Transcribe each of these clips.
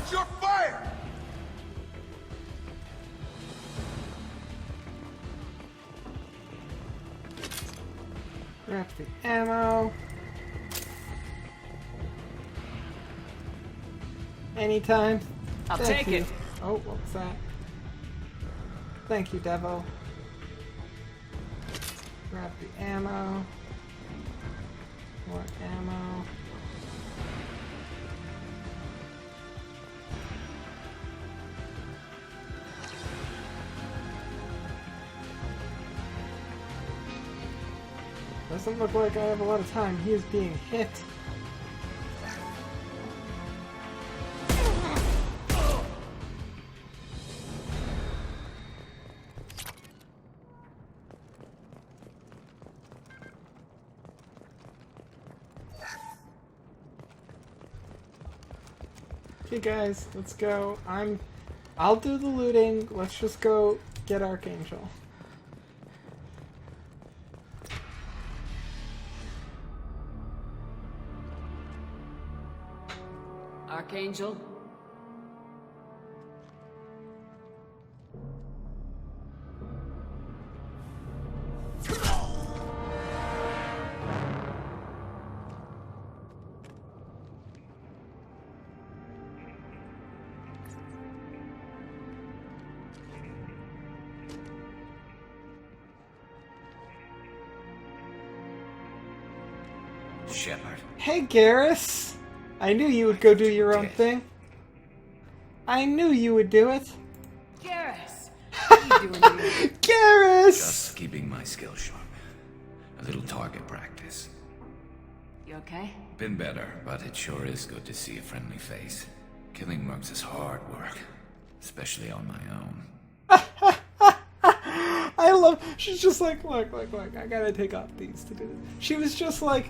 Watch your fire! Grab the ammo. Anytime. I'll Thank take you. it. Oh, what was that? Thank you, Devo. Grab the ammo. More ammo. Doesn't look like I have a lot of time. He is being hit. Okay guys, let's go. I'll do the looting. Let's just go get Archangel. Archangel? Shepard. Hey Garrus! I knew you would go do your own thing. I knew you would do it. Garrus! What are you doing here? Garrus! Just keeping my skill sharp. A little target practice. You okay? Been better, but it sure is good to see a friendly face. Killing mercs is hard work, especially on my own. I love. She's just like, look. I gotta take off these to do this. She was just like.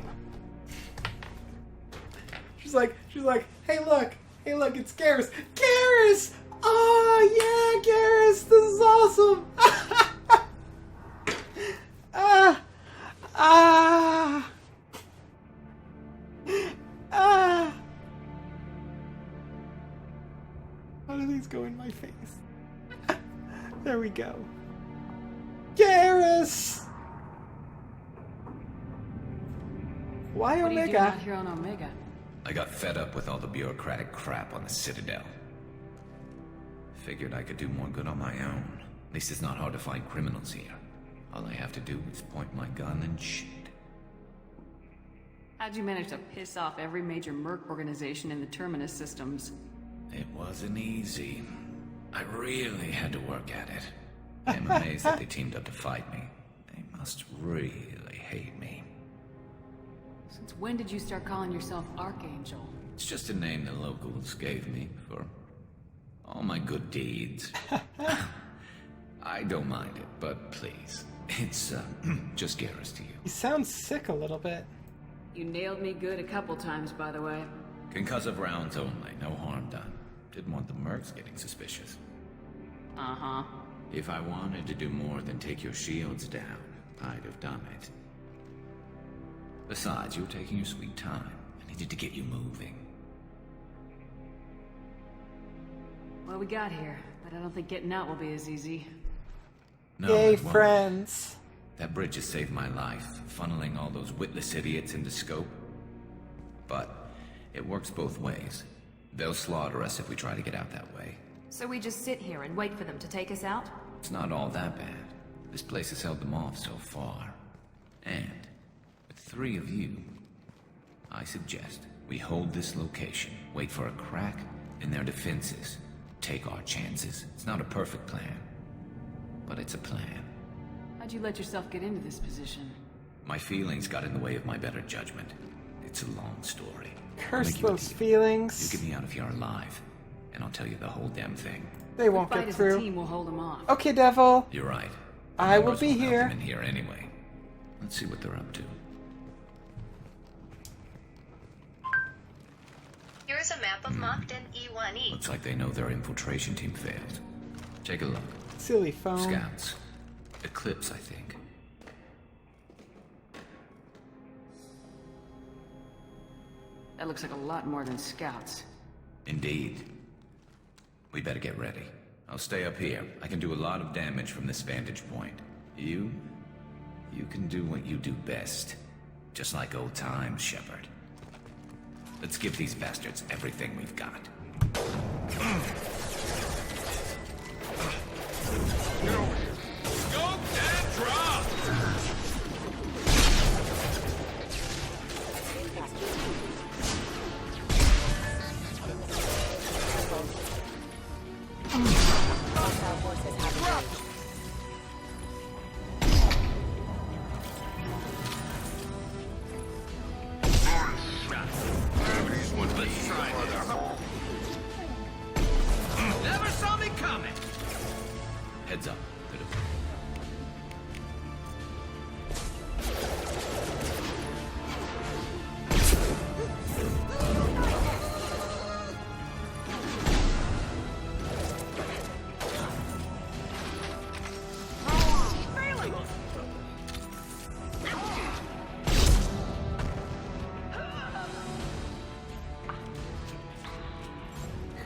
She's like, hey look, it's Garrus. Garrus! Oh yeah, Garrus, this is awesome. How do these go in my face? There we go. Garrus! Why What are you doing Omega? out here on Omega? I got fed up with all the bureaucratic crap on the Citadel. Figured I could do more good on my own. At least it's not hard to find criminals here. All I have to do is point my gun and shoot. How'd you manage to piss off every major merc organization in the Terminus systems? It wasn't easy. I really had to work at it. I'm amazed that they teamed up to fight me. They must really hate me. Since when did you start calling yourself Archangel? It's just a name the locals gave me for all my good deeds. I don't mind it, but please, it's just Garrus to you. He sounds sick a little bit. You nailed me good a couple times, by the way. Concussive rounds only, no harm done. Didn't want the mercs getting suspicious. Uh-huh. If I wanted to do more than take your shields down, I'd have done it. Besides, you were taking your sweet time. I needed to get you moving. Well, we got here, but I don't think getting out will be as easy. No, Yay, it won't. friends. That bridge has saved my life, funneling all those witless idiots into scope. But it works both ways. They'll slaughter us if we try to get out that way. So we just sit here and wait for them to take us out? It's not all that bad. This place has held them off so far. And with 3 of you, I suggest we hold this location, wait for a crack in their defenses, take our chances. It's not a perfect plan, but it's a plan. How'd you let yourself get into this position? My feelings got in the way of my better judgment. It's a long story. Curse I'll make you a those deal. feelings. You get me out if you're alive, and I'll tell you the whole damn thing. They won't Fight get as a through. team, we'll hold them off. Okay, Devil. You're right. I will Numbers be won't help here. them in here anyway. Let's see what they're up to. Here's a map of Mockton E1E. Looks like they know their infiltration team failed. Take a look. Silly phone. Scouts. Eclipse, I think. That looks like a lot more than scouts. Indeed. We better get ready. I'll stay up here. I can do a lot of damage from this vantage point. You can do what you do best. Just like old times, Shepard. Let's give these bastards everything we've got. Get over here. Scope and drop! Gravity's one let's try this. Never saw me coming! Heads up. Good of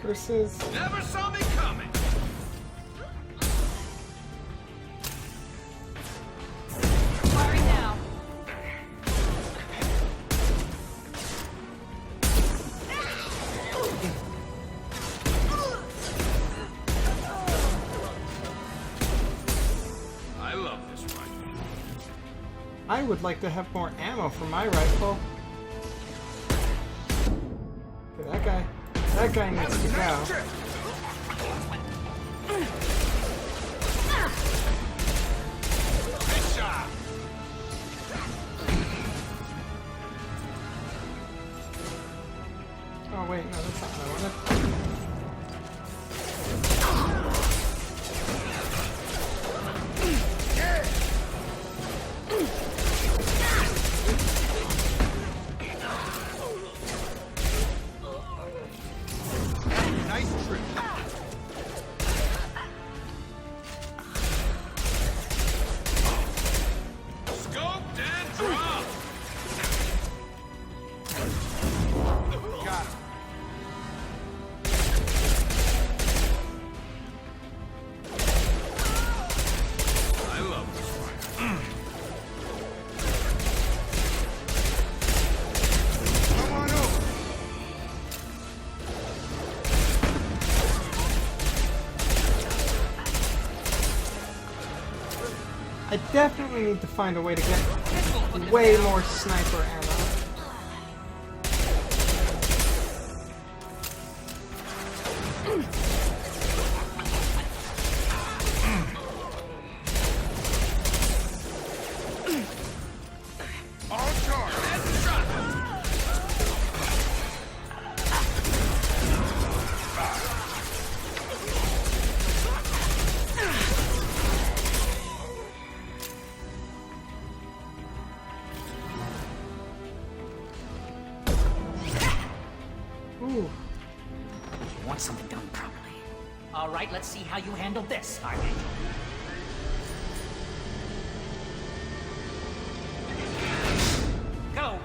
Curses. Never saw me coming! Firing now. I love this rifle. I would like to have more ammo for my rifle. Okay, that guy needs to go. Good shot! Oh wait, no, that's not what I wanted. Nice trip. Scoped and dropped! Got him. I love this rifle. Come on over. I definitely need to find a way to get way more sniper ammo. On charge. Headshot. Ooh. You want something done properly. All right, let's see how you handle this, Archangel. Go!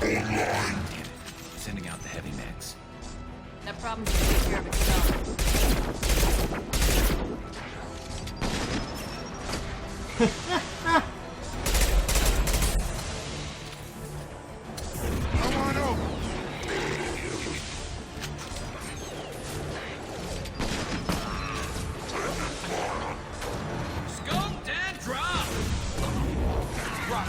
Damn it. Sending out the heavy meds. That problem can take care of itself. Come on over. Scoped and dropped. Drop.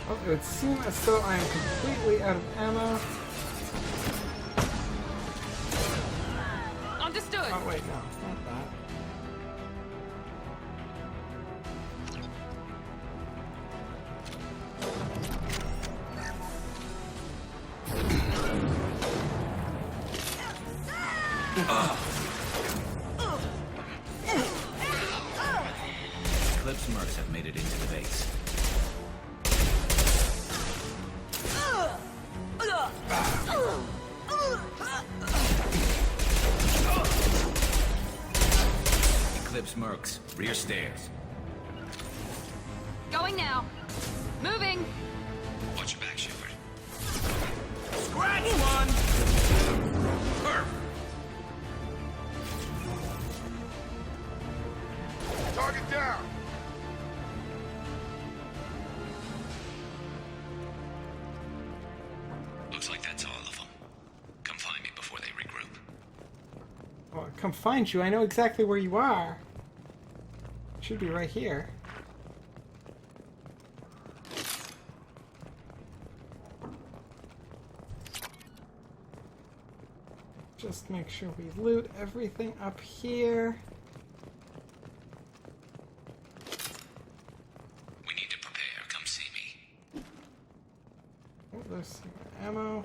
Oh, it would seem as though I am completely out of ammo. Understood. Oh wait, no, not that. made it into the base. Eclipse Mercs, rear stairs. Going now. Moving. Watch your back, Shepard. Scratch one! Perf! Target down! Looks like that's all of them. Come find me before they regroup. Well, come find you. I know exactly where you are. Should be right here. Just make sure we loot everything up here. We need to prepare. Come see me. Oh, there's some ammo.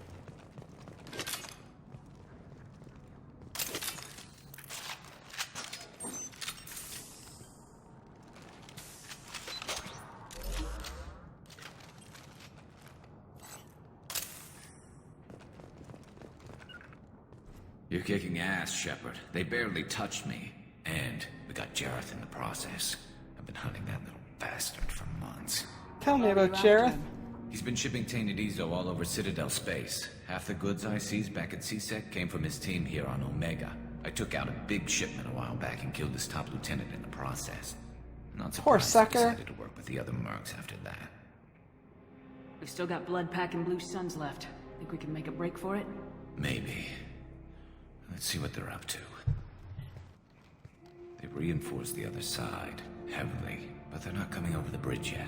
You're kicking ass, Shepard. They barely touched me. And we got Jareth in the process. I've been hunting that little bastard for months. Tell me Well, about you're after Jareth. him. He's been shipping tainted Ezo all over Citadel space. Half the goods I seized back at CSEC came from his team here on Omega. I took out a big shipment a while back and killed his top lieutenant in the process. Not Poor surprised he sucker. decided to work with the other mercs after that. We've still got Blood Pack and Blue Suns left. Think we can make a break for it? Maybe. Let's see what they're up to. They've reinforced the other side, heavily, but they're not coming over the bridge yet.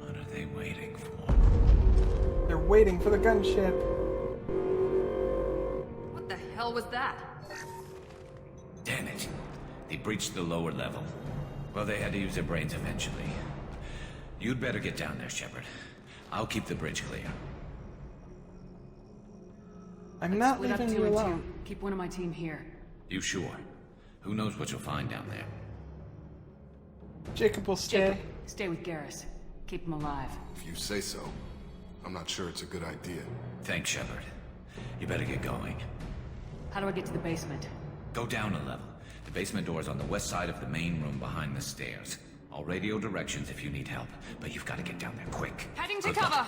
What are they waiting for? They're waiting for the gunship. What the hell was that? Damn it. They breached the lower level. Well, they had to use their brains eventually. You'd better get down there, Shepard. I'll keep the bridge clear. I'm not Split up leaving 2 you and 2. alone. Keep one of my team here. You sure? Who knows what you'll find down there? Jacob will stay. Jacob, stay with Garrus. Keep him alive. If you say so. I'm not sure it's a good idea. Thanks, Shepard. You better get going. How do I get to the basement? Go down a level. The basement door is on the west side of the main room behind the stairs. I'll radio directions if you need help, but you've got to get down there quick. Heading to Good cover. luck.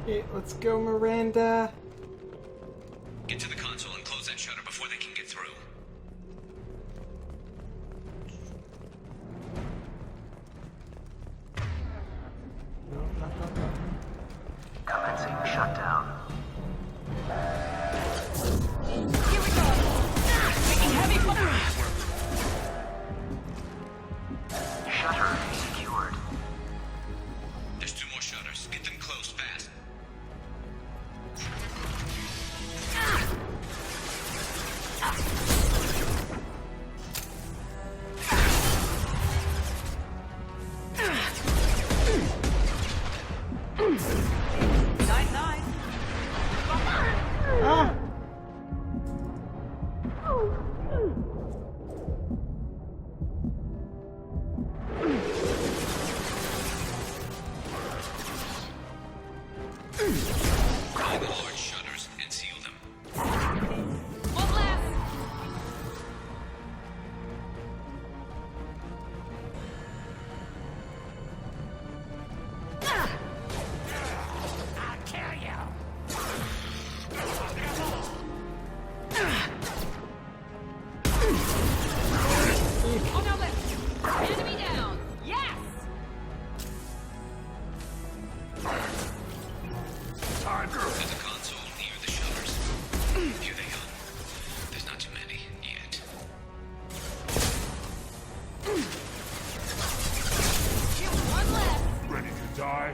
Okay, let's go, Miranda. Get to the console and close that shutter before they can get through. No, not that button. Commencing shutdown. Here we go. Taking heavy fire. Shutter secured. There's 2 more shutters. Get them closed fast. Enemy down. Yes. There's a console near the shutters. Here they come. There's not too many yet. One left. Ready to die?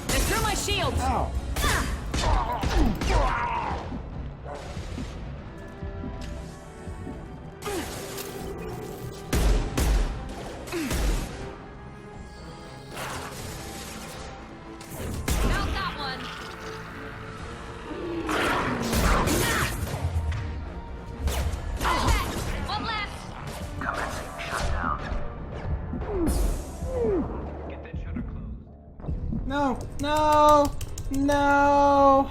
They threw my shields. Ow. Out that one. One left. Get that shutter closed. No, no, no.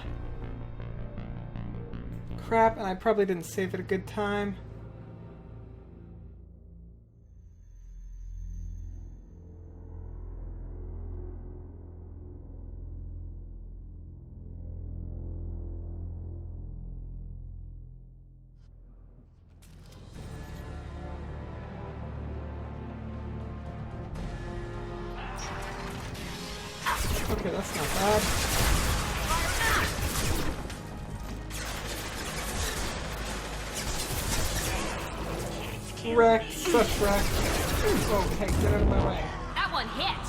Crap, and I probably didn't save it a good time. Okay, that's not bad. Wreck, such wreck. Oh, hey, get out of my way. That one hit.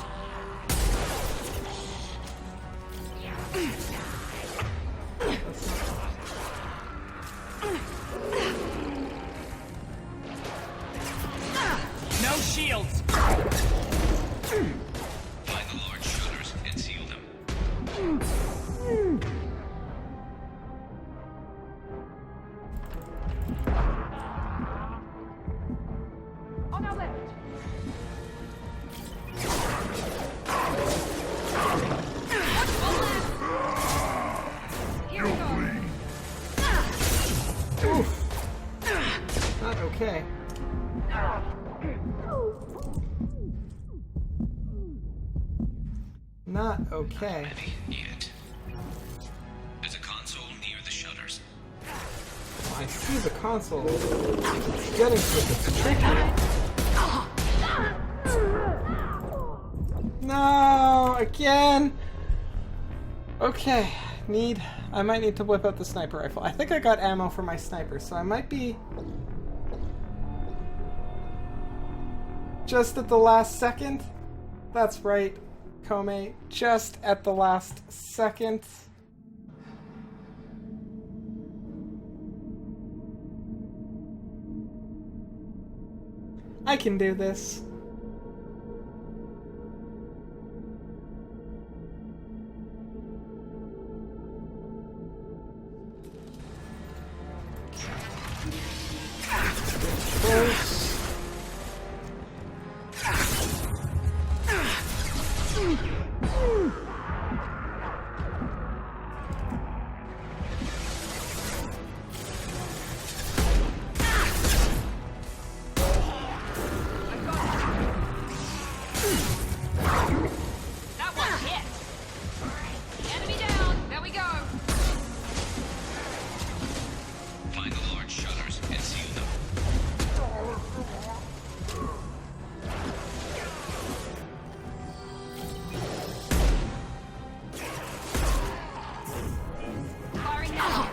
No shields! Find the large shutters and seal them. On our left. One left. Here we go. Oof. Not okay. Not okay. Many yet. There's a console near the shutters. I see the console. It's getting to it. It's tricky. No, again. Okay, I might need to whip out the sniper rifle. I think I got ammo for my sniper, so I might be just at the last second. That's right, Kome, just at the last second. I can do this. Close. That one hit. Enemy down. There we go. Find the large shutters and seal them. Firing now.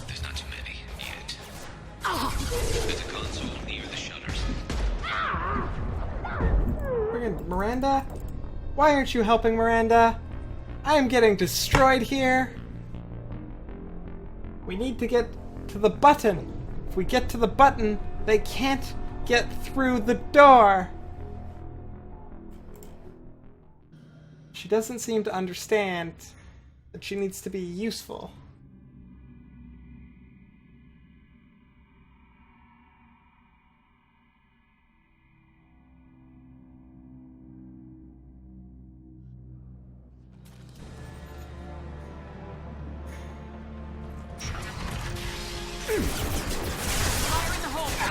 There's not too many yet. There's a console near the shutters. Friggin' Miranda? Why aren't you helping, Miranda? I am getting destroyed here. We need to get to the button. If we get to the button, they can't get through the door. She doesn't seem to understand that she needs to be useful. Fire in the hole.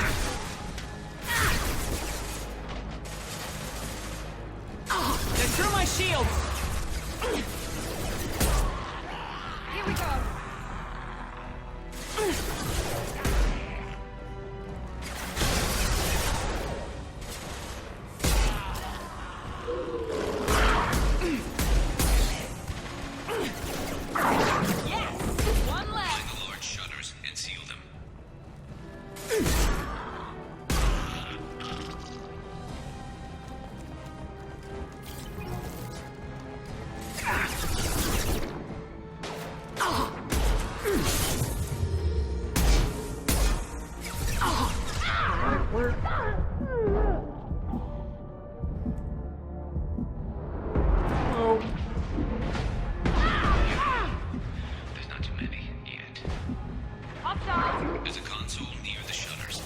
There's a console near the shutters.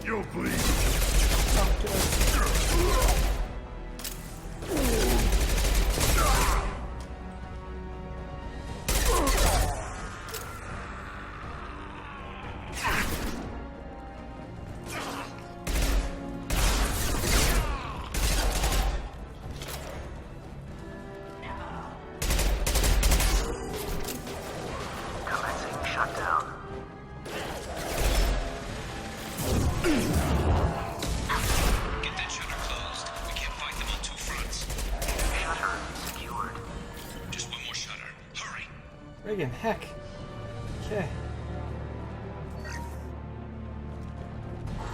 You'll bleed. Get that shutter closed. We can't fight them on two fronts. Shutter secured. Just one more shutter. Hurry. Friggin' heck. Okay.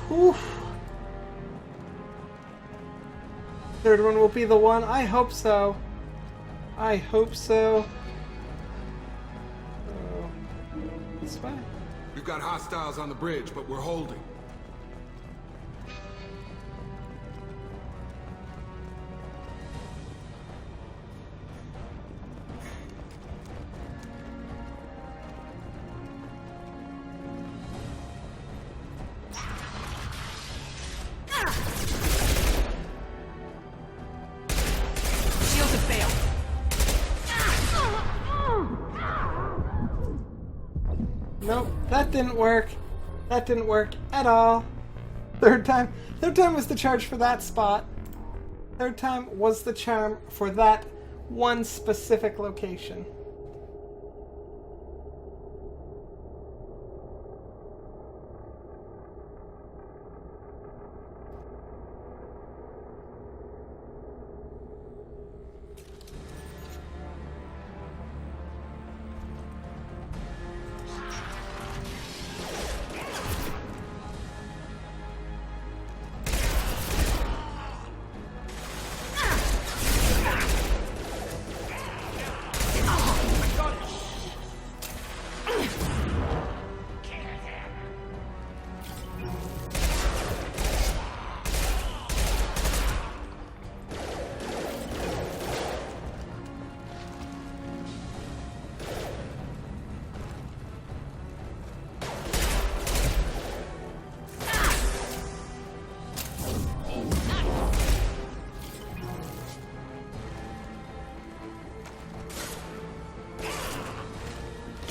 Whew. Third one will be the one. I hope so. I hope so. This way. We've got hostiles on the bridge, but we're holding. Shield to fail. Nope, that didn't work. That didn't work at all. Third time was the charge for that spot. Third time was the charm for that one specific location.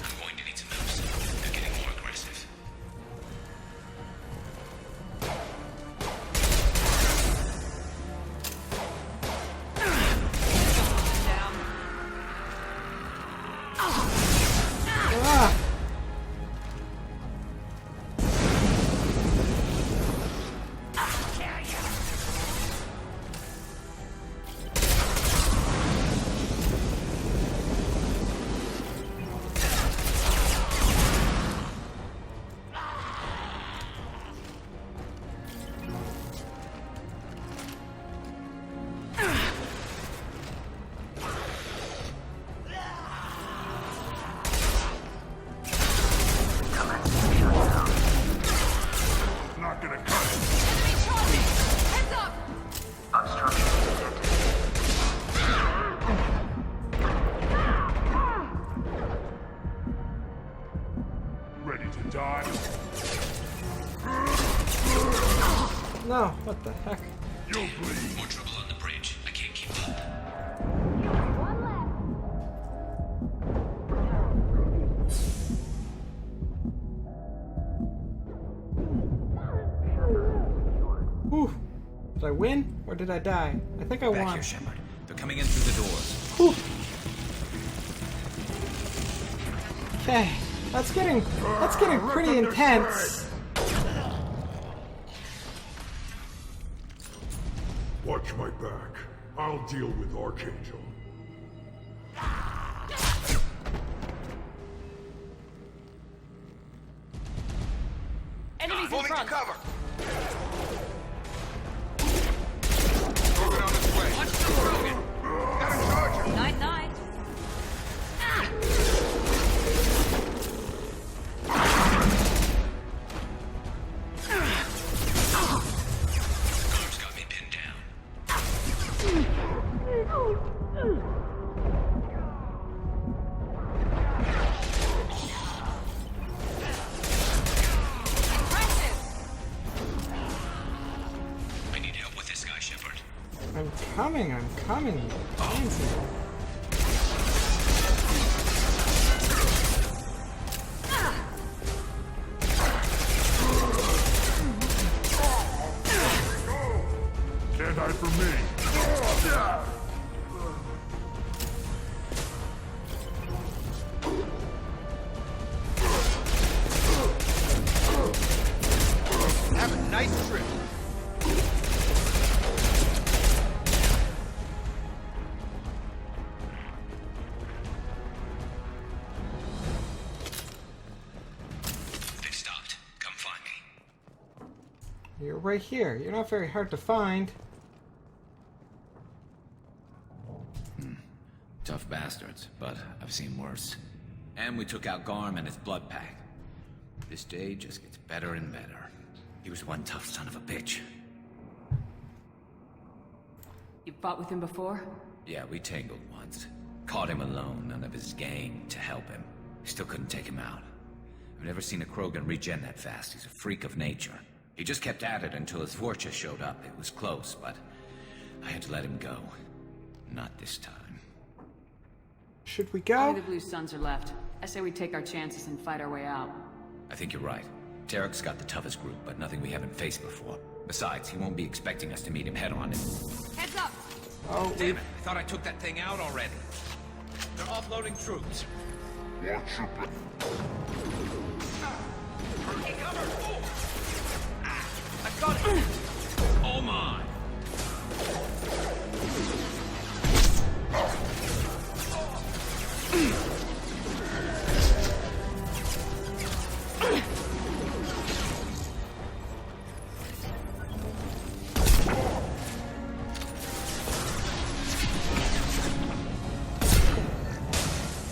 I'm going to need some help soon. They're getting more aggressive. Ah! Not gonna cut it. Enemy charging. Heads up. Ready to die? No, what the heck? You'll bleed. More trouble on the bridge. I can't keep up. Whew. Did I win or did I die? I think I Back won. here, Shepard. They're coming in through the doors. Whew. Okay, that's getting pretty intense. Watch my back. I'll deal with Archangel. Enemies in front. cover. Moving on this way. Watch the Rogan. Got a charger. Night night. Arms got me pinned down. coming, you pansy. Can't hide from me. Have a nice trip. They've stopped. Come find me. You're right here. You're not very hard to find. Tough bastards, but I've seen worse. And we took out Garm and his blood pack. This day just gets better and better. He was one tough son of a bitch. You fought with him before? Yeah, we tangled once. Caught him alone, none of his gang to help him. Still couldn't take him out. I've never seen a Krogan regen that fast. He's a freak of nature. He just kept at it until his Vorcha showed up. It was close, but I had to let him go. Not this time. Should we Only go? the Blue Suns are left. I say we take our chances and fight our way out. I think you're right. Tarek's got the toughest group, but nothing we haven't faced before. Besides, he won't be expecting us to meet him head-on. Heads up! Oh, Damn it, I thought I took that thing out already. They're offloading troops. Take cover! Oh. Ah, I got it! Oh my!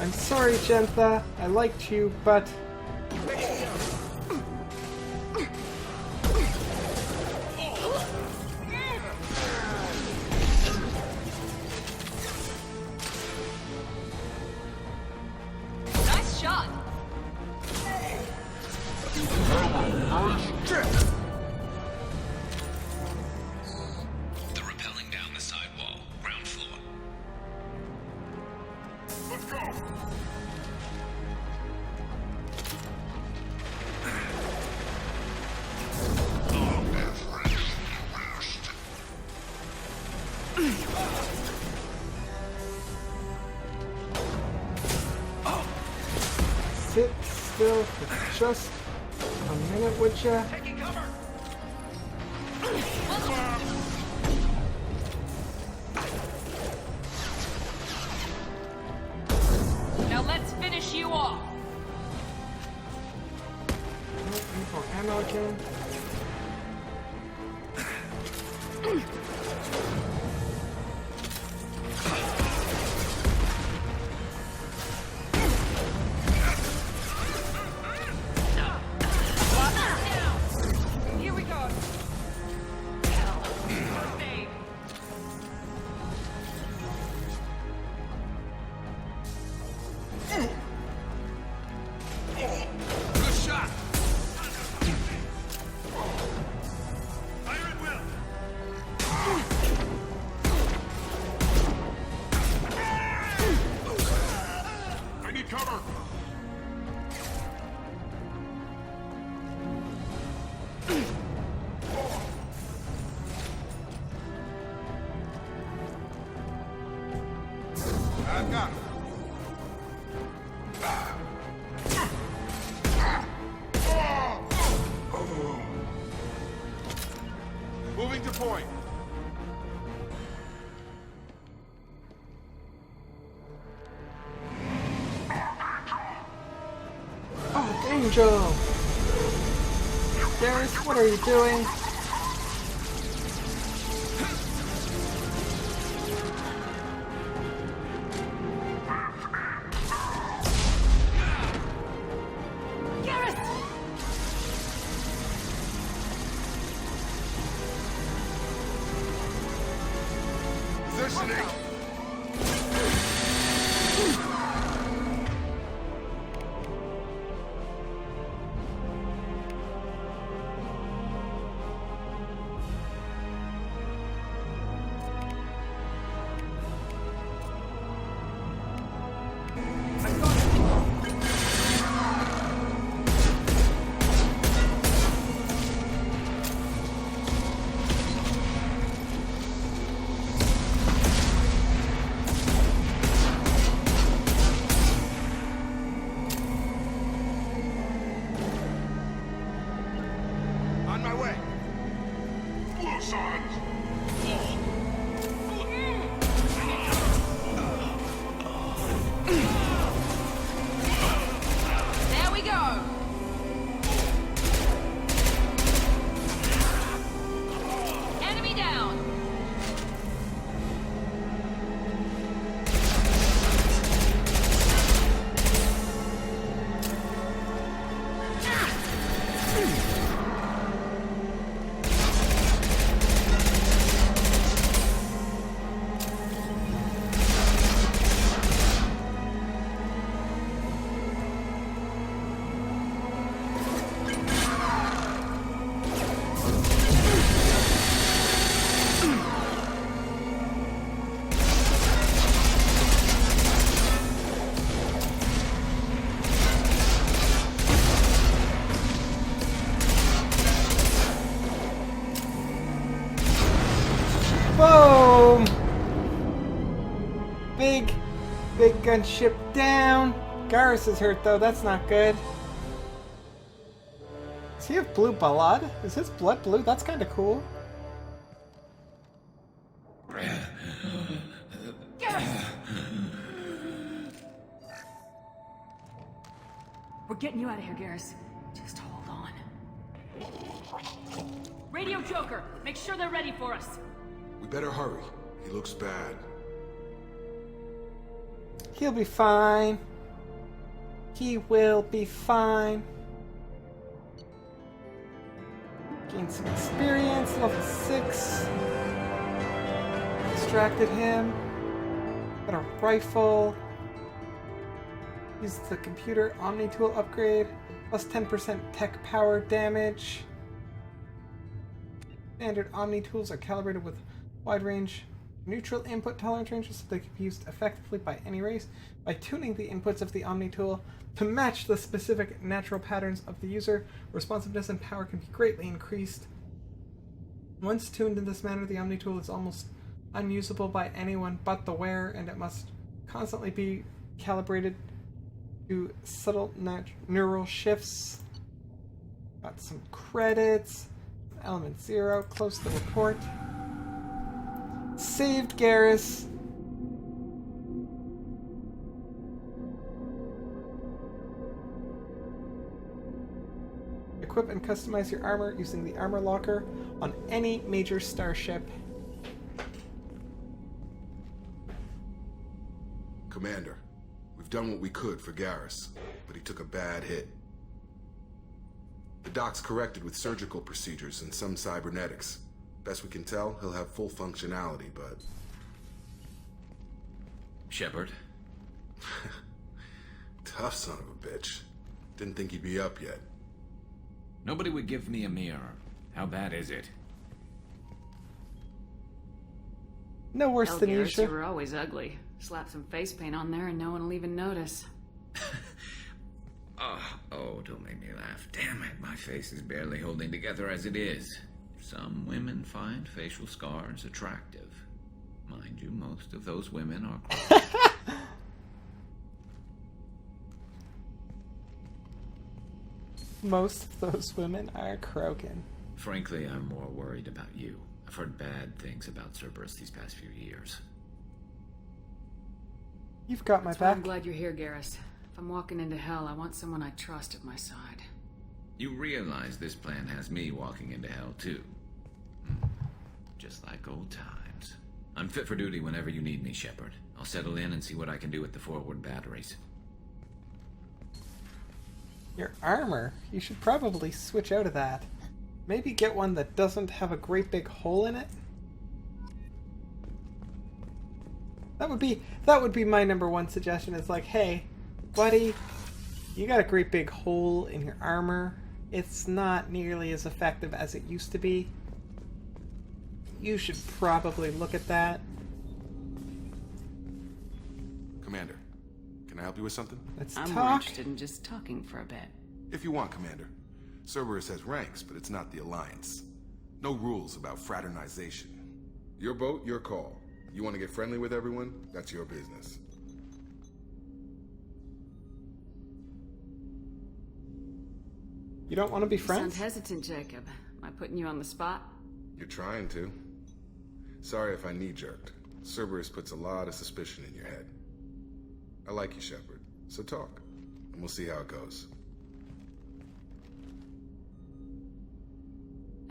I'm sorry, Gentha. I liked you, but... Nice shot! They're rappelling down the side wall, ground floor. Let's go. Sit still for just a minute, would ya? Taking cover! Now let's finish you off! Info ammo again. Here we go! Good shot! Fire at will! I need cover. I've got it. Moving to point. Oh, Angel! Darius, what are you doing? Positioning. gunship down. Garrus is hurt though, that's not good. Does he have blue blood? Is his blood blue? That's kind of cool. We're getting you out of here, Garrus. Just hold on. Radio Joker, make sure they're ready for us. We better hurry. He looks bad. He'll be fine. He will be fine. Gain some experience, level 6. Distracted him. Got a rifle. Use the computer Omni tool upgrade. Plus 10% tech power damage. Standard Omni tools are calibrated with wide range neutral input tolerance ranges so they can be used effectively by any race. By tuning the inputs of the Omni tool to match the specific natural patterns of the user, responsiveness and power can be greatly increased. Once tuned in this manner, the Omni tool is almost unusable by anyone but the wearer, and it must constantly be calibrated to subtle neural shifts. Got some credits. Element 0, close the report. Saved Garrus. Equip and customize your armor using the armor locker on any major starship. Commander, we've done what we could for Garrus, but he took a bad hit. The doc's corrected with surgical procedures and some cybernetics. Best we can tell, he'll have full functionality, but... Shepard? Tough son of a bitch. Didn't think he'd be up yet. Nobody would give me a mirror. How bad is it? No worse Hell, than Garrus, usual. you were always ugly. Slap some face paint on there and no one will even notice. Oh, don't make me laugh. Damn it, my face is barely holding together as it is. Some women find facial scars attractive. Mind you, most of those women are... Most of those women are croaking. Frankly, I'm more worried about you. I've heard bad things about Cerberus these past few years. You've got my That's why I'm back. glad you're here, Garrus. If I'm walking into hell, I want someone I trust at my side. You realize this plan has me walking into hell, too. Just like old times. I'm fit for duty whenever you need me, Shepard. I'll settle in and see what I can do with the forward batteries. Your armor. You should probably switch out of that. Maybe get one that doesn't have a great big hole in it. That would be my number one suggestion. Is like, hey, buddy, you got a great big hole in your armor. It's not nearly as effective as it used to be. You should probably look at that. Commander, can I help you with something? Let's I'm more talk. interested in just talking for a bit. If you want, Commander. Cerberus has ranks, but it's not the Alliance. No rules about fraternization. Your boat, your call. You want to get friendly with everyone? That's your business. You don't want to be You friends? sound hesitant, Jacob. Am I putting you on the spot? You're trying to. Sorry if I knee-jerked. Cerberus puts a lot of suspicion in your head. I like you, Shepard. So talk, and we'll see how it goes.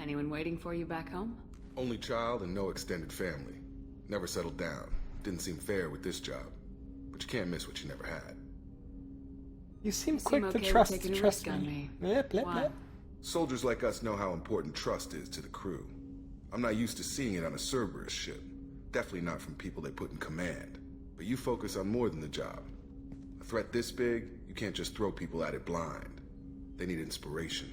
Anyone waiting for you back home? Only child and no extended family. Never settled down. Didn't seem fair with this job. But you can't miss what you never had. You seem You quick seem to okay trust with taking a trust risk on me. me. Blip, blip, Why? blip. Soldiers like us know how important trust is to the crew. I'm not used to seeing it on a Cerberus ship. Definitely not from people they put in command. But you focus on more than the job. A threat this big, you can't just throw people at it blind. They need inspiration.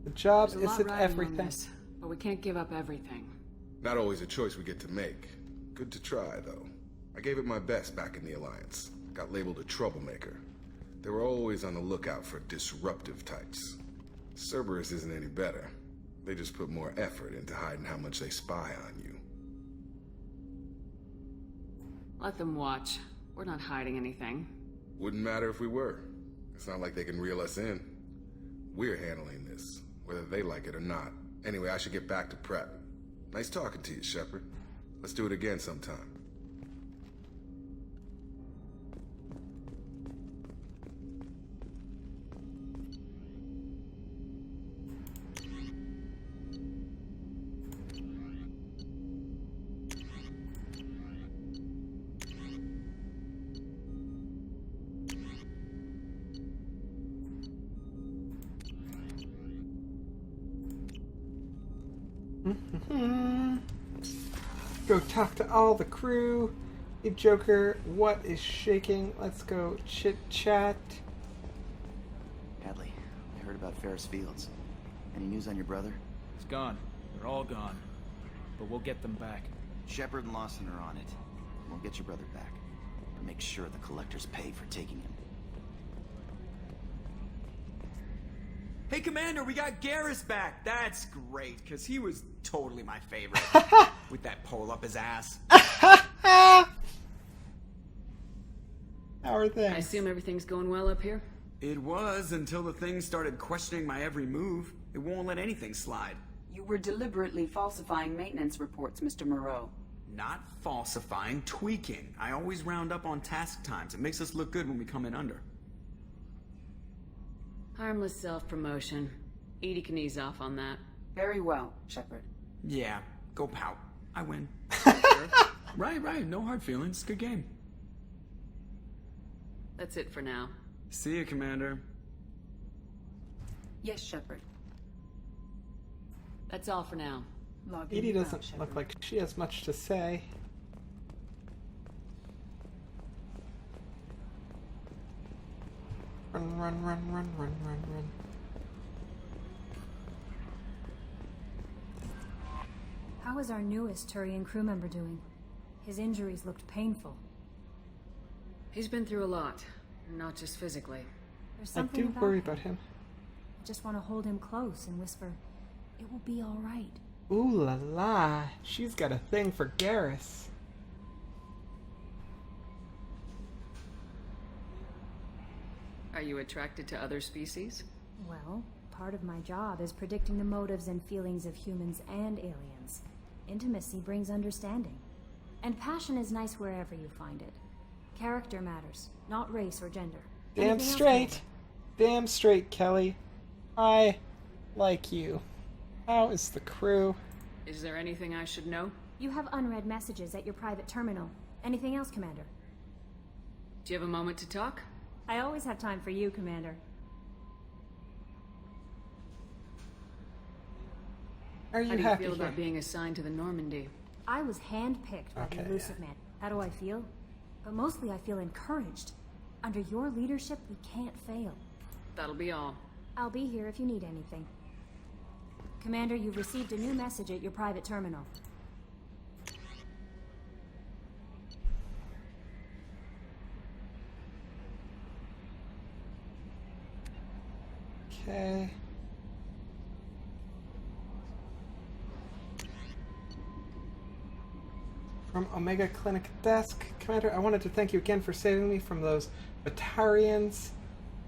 The job There's a lot isn't riding on everything. this, but we can't give up everything. Not always a choice we get to make. Good to try, though. I gave it my best back in the Alliance. Got labeled a troublemaker. They were always on the lookout for disruptive types. Cerberus isn't any better. They just put more effort into hiding how much they spy on you. Let them watch. We're not hiding anything. Wouldn't matter if we were. It's not like they can reel us in. We're handling this, whether they like it or not. Anyway, I should get back to prep. Nice talking to you, Shepard. Let's do it again sometime. Go talk to all the crew. Hey Joker, what is shaking? Let's go chit chat. Hadley, I heard about Ferris Fields. Any news on your brother? He's gone. They're all gone. But we'll get them back. Shepard and Lawson are on it. We'll get your brother back. But make sure the collectors pay for taking him. Hey, Commander, we got Garrus back. That's great, because he was totally my favorite. With that pole up his ass. How are I things? assume everything's going well up here? It was until the thing started questioning my every move. It won't let anything slide. You were deliberately falsifying maintenance reports, Mr. Moreau. Not falsifying, tweaking. I always round up on task times. It makes us look good when we come in under. Harmless self-promotion. Edie can ease off on that. Very well, Shepard. Yeah, go pout. I win. Right. No hard feelings. Good game. That's it for now. See you, Commander. Yes, Shepard. That's all for now. Log in Edie now, doesn't Shepard. look like she has much to say. Run. How is our newest Turian crew member doing? His injuries looked painful. He's been through a lot. Not just physically. There's I something do about worry him. about him. I just want to hold him close and whisper, "It will be all right." Ooh la la. She's got a thing for Garrus. Are you attracted to other species? Well, part of my job is predicting the motives and feelings of humans and aliens. Intimacy brings understanding. And passion is nice wherever you find it. Character matters, not race or gender. Damn Anything else straight. matter? Damn straight, Kelly. I like you. How is the crew? Is there anything I should know? You have unread messages at your private terminal. Anything else, Commander? Do you have a moment to talk? I always have time for you, Commander. Are How you do you happy feel here? about being assigned to the Normandy? I was handpicked by Okay, the Elusive Man. How do I feel? But mostly I feel encouraged. Under your leadership, we can't fail. That'll be all. I'll be here if you need anything. Commander, you've received a new message at your private terminal. Okay. From Omega Clinic Desk. Commander, I wanted to thank you again for saving me from those Batarians.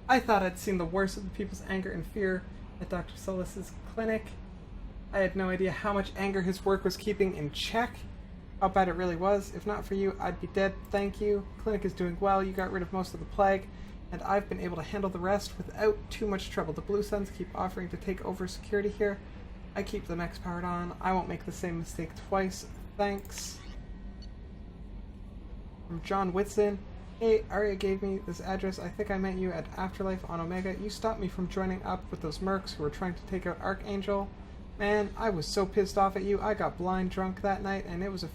I thought I'd seen the worst of the people's anger and fear at Dr. Solis's clinic. I had no idea how much anger his work was keeping in check. How bad it really was. If not for you, I'd be dead. Thank you. Clinic is doing well. You got rid of most of the plague, and I've been able to handle the rest without too much trouble. The Blue Suns keep offering to take over security here. I keep the mechs powered on. I won't make the same mistake twice. Thanks. From John Whitson. Hey, Arya gave me this address. I think I met you at Afterlife on Omega. You stopped me from joining up with those mercs who were trying to take out Archangel. Man, I was so pissed off at you. I got blind drunk that night, and it was a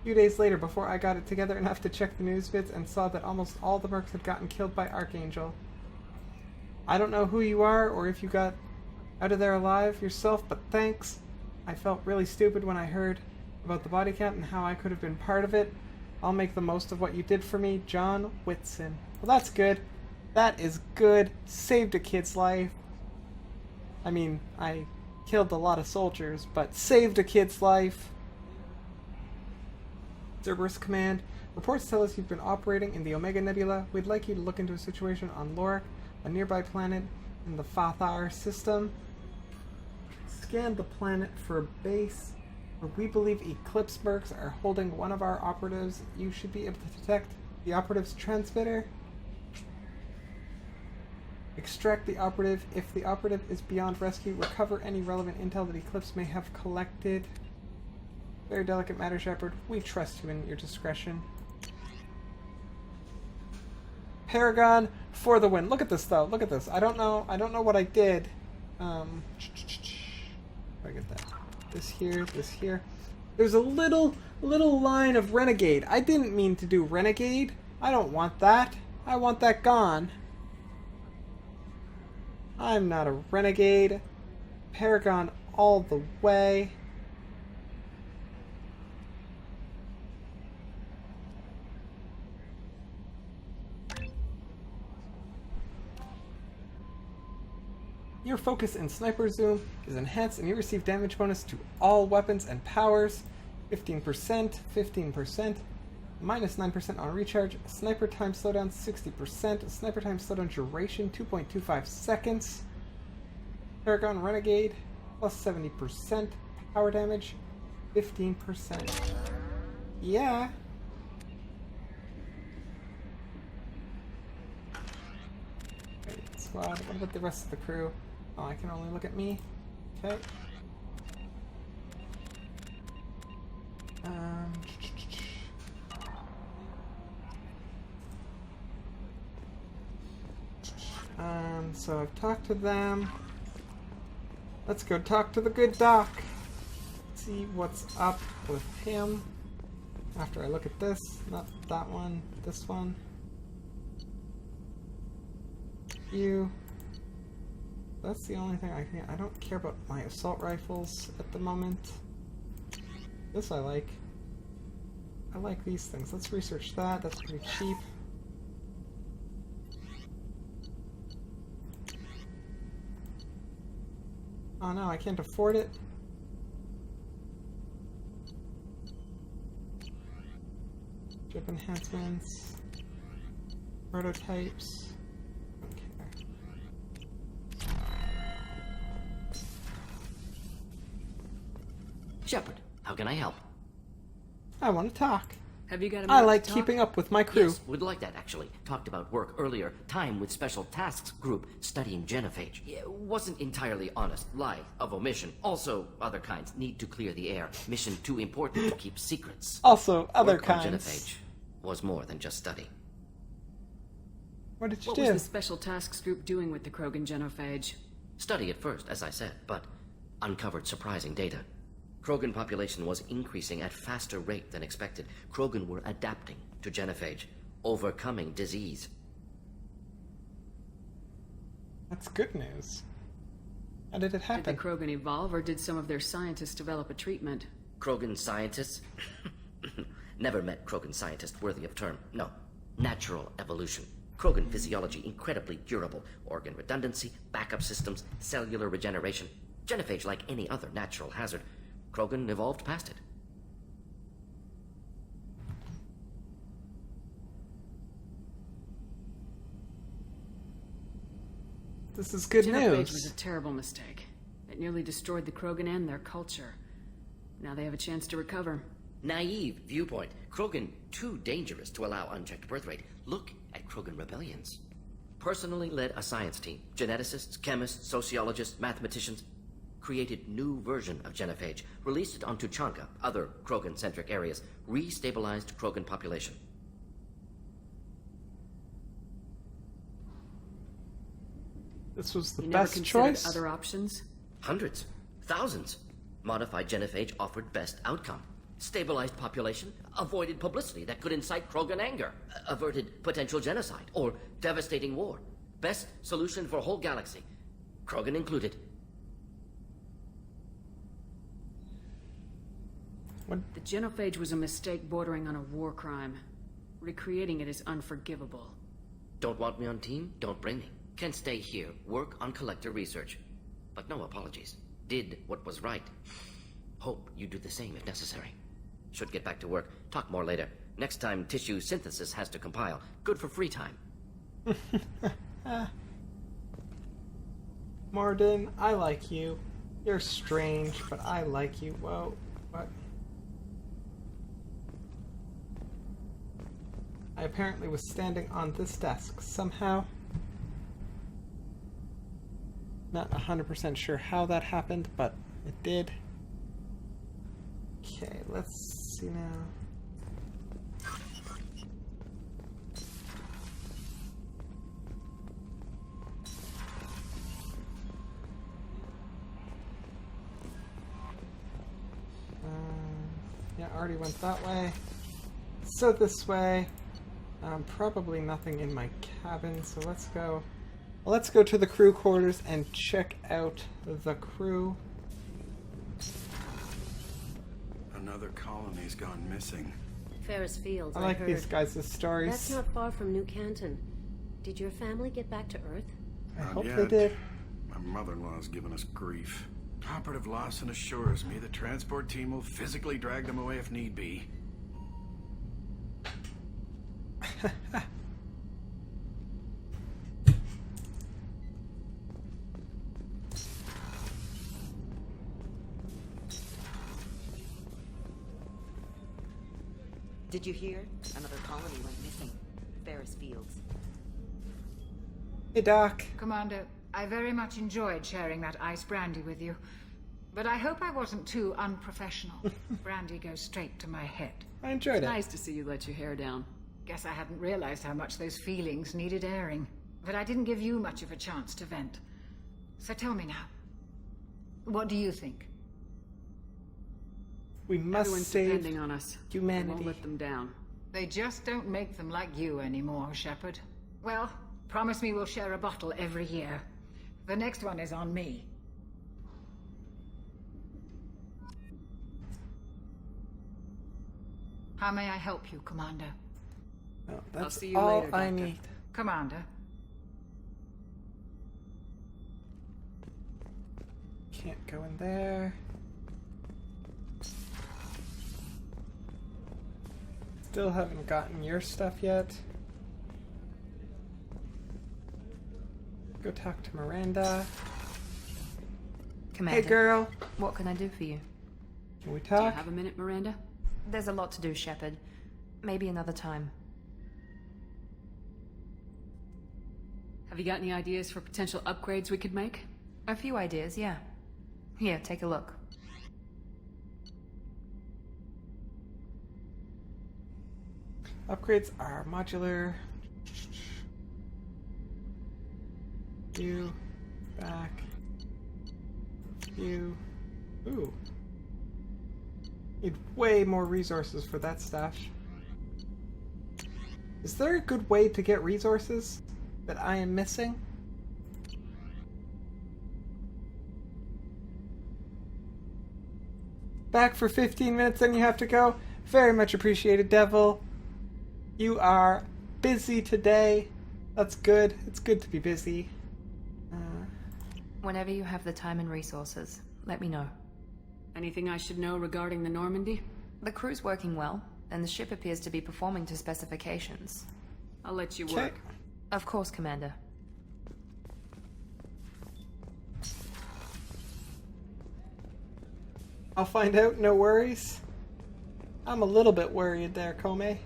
few days later before I got it together enough to check the news vids and saw that almost all the mercs had gotten killed by Archangel. I don't know who you are or if you got out of there alive yourself, but thanks. I felt really stupid when I heard about the body count and how I could have been part of it. I'll make the most of what you did for me, John Whitson. Well, that's good. That is good. Saved a kid's life. I mean, I killed a lot of soldiers, but saved a kid's life. Cerberus Command. Reports tell us you've been operating in the Omega Nebula. We'd like you to look into a situation on Lorak, a nearby planet in the Fathar system. Scan the planet for a base where we believe Eclipse Mercs are holding one of our operatives. You should be able to detect the operative's transmitter. Extract the operative. If the operative is beyond rescue, recover any relevant intel that Eclipse may have collected. Very delicate matter, Shepard. We trust you in your discretion. Paragon for the win. Look at this, though. Look at this. I don't know what I did. Where I get that? This here, this here. There's a little line of Renegade. I didn't mean to do Renegade. I don't want that. I want that gone. I'm not a Renegade. Paragon all the way. Your focus and sniper zoom is enhanced and you receive damage bonus to all weapons and powers. 15%, 15%, minus 9% on recharge. Sniper time slowdown 60%. Sniper time slowdown duration 2.25 seconds. Paragon Renegade plus 70%. Power damage 15%. Yeah. Okay, squad. What about the rest of the crew? Oh, I can only look at me. Okay. So I've talked to them. Let's go talk to the good doc. See what's up with him. After I look at this, not that one, this one. You. That's the only thing I can. I don't care about my assault rifles at the moment. This I like. I like these things. Let's research that. That's pretty cheap. Oh no, I can't afford it. Chip enhancements. Prototypes. Shepard, how can I help? I want to talk. Have you got a I minute like to talk? keeping up with my crew. Yes, would like that actually. Talked about work earlier. Time with Special Tasks Group studying genophage. It wasn't entirely honest. Lie of omission. Also, other kinds need to clear the air. Mission too important to keep secrets. Also, other work on kinds. genophage was more than just study. What did you What do? was the Special Tasks Group doing with the Krogan genophage? Study at first, as I said, but uncovered surprising data. Krogan population was increasing at faster rate than expected. Krogan were adapting to genophage, overcoming disease. That's good news. How did it happen? Did the Krogan evolve, or did some of their scientists develop a treatment? Krogan scientists? Never met Krogan scientist worthy of term. No. Natural evolution. Krogan physiology incredibly durable. Organ redundancy, backup systems, cellular regeneration. Genophage like any other natural hazard. Krogan evolved past it. This is good Genophage news. was a terrible mistake. It nearly destroyed the Krogan and their culture. Now they have a chance to recover. Naive viewpoint. Krogan too dangerous to allow unchecked birth rate. Look at Krogan rebellions. Personally led a science team. Geneticists, chemists, sociologists, mathematicians. Created new version of genophage. Released it on Tuchanka, other Krogan-centric areas. Restabilized Krogan population. This was the You never best considered choice. other options? Hundreds. Thousands. Modified genophage offered best outcome. Stabilized population, avoided publicity that could incite Krogan anger, averted potential genocide, or devastating war. Best solution for whole galaxy. Krogan included. The genophage was a mistake bordering on a war crime. Recreating it is unforgivable. Don't want me on team? Don't bring me. Can stay here, work on collector research. But no apologies. Did what was right. Hope you do the same if necessary. Should get back to work. Talk more later. Next time tissue synthesis has to compile. Good for free time. Mordin, I like you. You're strange, but I like you. Whoa, what? I apparently was standing on this desk somehow. Not 100% sure how that happened, but it did. Okay, let's see now. Yeah, already went that way. So this way. Probably nothing in my cabin, so let's go. Let's go to the crew quarters and check out the crew. Another colony's gone missing. Ferris Fields, I like heard. these guys' stories. That's not far from New Canton. Did your family get back to Earth? I Not hope yet. they did. My mother-in-law's given us grief. Operative Lawson assures me the transport team will physically drag them away if need be. Did you hear? Another colony went missing. Ferris Fields. Hey, Doc. Commander, I very much enjoyed sharing that ice brandy with you. But I hope I wasn't too unprofessional. Brandy goes straight to my head. I enjoyed it. Nice to see you let your hair down. Guess I hadn't realized how much those feelings needed airing. But I didn't give you much of a chance to vent. So tell me now. What do you think? We must Everyone's save depending on us. humanity. We won't let them down. They just don't make them like you anymore, Shepard. Well, promise me we'll share a bottle every year. The next one is on me. How may I help you, Commander? No, I'll that's see you all later, I Doctor. need. Commander. Can't go in there. Still haven't gotten your stuff yet. Go talk to Miranda. Commander. Hey, girl. What can I do for you? Can we Do you talk? have a minute, Miranda? There's a lot to do, Shepard. Maybe another time. Have you got any ideas for potential upgrades we could make? A few ideas, yeah. Here, take a look. Upgrades are modular. You. Back. You. Ooh. Need way more resources for that stuff. Is there a good way to get resources that I am missing? Back for 15 minutes, then you have to go. Very much appreciated, Devil. You are busy today. That's good. It's good to be busy. Whenever you have the time and resources, let me know. Anything I should know regarding the Normandy? The crew's working well, and the ship appears to be performing to specifications. I'll let you work. Of course, Commander. I'll find out, no worries. I'm a little bit worried there, Kome.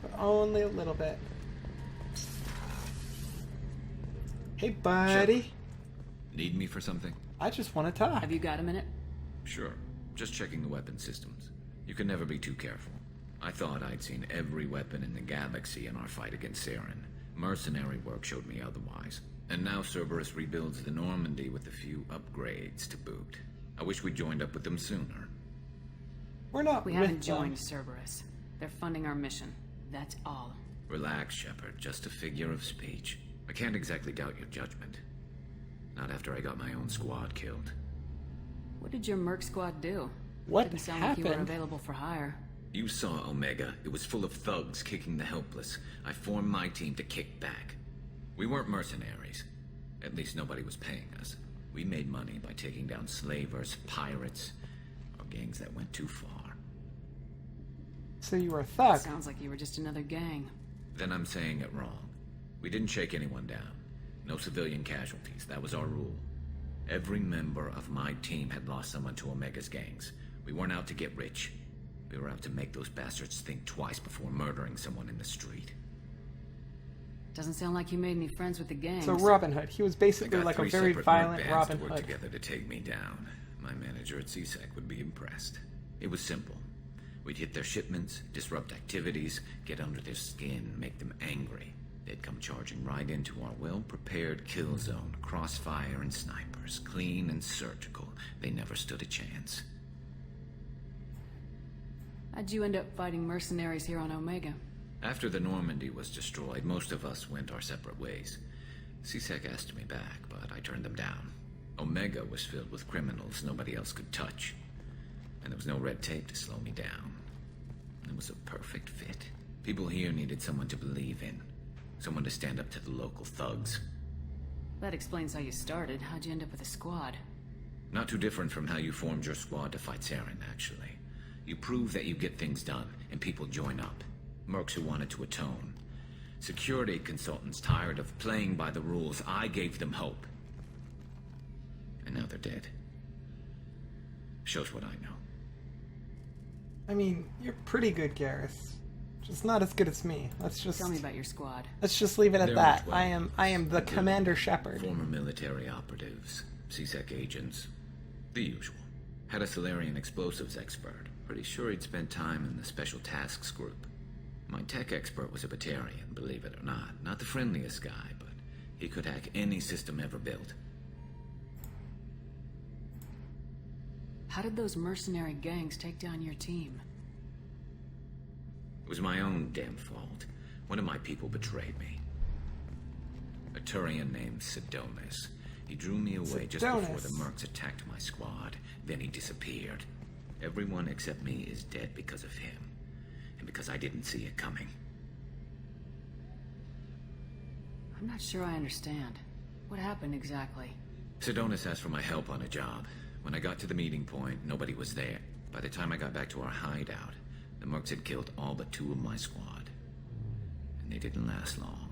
But only a little bit. Hey, buddy. Shepard. Need me for something? I just want to talk. Have you got a minute? Sure. Just checking the weapon systems. You can never be too careful. I thought I'd seen every weapon in the galaxy in our fight against Saren. Mercenary work showed me otherwise. And now Cerberus rebuilds the Normandy with a few upgrades to boot. I wish we'd joined up with them sooner. We're not We with haven't them. joined Cerberus. They're funding our mission. That's all. Relax, Shepard. Just a figure of speech. I can't exactly doubt your judgment. Not after I got my own squad killed. What did your Merc squad do? What Didn't sound like you were happened? available for hire. You saw Omega. It was full of thugs kicking the helpless. I formed my team to kick back. We weren't mercenaries. At least nobody was paying us. We made money by taking down slavers, pirates, or gangs that went too far. So you were a thug. Sounds like you were just another gang. Then I'm saying it wrong. We didn't shake anyone down. No civilian casualties. That was our rule. Every member of my team had lost someone to Omega's gangs. We weren't out to get rich. We were out to make those bastards think twice before murdering someone in the street. Doesn't sound like you made any friends with the gangs. So Robin Hood. He was basically like a very violent Robin Hood. Hood. Together to take me down. My manager at CSEC would be impressed. It was simple. We'd hit their shipments, disrupt activities, get under their skin, make them angry. They'd come charging right into our well-prepared kill zone, crossfire and snipers, clean and surgical. They never stood a chance. How'd you end up fighting mercenaries here on Omega? After the Normandy was destroyed, most of us went our separate ways. CSEC asked me back, but I turned them down. Omega was filled with criminals nobody else could touch. And there was no red tape to slow me down. It was a perfect fit. People here needed someone to believe in. Someone to stand up to the local thugs. That explains how you started. How'd you end up with a squad? Not too different from how you formed your squad to fight Saren, actually. You prove that you get things done, and people join up. Mercs who wanted to atone. Security consultants tired of playing by the rules. I gave them hope. And now they're dead. Shows what I know. I mean, you're pretty good, Garrus. Just not as good as me. Let's just tell me about your squad. Let's just leave it at They're that. much well. I am the Commander Shepard. Former military operatives, CSEC agents, the usual. Had a Solarian explosives expert. Pretty sure he'd spent time in the Special Tasks Group. My tech expert was a Batarian, believe it or not. Not the friendliest guy, but he could hack any system ever built. How did those mercenary gangs take down your team? It was my own damn fault. One of my people betrayed me. A Turian named Sidonis. He drew me away just before the Mercs attacked my squad. Then he disappeared. Everyone except me is dead because of him. And because I didn't see it coming. I'm not sure I understand. What happened exactly? Sidonis asked for my help on a job. When I got to the meeting point, nobody was there. By the time I got back to our hideout, the Mercs had killed all but 2 of my squad. And they didn't last long.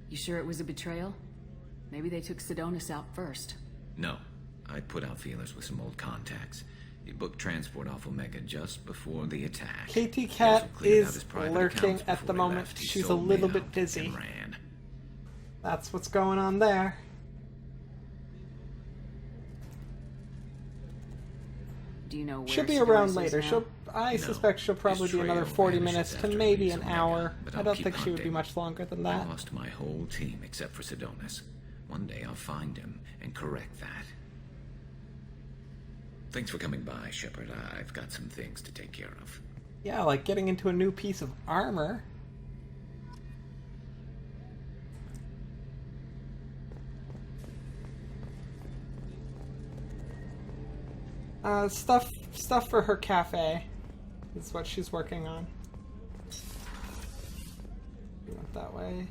You sure it was a betrayal? Maybe they took Sidonis out first. No. I put out feelers with some old contacts. He booked transport off Omega just before the attack. KT Cat is lurking at the moment. She's a little bit busy. That's what's going on there. Do you know where she'll be Sidonis around is later. now? I suspect she'll probably be another 40 minutes to maybe an hour. I don't think she would be much longer than that. I lost my whole team except for Sidonis. One day I'll find him and correct that. Thanks for coming by, Shepard. I've got some things to take care of. Yeah, like getting into a new piece of armor. Stuff for her cafe is what she's working on. We went that way.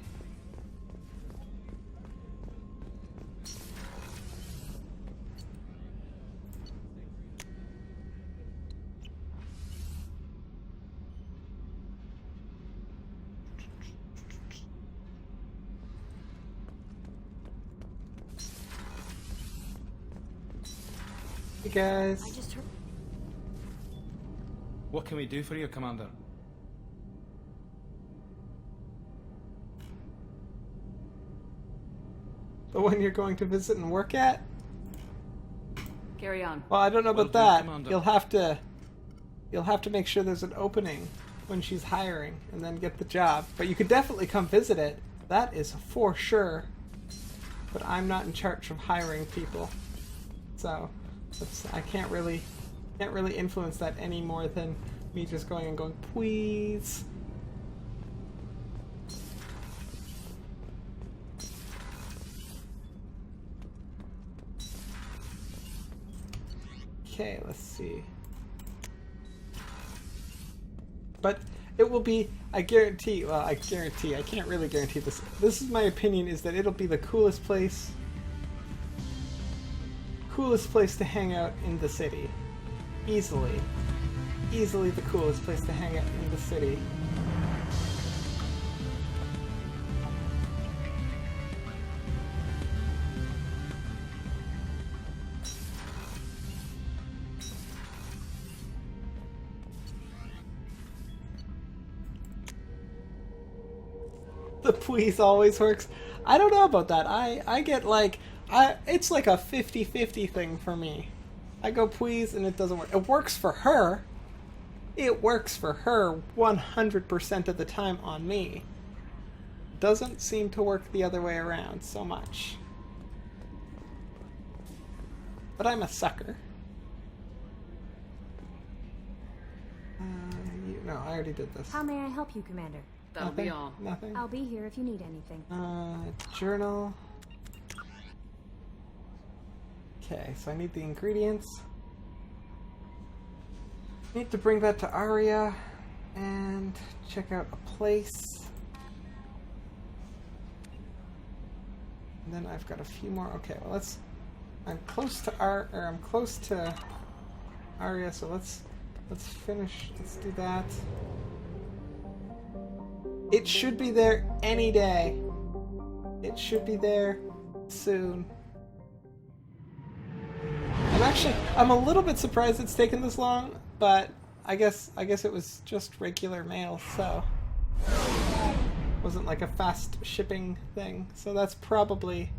Hey guys. I just heard. What can we do for you, Commander? The one you're going to visit and work at? Carry on. Well, I don't know about Well that. done, Commander. You'll have to make sure there's an opening when she's hiring and then get the job. But you could definitely come visit it. That is for sure. But I'm not in charge of hiring people. So I can't really influence that any more than me just going and going, please. Okay, let's see. But it will be, I guarantee, I can't really guarantee this. This is my opinion, is that it'll be the coolest place to hang out in the city. Easily. easily the coolest place to hang out in the city. The please always works. I don't know about that. I get like, it's like a 50-50 thing for me. I go please and it doesn't work. It works for her. It works for her 100% of the time on me. Doesn't seem to work the other way around so much. But I'm a sucker. No, I already did this. How may I help you, Commander? That'll be all. Nothing. I'll be here if you need anything. Journal. Okay, so I need the ingredients. Need to bring that to Aria and check out a place. And then I've got a few more. Okay, well I'm close to I'm close to Aria, so let's finish. Let's do that. It should be there any day. It should be there soon. I'm a little bit surprised it's taken this long, but I guess it was just regular mail, so wasn't like a fast shipping thing. So that probably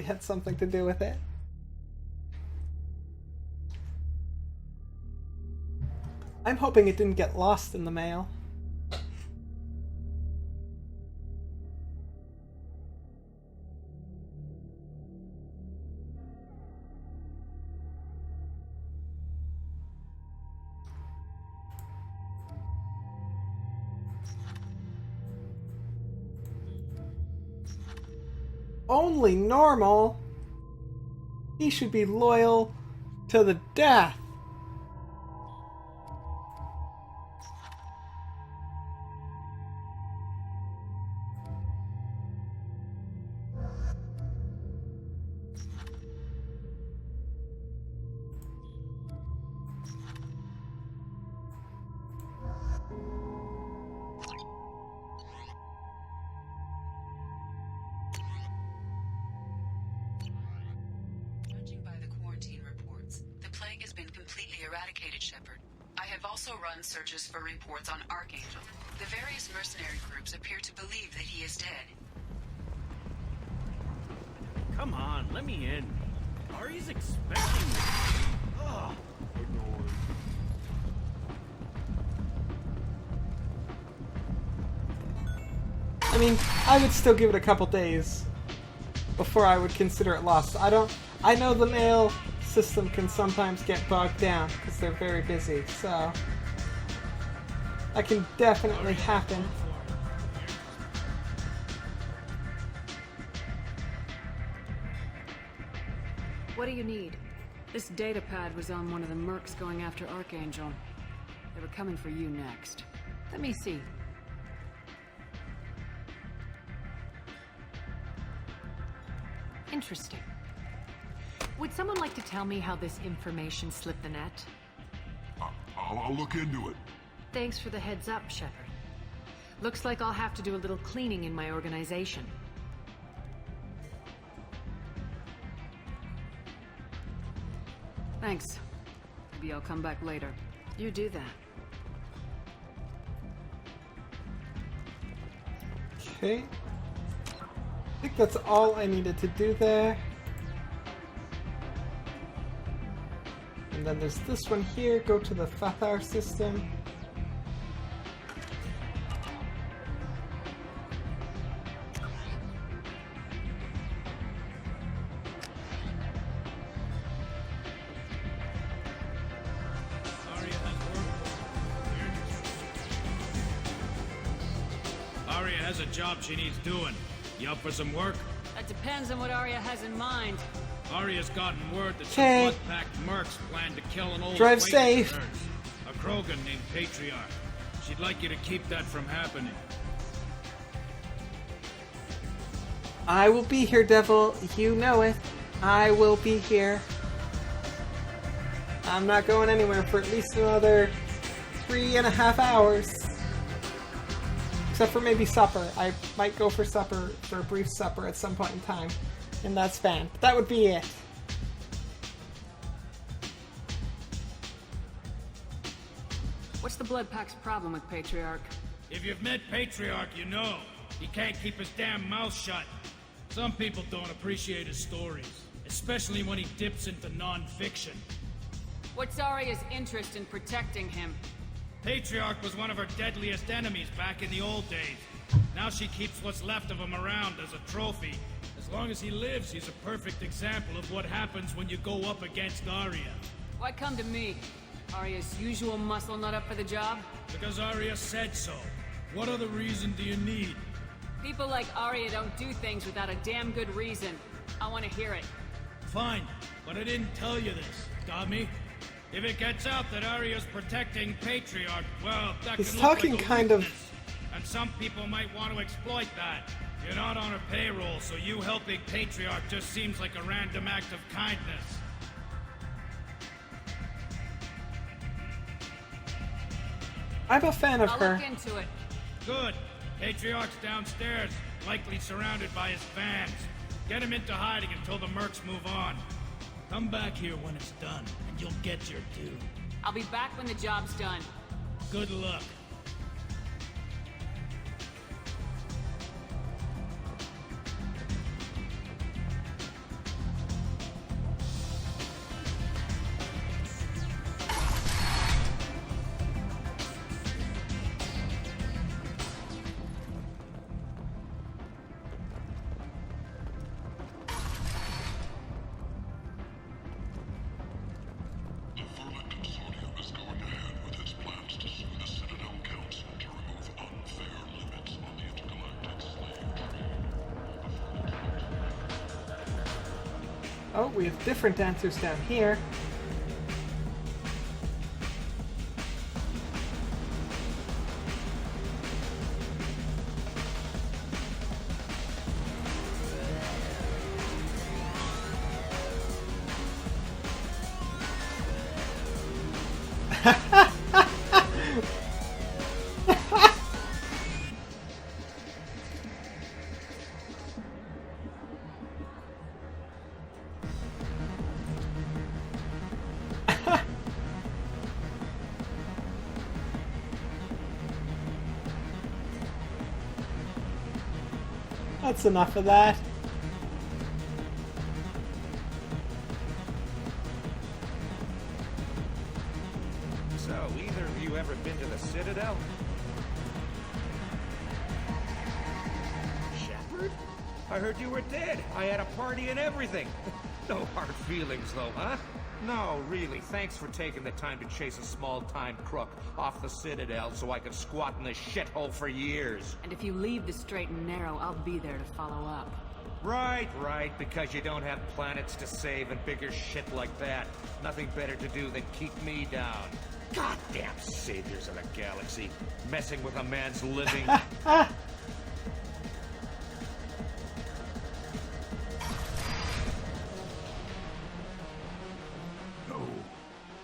had something to do with it. I'm hoping it didn't get lost in the mail. Only normal? He should be loyal to the death. Searches for reports on Archangel. The various mercenary groups appear to believe that he is dead. Come on, let me in. Ari's expecting me. Ugh. I mean, I would still give it a couple days before I would consider it lost. I know the mail system can sometimes get bogged down because they're very busy, so that can definitely happen. What do you need? This data pad was on one of the mercs going after Archangel. They were coming for you next. Let me see. Interesting. Would someone like to tell me how this information slipped the net? I'll look into it. Thanks for the heads up, Shepard. Looks like I'll have to do a little cleaning in my organization. Thanks. Maybe I'll come back later. You do that. Okay. I think that's all I needed to do there. And then there's this one here. Go to the Fathar system. Aria has a job she needs doing. You up for some work? That depends on what Aria has in mind. Aria's gotten word that some blood-packed mercs plan to kill an old Drive acquaintance safe. of hers, a Krogan named Patriarch. She'd like you to keep that from happening. I will be here, Devil. You know it. I will be here. I'm not going anywhere for at least another 3.5 hours. Except for maybe supper. I might go for supper, for a brief supper at some point in time in that span. But that would be it. What's the Blood Pack's problem with Patriarch? If you've met Patriarch, you know. He can't keep his damn mouth shut. Some people don't appreciate his stories, especially when he dips into non-fiction. What's Arya's interest in protecting him? Patriarch was one of her deadliest enemies back in the old days. Now she keeps what's left of him around as a trophy. As long as he lives, he's a perfect example of what happens when you go up against Arya. Why come to me? Arya's usual muscle not up for the job? Because Arya said so. What other reason do you need? People like Arya don't do things without a damn good reason. I want to hear it. Fine, but I didn't tell you this, got me? If it gets out that Arya's protecting Patriarch, well, that He's could talking look like a kind of... weakness. And some people might want to exploit that. You're not on her payroll, so you helping Patriarch just seems like a random act of kindness. I'm a fan of I'll her. look into it. Good. Patriarch's downstairs, likely surrounded by his fans. Get him into hiding until the mercs move on. Come back here when it's done, and you'll get your due. I'll be back when the job's done. Good luck. Oh, we have different dancers down here. That's enough of that. So, either of you ever been to the Citadel? Shepard? I heard you were dead. I had a party and everything. No hard feelings, though, huh? No, really. Thanks for taking the time to chase a small-time crook off the Citadel so I could squat in this shithole for years. And if you leave the straight and narrow, I'll be there to follow up. Right, because you don't have planets to save and bigger shit like that. Nothing better to do than keep me down. Goddamn saviors of the galaxy, messing with a man's living.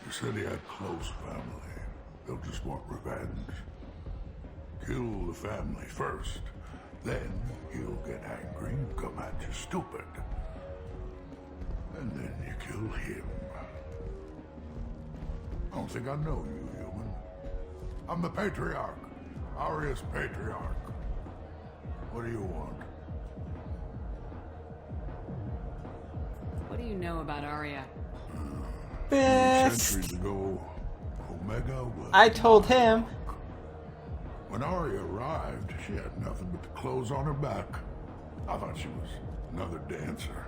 He said he had close family. They'll just want revenge. Kill the family first. Then he'll get angry and come at you stupid. And then you kill him. I don't think I know you, human. I'm the Patriarch. Arya's Patriarch. What do you want? What do you know about Arya? Centuries ago, Omega was... I told him. When Arya arrived, she had nothing but the clothes on her back. I thought she was another dancer.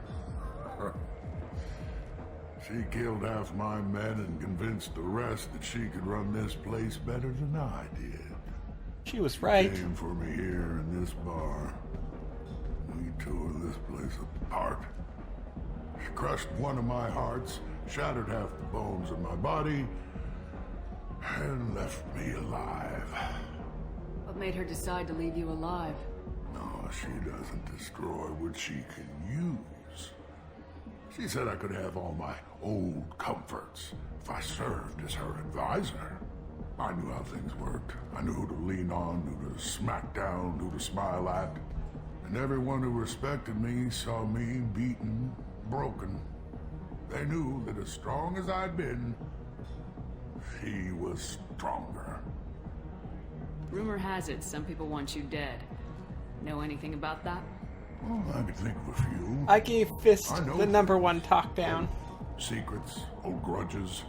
She killed half my men and convinced the rest that she could run this place better than I did. She was right. She came for me here in this bar. We tore this place apart. She crushed one of my hearts, shattered half the bones in my body, and left me alive. What made her decide to leave you alive? No, she doesn't destroy what she can use. She said I could have all my old comforts if I served as her advisor. I knew how things worked. I knew who to lean on, who to smack down, who to smile at. And everyone who respected me saw me beaten, broken. They knew that as strong as I'd been, she was stronger. Rumor has it some people want you dead. Know anything about that? Well, I could think of a few. I gave Fist the #1 talk down. Secrets, old grudges.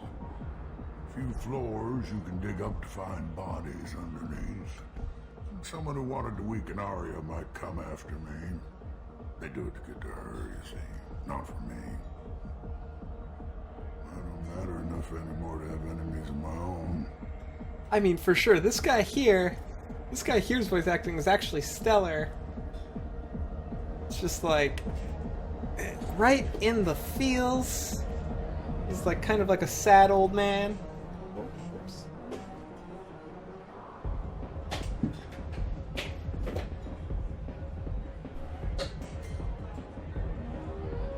Few floors you can dig up to find bodies underneath. Someone who wanted to weaken Arya might come after me. They do it to get to her, you see, not for me. I don't matter enough anymore to have enemies of my own. I mean, for sure, this guy here's voice acting is actually stellar. It's just like, right in the feels. He's like kind of like a sad old man. Oops.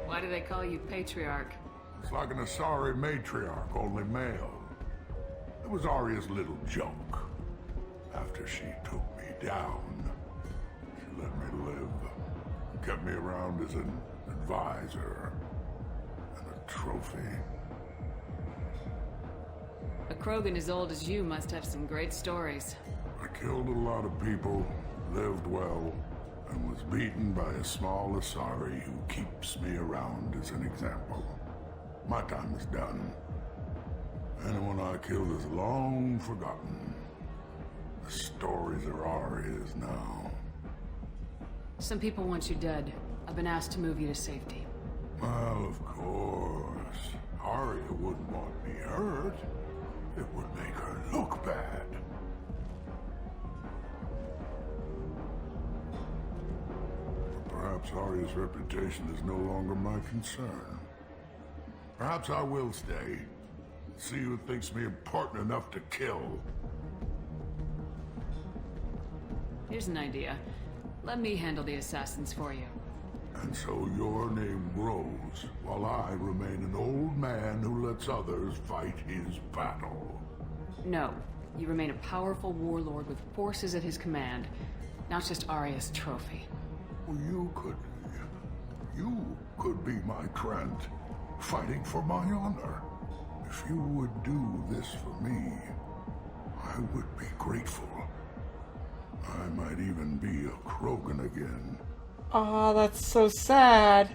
Why do they call you Patriarch? It's like an Asari matriarch, only male. It was Arya's little joke. After she took me down, she let me live. Kept me around as an advisor and a trophy. A Krogan as old as you must have some great stories. I killed a lot of people, lived well, and was beaten by a small Asari who keeps me around as an example. My time is done. Anyone I killed is long forgotten. The stories are Arya's now. Some people want you dead. I've been asked to move you to safety. Well, of course. Arya wouldn't want me hurt. It would make her look bad. But perhaps Arya's reputation is no longer my concern. Perhaps I will stay. See who thinks me important enough to kill. Here's an idea. Let me handle the assassins for you. And so your name grows, while I remain an old man who lets others fight his battle. No. You remain a powerful warlord with forces at his command, not just Arya's trophy. Well, you could be my Trent, fighting for my honor. If you would do this for me, I would be grateful. I might even be a Krogan again. Aw, that's so sad.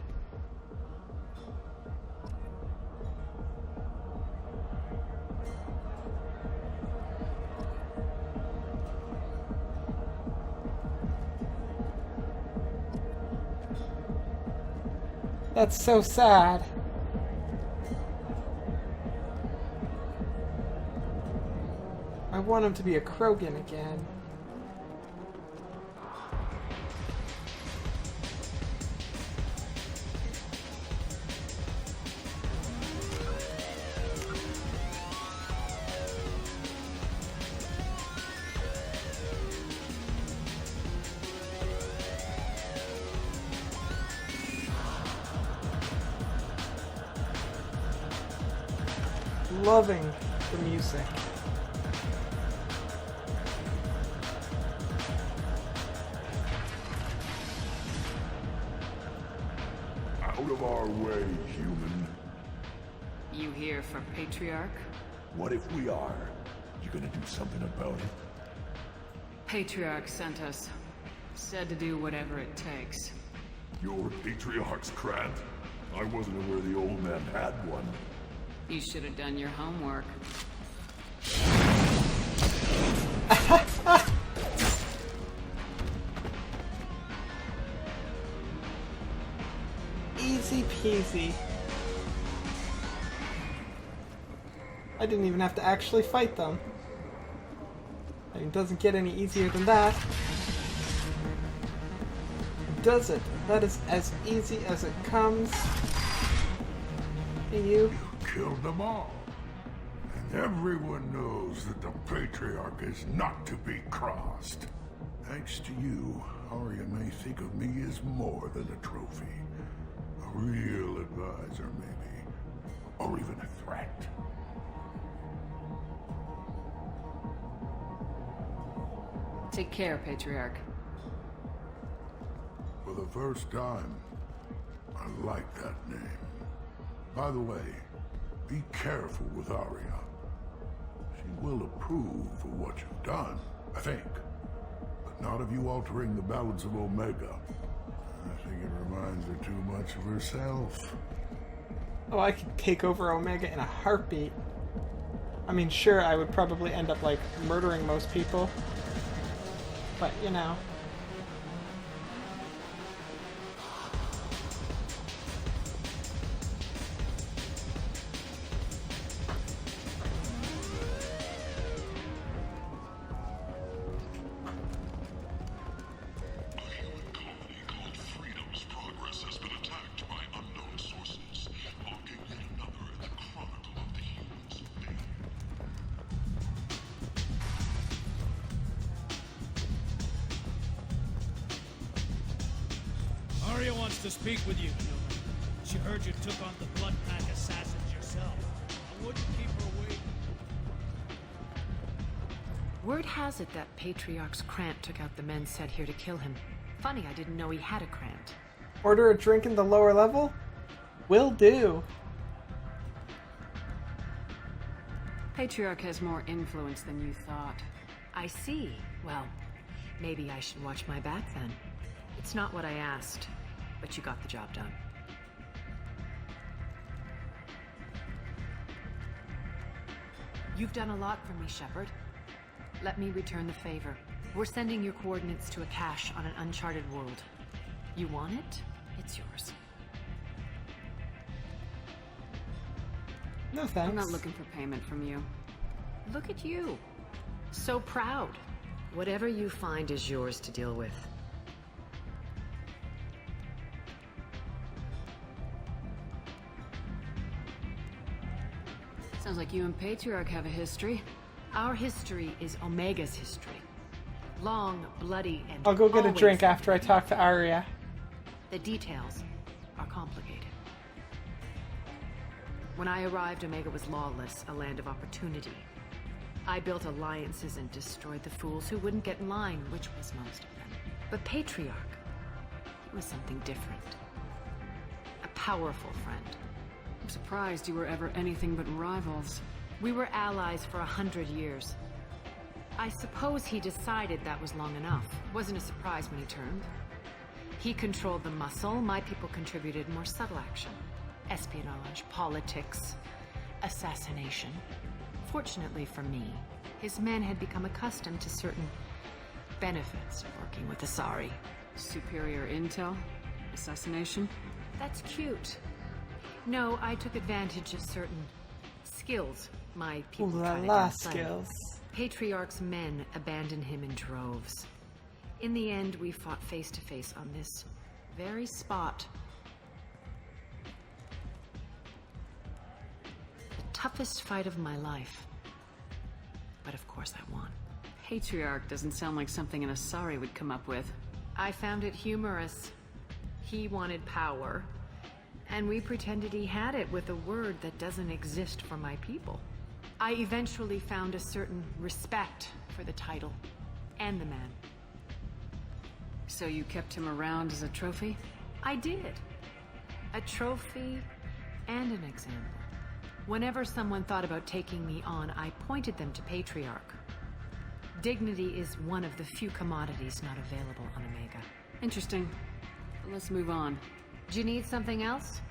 That's so sad. I want him to be a Krogan again. Loving the music. Out of our way, human. You here for Patriarch? What if we are? You gonna do something about it? Patriarch sent us. Said to do whatever it takes. You're Patriarch's Krant? I wasn't aware the old man had one. You should have done your homework. Easy peasy. I didn't even have to actually fight them. I mean, it doesn't get any easier than that. Does it? That is as easy as it comes. Hey, you. Killed them all. And everyone knows that the Patriarch is not to be crossed. Thanks to you, Arya may think of me as more than a trophy. A A real advisor, maybe. Or even a threat. Take care, Patriarch. For the first time, I like that name. By the way, be careful with Arya. She will approve of what you've done, I think. But not of you altering the balance of Omega. I think it reminds her too much of herself. Oh, I could take over Omega in a heartbeat. I mean, sure, I would probably end up, like, murdering most people. But, you know. Arya wants to speak with you. She heard you took on the Blood Pack assassins yourself. I wouldn't keep her waiting. Word has it that Patriarch's Krant took out the men sent here to kill him. Funny, I didn't know he had a Krant. Order a drink in the lower level? Will do. Patriarch has more influence than you thought. I see. Well, maybe I should watch my back then. It's not what I asked, but you got the job done. You've done a lot for me, Shepard. Let me return the favor. We're sending your coordinates to a cache on an uncharted world. You want it? It's yours. No thanks. I'm not looking for payment from you. Look at you. So proud. Whatever you find is yours to deal with. Sounds like you and Patriarch have a history. Our history is Omega's history. Long, bloody, and I'll go get a drink always after I talk to Arya. The details are complicated. When I arrived, Omega was lawless, a land of opportunity. I built alliances and destroyed the fools who wouldn't get in line, which was most of them. But Patriarch, he was something different. A powerful friend. I'm surprised you were ever anything but rivals. We were allies for 100 years. I suppose he decided that was long enough. Wasn't a surprise when he turned. He controlled the muscle, my people contributed more subtle action. Espionage, politics, assassination. Fortunately for me, his men had become accustomed to certain benefits of working with Asari. Superior intel? Assassination? That's cute. No, I took advantage of certain skills my people Ooh la tried la against. skills. Patriarch's men abandoned him in droves. In the end, we fought face to face on this very spot. The toughest fight of my life. But of course I won. Patriarch doesn't sound like something an Asari would come up with. I found it humorous. He wanted power, and we pretended he had it with a word that doesn't exist for my people. I eventually found a certain respect for the title and the man. So you kept him around as a trophy? I did. A trophy and an example. Whenever someone thought about taking me on, I pointed them to Patriarch. Dignity is one of the few commodities not available on Omega. Interesting. Let's move on. Do you need something else?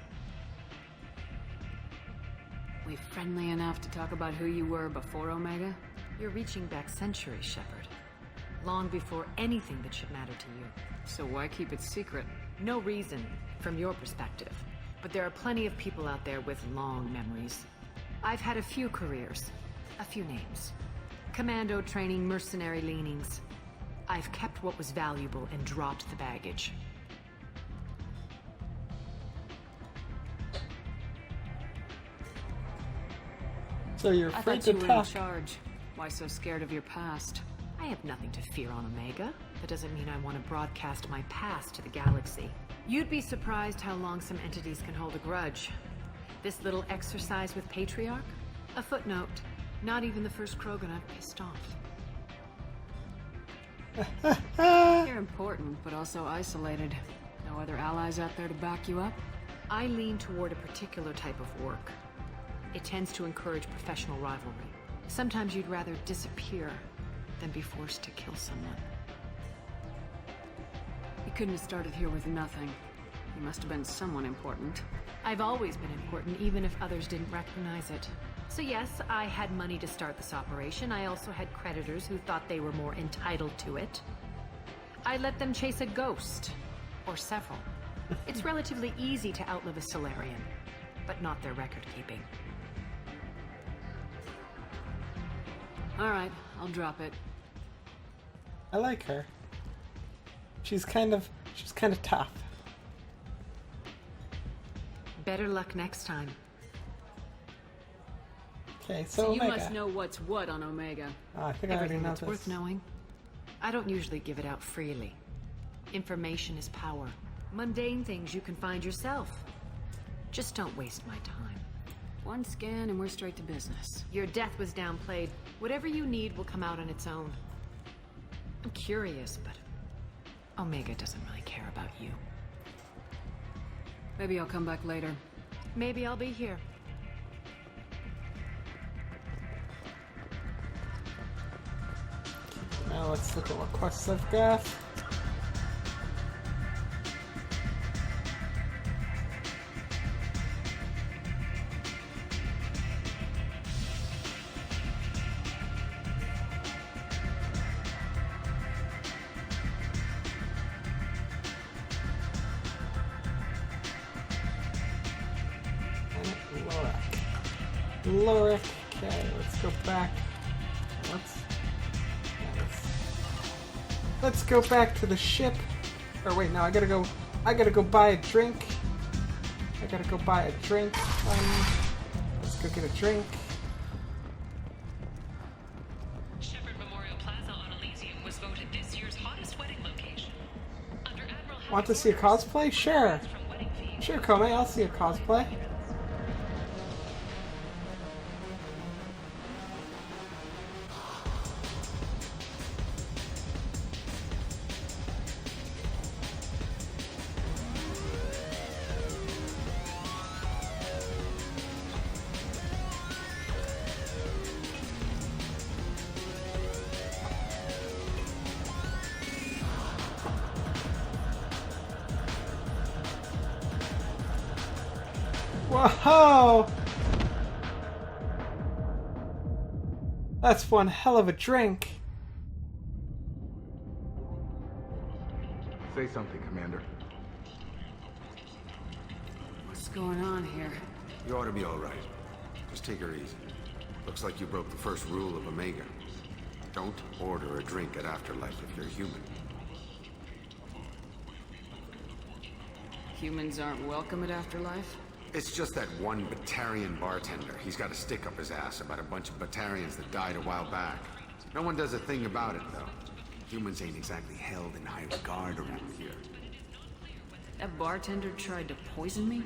We friendly enough to talk about who you were before Omega? You're reaching back centuries, Shepard. Long before anything that should matter to you. So why keep it secret? No reason, from your perspective. But there are plenty of people out there with long memories. I've had a few careers, a few names. Commando training, mercenary leanings. I've kept what was valuable and dropped the baggage. So you're I afraid thought to you were in talk. charge. Why so scared of your past? I have nothing to fear on Omega. That doesn't mean I want to broadcast my past to the galaxy. You'd be surprised how long some entities can hold a grudge. This little exercise with Patriarch? A footnote. Not even the first Krogan I've pissed off. You're important, but also isolated. No other allies out there to back you up? I lean toward a particular type of work. It tends to encourage professional rivalry. Sometimes you'd rather disappear than be forced to kill someone. You couldn't have started here with nothing. You must have been someone important. I've always been important, even if others didn't recognize it. So yes, I had money to start this operation. I also had creditors who thought they were more entitled to it. I let them chase a ghost. Or several. It's relatively easy to outlive a Solarian, but not their record-keeping. Alright, I'll drop it. I like her. She's kind of tough. Better luck next time. Okay, so you Omega. must know what's what on Omega. Oh, I think I already Everything know that's this. worth knowing. I don't usually give it out freely. Information is power. Mundane things you can find yourself. Just don't waste my time. One scan and we're straight to business. Your death was downplayed. Whatever you need will come out on its own. I'm curious, but Omega doesn't really care about you. Maybe I'll come back later. Maybe I'll be here. Now let's look at what quests I've got. Lorik. Okay, let's go back. Let's go back to the ship. Or wait, no, I gotta go buy a drink. Let's go get a drink. Shepard Memorial Plaza on Elysium was voted this year's hottest wedding location. Under Admiral Want to see a cosplay? Sure. Sure, Kome, I'll see a cosplay. Whoa! That's one hell of a drink. Say something, Commander. What's going on here? You ought to be all right. Just take her easy. Looks like you broke the first rule of Omega. Don't order a drink at Afterlife if you're human. Humans aren't welcome at Afterlife? It's just that one Batarian bartender. He's got a stick up his ass about a bunch of Batarians that died a while back. No one does a thing about it, though. Humans ain't exactly held in high regard around here. That bartender tried to poison me?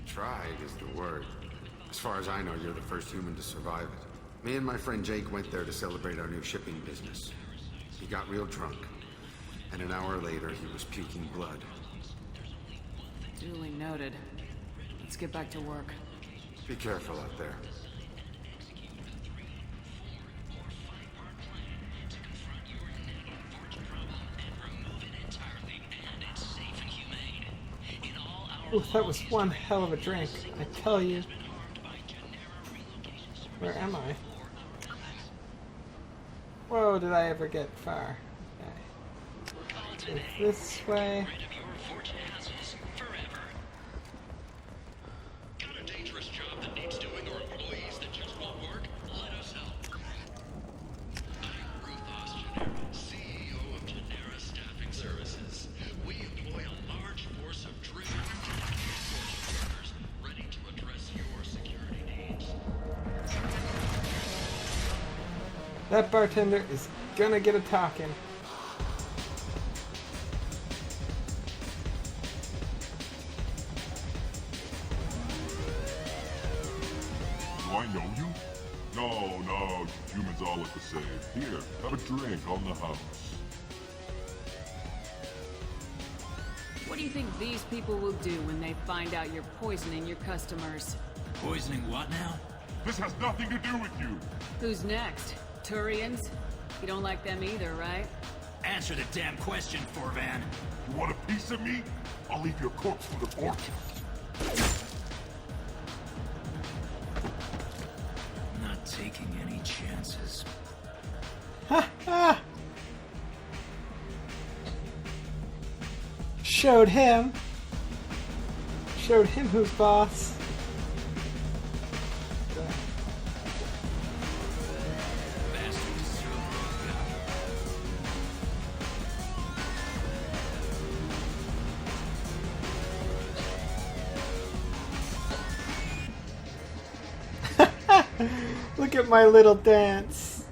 Tried is the word. As far as I know, you're the first human to survive it. Me and my friend Jake went there to celebrate our new shipping business. He got real drunk, and an hour later he was puking blood. Duly noted. Let's get back to work. Be careful out there. Ooh, that was one hell of a drink, I tell you. Where am I? Whoa, did I ever get far? Okay. Go this way. That bartender is gonna get a talking. Do I know you? No, humans all look the same. Here, have a drink on the house. What do you think these people will do when they find out you're poisoning your customers? Poisoning what now? This has nothing to do with you. Who's next? Turians? You don't like them either, right? Answer the damn question, Forvan. You want a piece of me? I'll leave your corpse for the fortune. Not taking any chances. Ha ha! Showed him who's boss. Look at my little dance.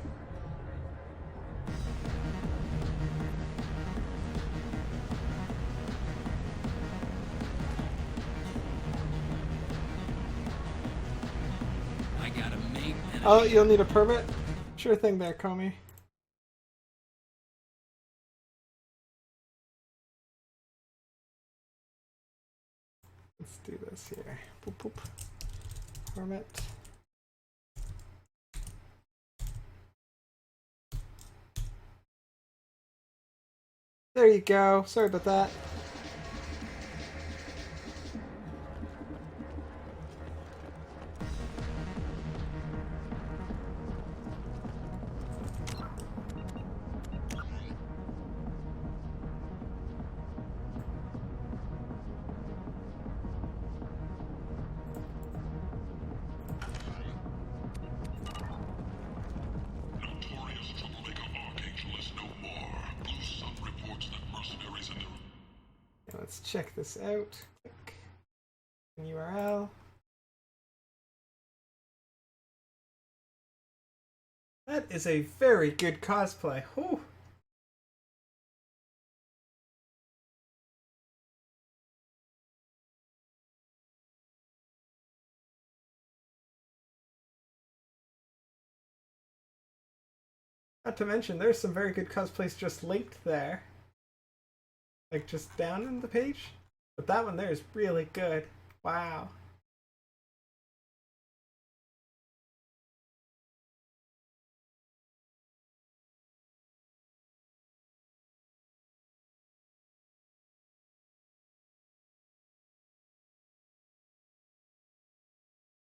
I gotta make an Oh, you'll need a permit? Sure thing there, Comey. Let's do this here. Boop, boop. Permit. There you go. Sorry about that. Let's check this out. Click URL. That is a very good cosplay. Whew. Not to mention, there's some very good cosplays just linked there. Like just down in the page. But that one there is really good. Wow.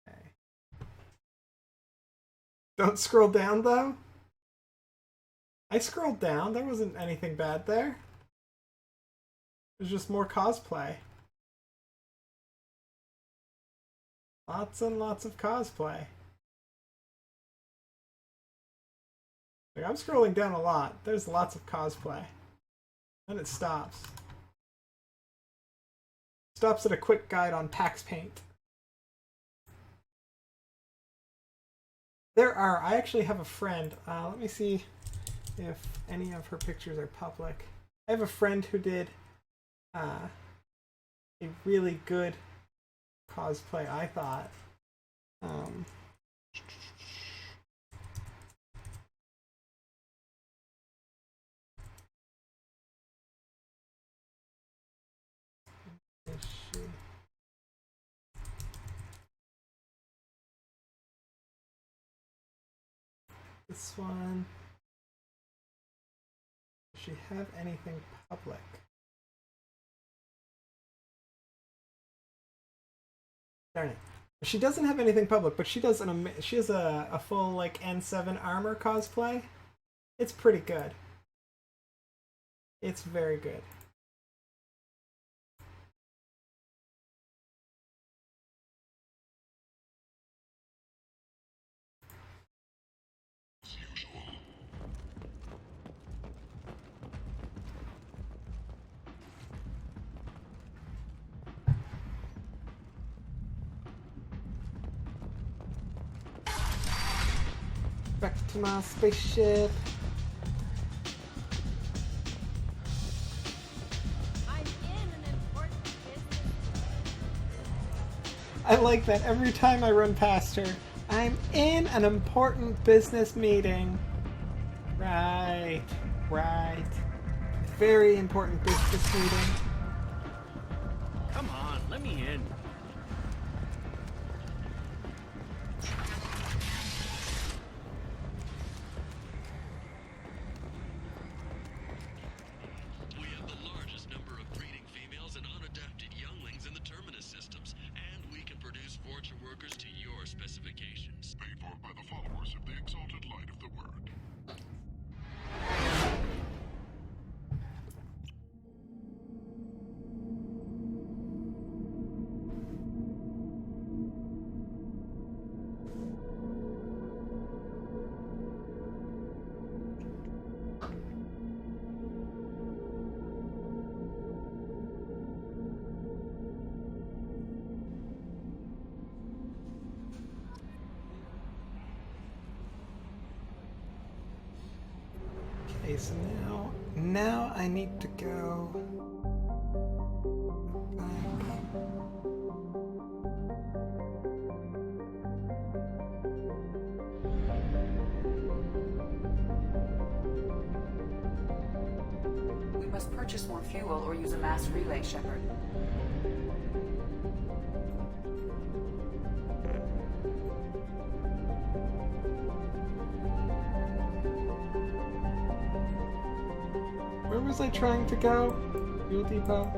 Okay. Don't scroll down though. I scrolled down. There wasn't anything bad there. There's just more cosplay. Lots and lots of cosplay. Like, I'm scrolling down a lot. There's lots of cosplay. Then it stops. Stops at a quick guide on Pax Paint. There are. I actually have a friend. Let me see if any of her pictures are public. I have a friend who did a really good cosplay, I thought. This one. Does she have anything public? Darn it. She doesn't have anything public, but she does she has a full like N7 armor cosplay. It's pretty good. It's very good. back to my spaceship. I like that every time I run past her. I'm in an important business meeting. Right. Very important business meeting. Come on, let me in. We have the largest number of breeding females and unadapted younglings in the Terminus systems, and we can produce Fortune workers to your specifications. Paid for by the followers of the exalted light of the word. Okay, so now I need to go back. We must purchase more fuel or use a mass relay, Shepard. Where was I trying to go? Fuel depot?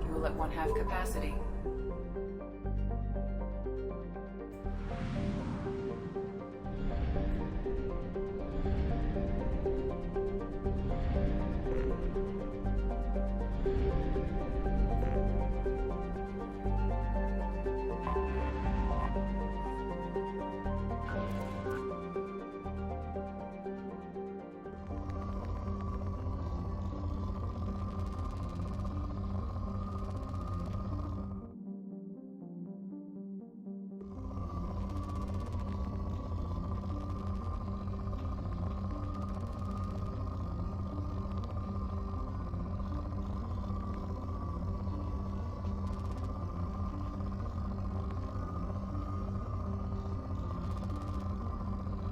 Fuel at 1/2 capacity.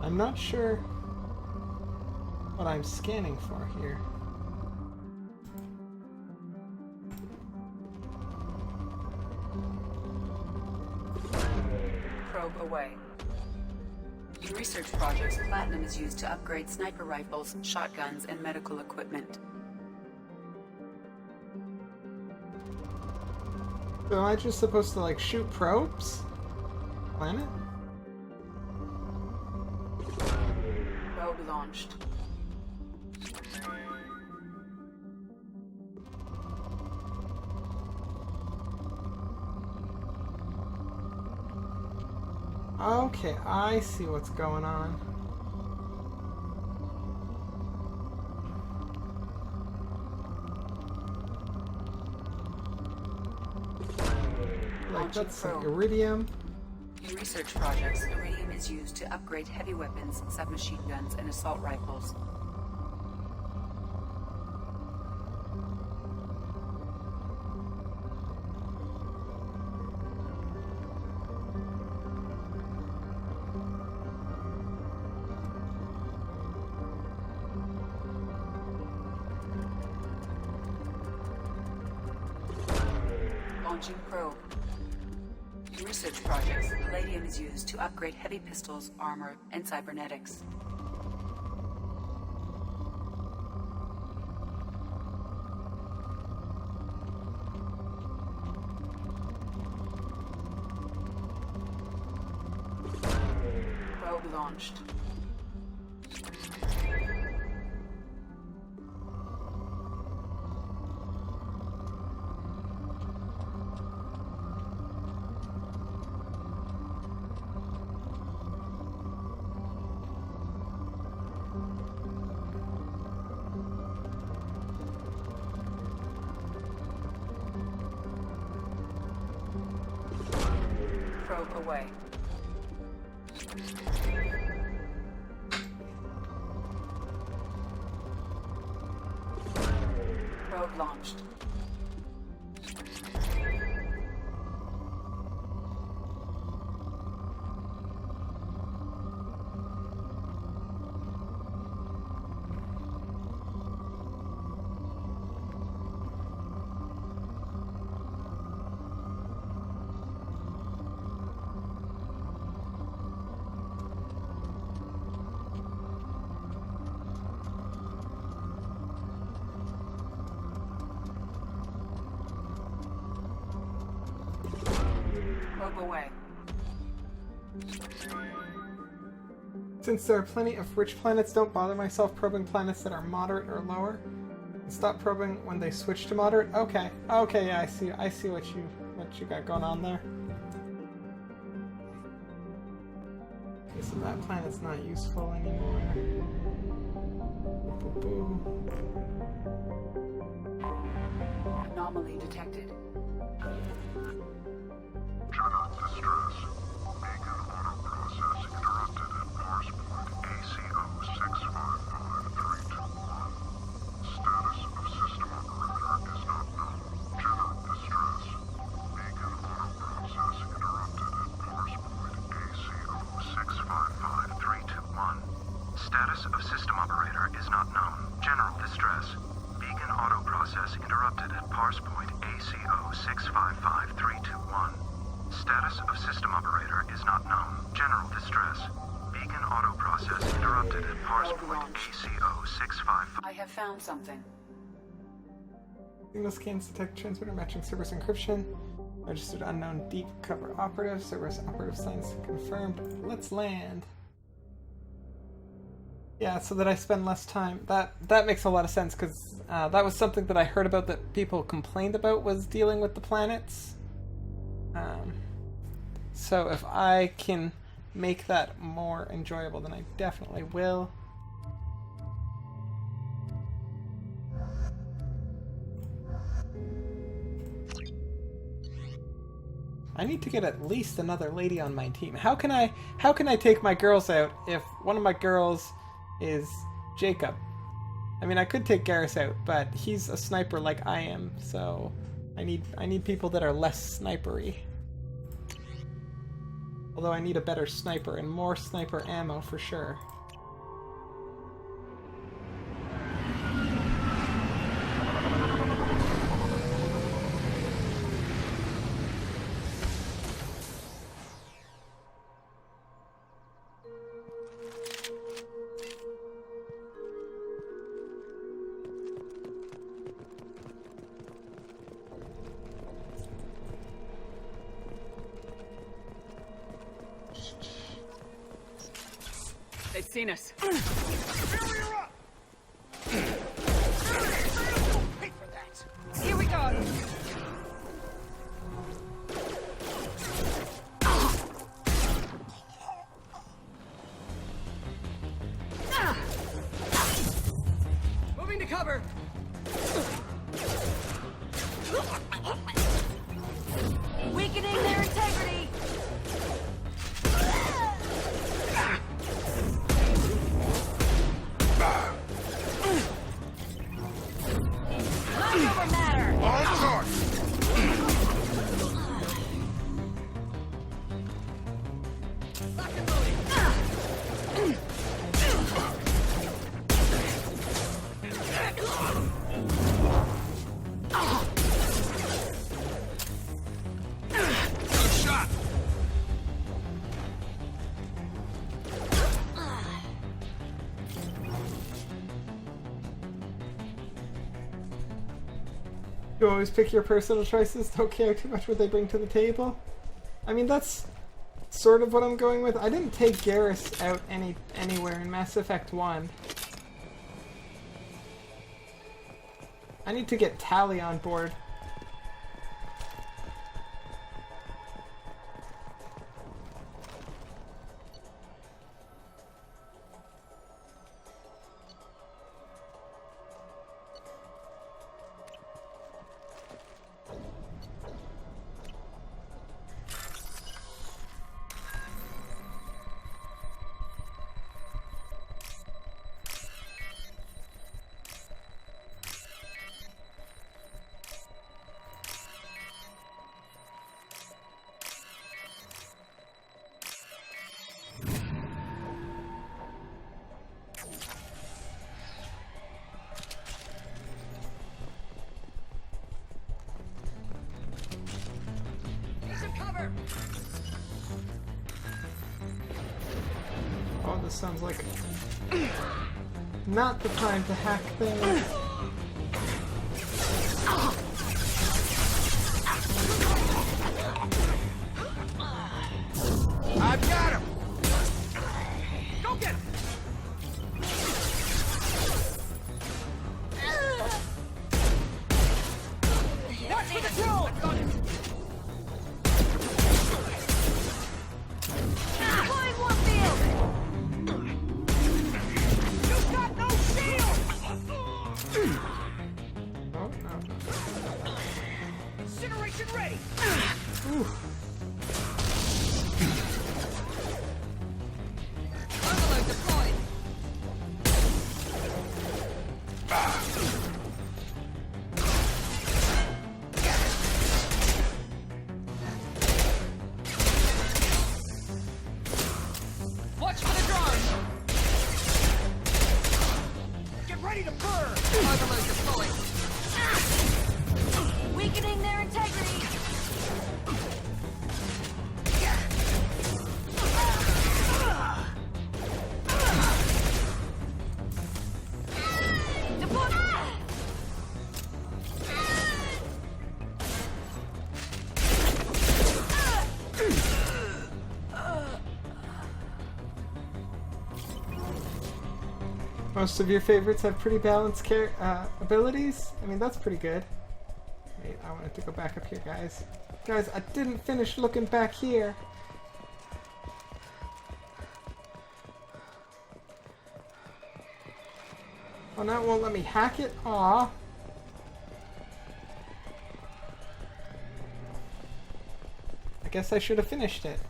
I'm not sure what I'm scanning for here. Probe away. In research projects, platinum is used to upgrade sniper rifles, shotguns, and medical equipment. So am I just supposed to like shoot probes? Planet? Probe launched. Okay, I see what's going on. Like that's some iridium. In research projects, iridium is used to upgrade heavy weapons, submachine guns, and assault rifles. Launching probe. In research projects, palladium is used to upgrade heavy pistols, armor, and cybernetics. launched. Probe away. Probe launched. Probe away. Since there are plenty of rich planets, don't bother myself probing planets that are moderate or lower. Stop probing when they switch to moderate. Okay, okay, yeah, I see what you got going on there. Okay, so that planet's not useful anymore. Anomaly detected. Distress. Beacon auto process interrupted at Mars point ACO 655321. Status of system operator is not known. General distress. Beacon auto process interrupted at Mars point ACO 655321. Status of system operator is not known. General distress. Beacon auto process interrupted at parse point ACO 655321. Status of system operator is not known. General distress. Beacon auto process interrupted at parse point ACO 655. I have found something. Signal scans detect transmitter matching Cerberus encryption. Registered unknown deep cover operative. Cerberus operative signs confirmed. Let's land. Yeah, so that I spend less time. That makes a lot of sense, because that was something that I heard about that people complained about, was dealing with the planets. So if I can make that more enjoyable, then I definitely will. I need to get at least another lady on my team. How can I take my girls out if one of my girls is Jacob? I mean, I could take Garrus out, but he's a sniper like I am, so I need people that are less snipery. Although I need a better sniper and more sniper ammo for sure. They've seen us. Here we go. Moving to cover. Weakening their integrity. You always pick your personal choices, don't care too much what they bring to the table. I mean, that's sort of what I'm going with. I didn't take Garrus out anywhere in Mass Effect 1. I need to get Tali on board. Oh, this sounds like not the time to hack things. I've got him! Go get him! Watch for the drone! Flying Warfield! You've got no shield! Oh, no. Incineration ray! Overload deployed! Watch for the drone! Get ready to burn! Overload deployed! Weakening their integrity! Most of your favorites have pretty balanced abilities. I mean, that's pretty good. Wait, I wanted to go back up here, guys. Guys, I didn't finish looking back here. Oh, now it won't let me hack it? Aw. I guess I should have finished it.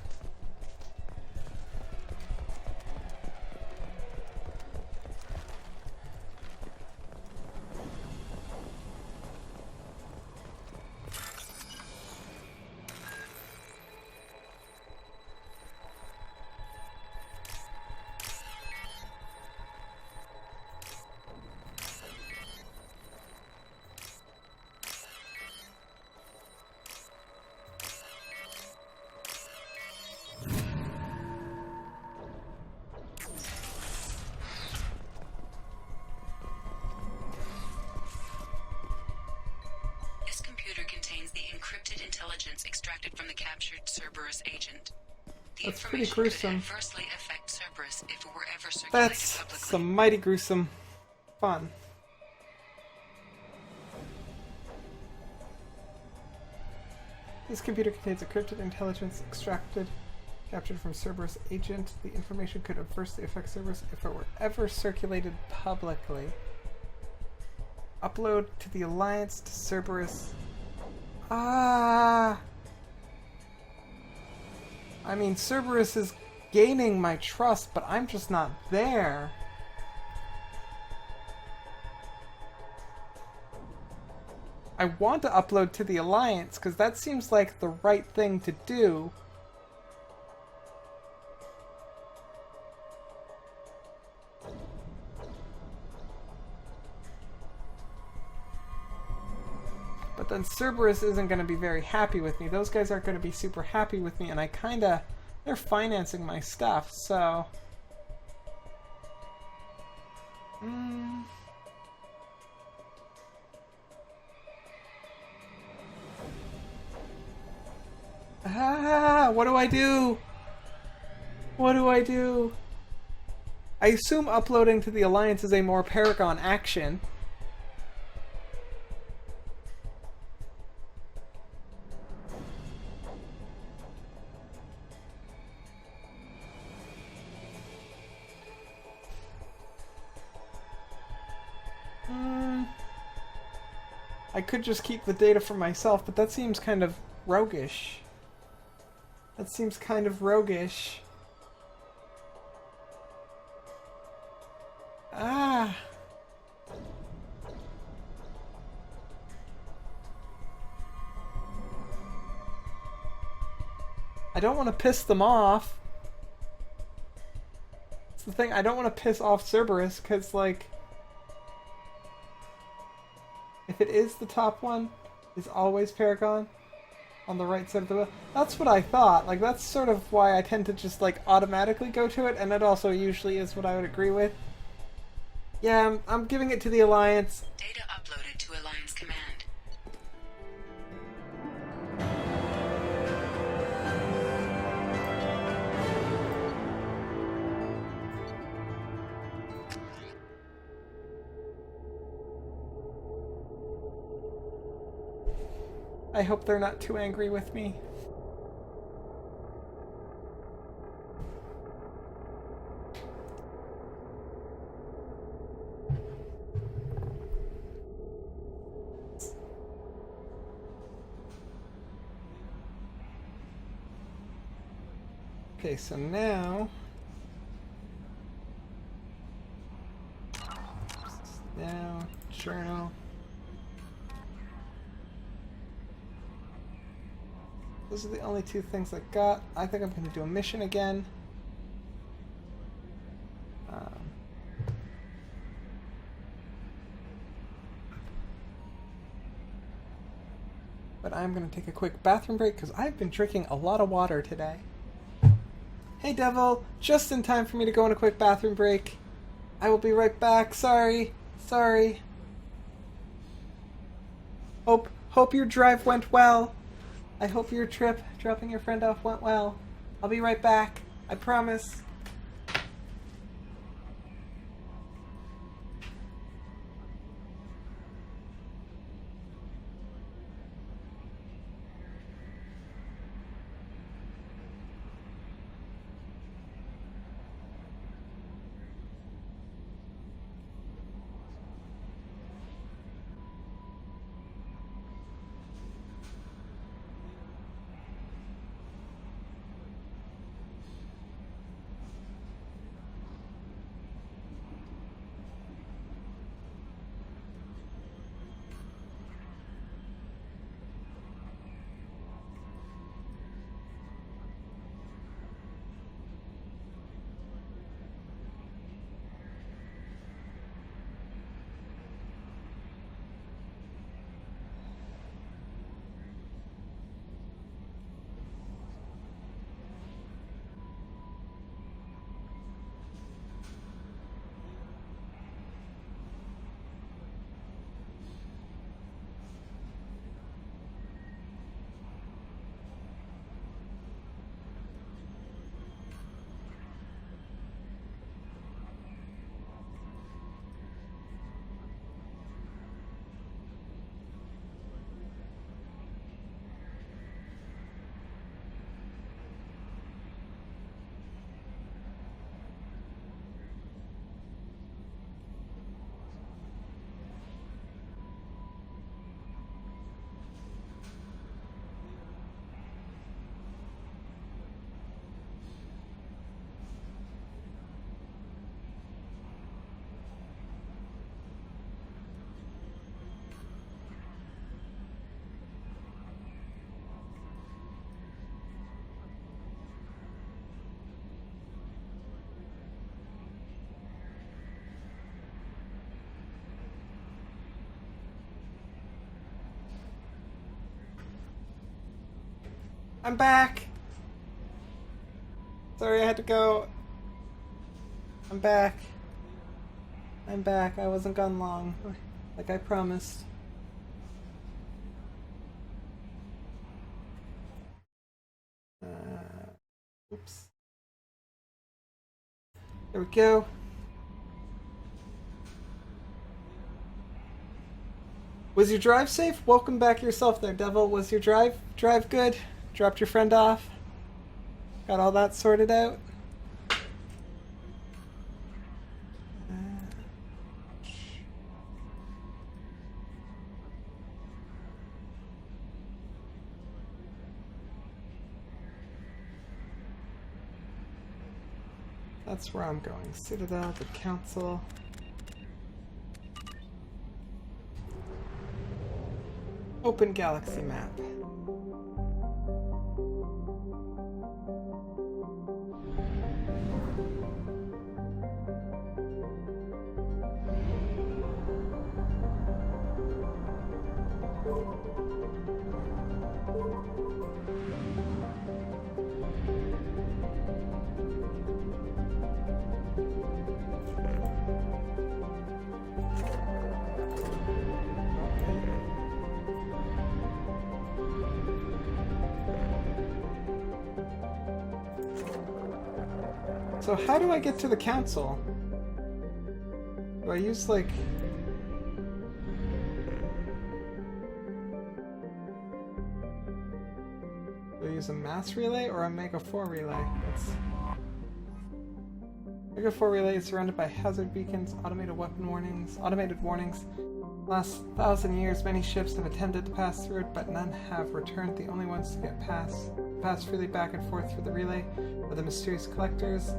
This computer contains the encrypted intelligence extracted from the captured Cerberus agent. The That's pretty information could gruesome. adversely affect Cerberus if it were ever circulated That's publicly. some mighty gruesome fun. This computer contains encrypted intelligence captured from Cerberus agent. The information could adversely affect Cerberus if it were ever circulated publicly. Upload to the Alliance to Cerberus. Ah! I mean, Cerberus is gaining my trust, but I'm just not there. I want to upload to the Alliance, because that seems like the right thing to do. But then Cerberus isn't going to be very happy with me. Those guys aren't going to be super happy with me, and I kinda... they're financing my stuff, so... Ah, what do I do? What do I do? I assume uploading to the Alliance is a more Paragon action. I could just keep the data for myself, but that seems kind of roguish. That seems kind of roguish. Ah. I don't want to piss them off. It's the thing, I don't want to piss off Cerberus, because, like, if it is the top one, is always Paragon on the right side of the wheel. That's what I thought. Like, that's sort of why I tend to just, like, automatically go to it, and that also usually is what I would agree with. Yeah, I'm giving it to the Alliance. Data uploaded to Alliance Command. I hope they're not too angry with me. Okay, so now... journal. Those are the only two things I got. I think I'm going to do a mission again. But I'm going to take a quick bathroom break because I've been drinking a lot of water today. Hey Devil, just in time for me to go on a quick bathroom break. I will be right back. Sorry. Hope your drive went well. I hope your trip, dropping your friend off, went well. I'll be right back. I promise. I'm back. Sorry, I had to go. I'm back. I wasn't gone long, like I promised. Oops. There we go. Was your drive safe? Welcome back yourself there, Devil. Was your drive good? Dropped your friend off? Got all that sorted out? That's where I'm going. Citadel, the Council. Open galaxy map. So how do I get to the council? Do I use like... Do I use a mass relay or a Mega 4 relay? Mega 4 relay is surrounded by hazard beacons, automated warnings. Last 1,000 years, many ships have attempted to pass through it, but none have returned. The only ones to get pass freely back and forth through the relay are the mysterious collectors.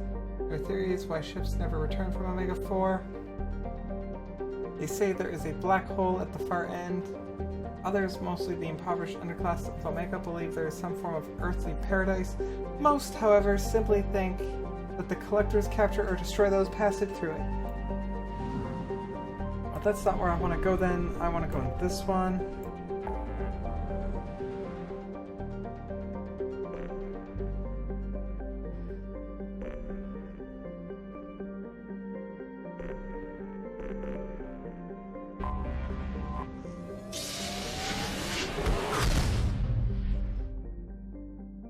Their theory is why ships never return from Omega 4. They say there is a black hole at the far end. Others, mostly the impoverished underclass of Omega, believe there is some form of earthly paradise. Most, however, simply think that the collectors capture or destroy those passing through it. But that's not where I want to go then. I want to go in this one.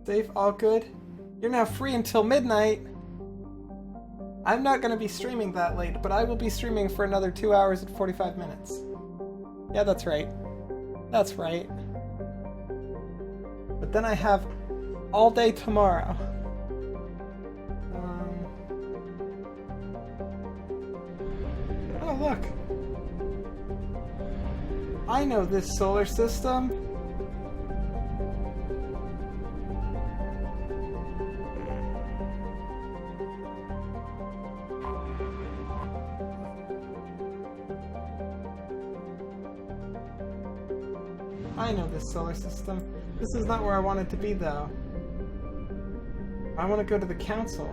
Safe, all good. You're now free until midnight. I'm not going to be streaming that late, but I will be streaming for another 2 hours and 45 minutes. Yeah, that's right. That's right. But then I have all day tomorrow. Oh, look. I know this solar system. I know this solar system. This is not where I wanted to be, though. I want to go to the council.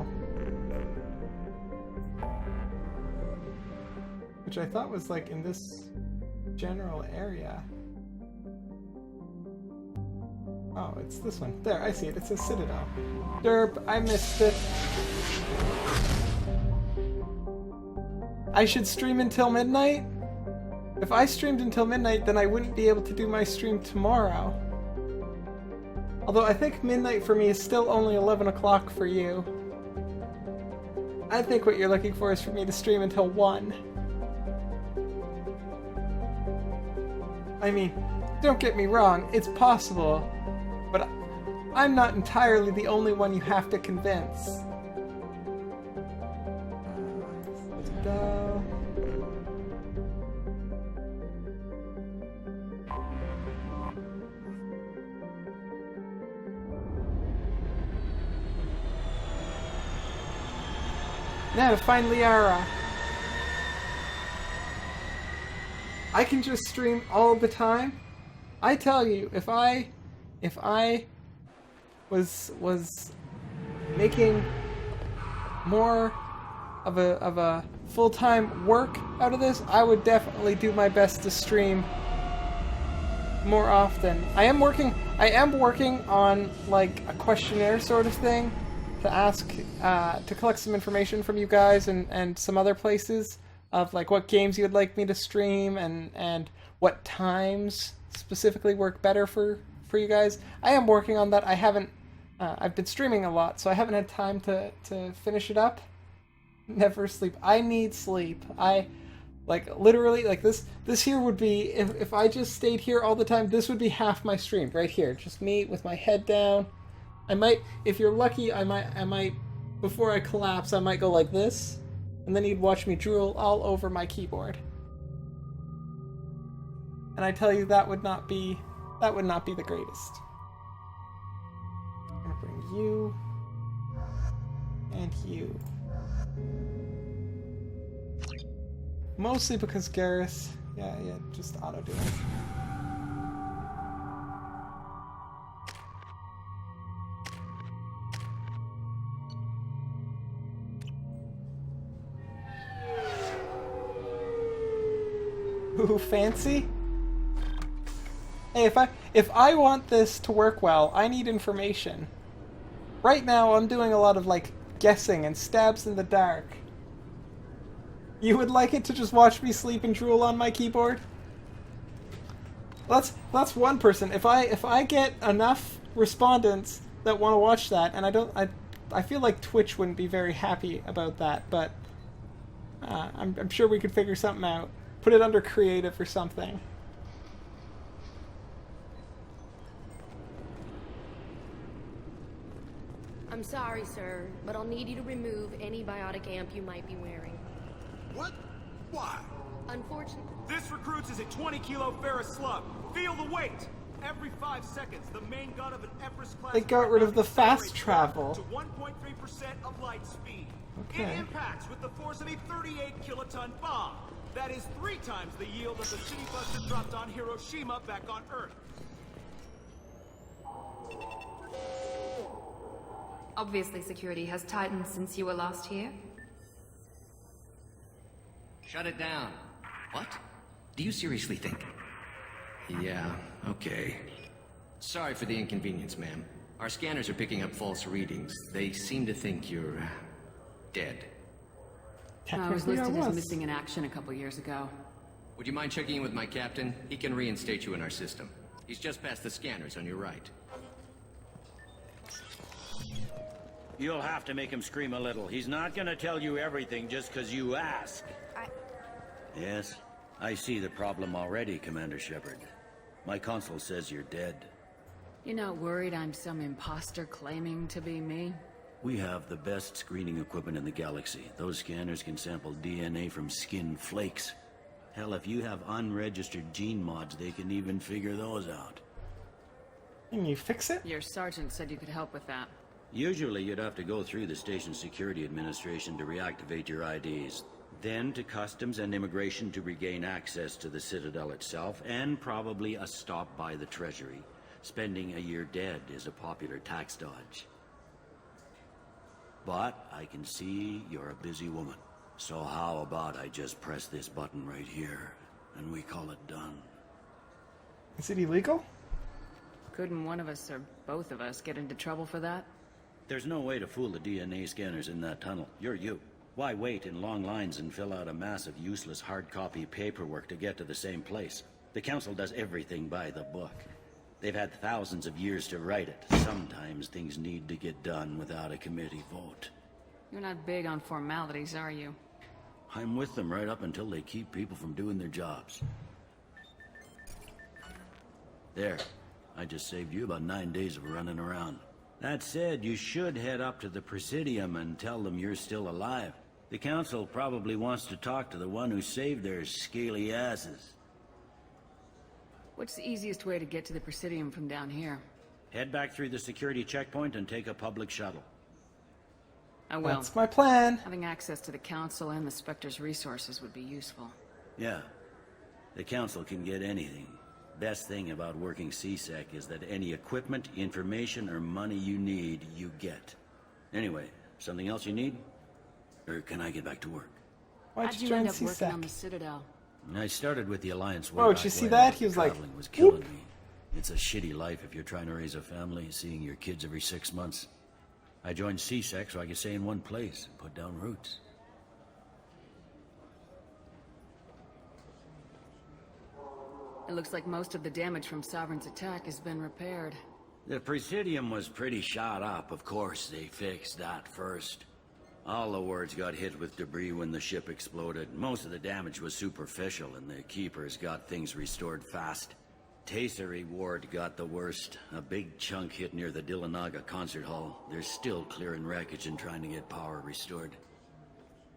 Which I thought was, like, in this general area. Oh, it's this one. There, I see it. It's a Citadel. Derp, I missed it. I should stream until midnight? If I streamed until midnight, then I wouldn't be able to do my stream tomorrow. Although I think midnight for me is still only 11 o'clock for you. I think what you're looking for is for me to stream until 1. I mean, don't get me wrong, it's possible, but I'm not entirely the only one you have to convince. Now to find Liara. I can just stream all the time. I tell you, if I was making more of a full-time work out of this, I would definitely do my best to stream more often. I am working on like a questionnaire sort of thing to ask, to collect some information from you guys and some other places of like what games you'd like me to stream and what times specifically work better for you guys. I am working on that. I haven't, I've been streaming a lot, so I haven't had time to finish it up Never sleep. I need sleep. Like, literally, like, this here would be, if I just stayed here all the time, this would be half my stream, right here. Just me with my head down. I might, if you're lucky, I might, before I collapse, I might go like this, and then you'd watch me drool all over my keyboard. And I tell you, that would not be the greatest. I'm gonna bring you, and you. Mostly because Garrus, yeah, just auto-do it. Ooh, fancy? Hey, if I want this to work well, I need information. Right now, I'm doing a lot of, like, guessing and stabs in the dark. You would like it to just watch me sleep and drool on my keyboard? That's one person. If I get enough respondents that want to watch that, and I feel like Twitch wouldn't be very happy about that, but I'm sure we could figure something out. Put it under creative or something. I'm sorry, sir, but I'll need you to remove any biotic amp you might be wearing. What? Why? Unfortunately. This recruits is a 20-kilo Ferris slug. Feel the weight. Every 5 seconds, the main gun of an Everest-class... They got rid of the fast travel. ...to 1.3% of light speed. Okay. It impacts with the force of a 38-kiloton bomb. That is 3 times the yield of the city buster dropped on Hiroshima back on Earth. Obviously, security has tightened since you were last here. Shut it down. What? Do you seriously think? Yeah, okay. Sorry for the inconvenience, ma'am. Our scanners are picking up false readings. They seem to think you're... dead. I was listed as missing in action a couple years ago. Would you mind checking in with my captain? He can reinstate you in our system. He's just past the scanners on your right. You'll have to make him scream a little. He's not gonna tell you everything just because you ask. Yes, I see the problem already, Commander Shepard. My console says you're dead. You're not worried I'm some imposter claiming to be me? We have the best screening equipment in the galaxy. Those scanners can sample DNA from skin flakes. Hell, if you have unregistered gene mods, they can even figure those out. Can you fix it? Your sergeant said you could help with that. Usually you'd have to go through the station security administration to reactivate your IDs. Then to customs and immigration to regain access to the Citadel itself, and probably a stop by the Treasury. Spending a year dead is a popular tax dodge. But I can see you're a busy woman. So how about I just press this button right here, and we call it done. Is it illegal? Couldn't one of us or both of us get into trouble for that? There's no way to fool the DNA scanners in that tunnel. You're you. Why wait in long lines and fill out a massive useless hard copy paperwork to get to the same place? The Council does everything by the book. They've had thousands of years to write it. Sometimes things need to get done without a committee vote. You're not big on formalities, are you? I'm with them right up until they keep people from doing their jobs. There. I just saved you about 9 days of running around. That said, you should head up to the Presidium and tell them you're still alive. The Council probably wants to talk to the one who saved their scaly asses. What's the easiest way to get to the Presidium from down here? Head back through the security checkpoint and take a public shuttle. I will. That's my plan. Having access to the Council and the Spectre's resources would be useful. Yeah. The Council can get anything. Best thing about working C-Sec is that any equipment, information, or money you need, you get. Anyway, something else you need? Or can I get back to work? Why'd you end up working on the Citadel? I started with the Alliance way Oh, back did you see when. that? He was like, Traveling was killing me. It's a shitty life if you're trying to raise a family, seeing your kids every 6 months. I joined C-Sec so I could stay in one place and put down roots. It looks like most of the damage from Sovereign's attack has been repaired. The Presidium was pretty shot up, of course. They fixed that first. All the wards got hit with debris when the ship exploded. Most of the damage was superficial, and the Keepers got things restored fast. Tasery Ward got the worst. A big chunk hit near the Dillanaga concert hall. They're still clearing wreckage and trying to get power restored.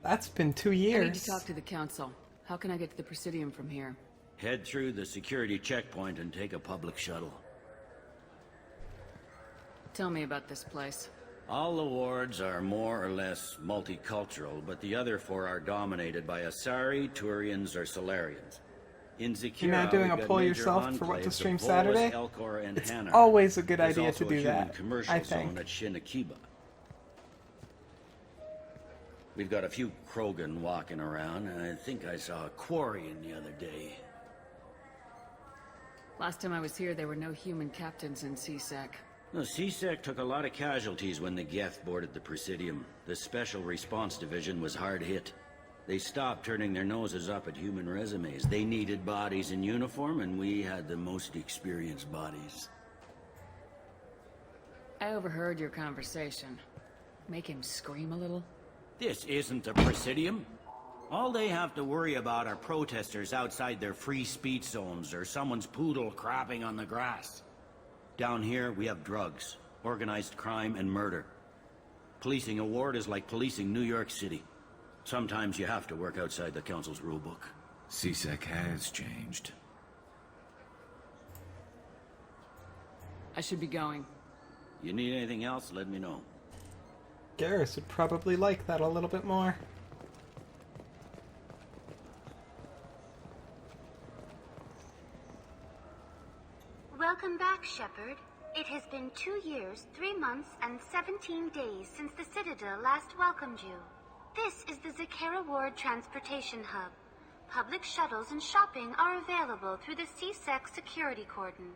That's been 2 I years. need to talk to the council. How can I get to the Presidium from here? Head through the security checkpoint and take a public shuttle. Tell me about this place. All the wards are more or less multicultural, but the other 4 are dominated by Asari, Turians, or Solarians. In Zakira, You're not doing a we've got poll major yourself for what to enclaves stream of Volus, Saturday? Elcor, and It's Hanar. always a good There's idea also to do a human that, commercial I think. zone at Shinakiba. We've got a few Krogan walking around, and I think I saw a Quarian the other day. Last time I was here, there were no human captains in CSEC. The CSEC took a lot of casualties when the Geth boarded the Presidium. The Special Response Division was hard hit. They stopped turning their noses up at human resumes. They needed bodies in uniform, and we had the most experienced bodies. I overheard your conversation. Make him scream a little? This isn't the Presidium. All they have to worry about are protesters outside their free speech zones or someone's poodle crapping on the grass. Down here, we have drugs, organized crime, and murder. Policing a ward is like policing New York City. Sometimes you have to work outside the Council's rulebook. CSEC has changed. I should be going. You need anything else, let me know. Garrus would probably like that a little bit more. Welcome back, Shepard. It has been 2 years, 3 months, and 17 days since the Citadel last welcomed you. This is the Zakera Ward Transportation Hub. Public shuttles and shopping are available through the CSEC security cordon.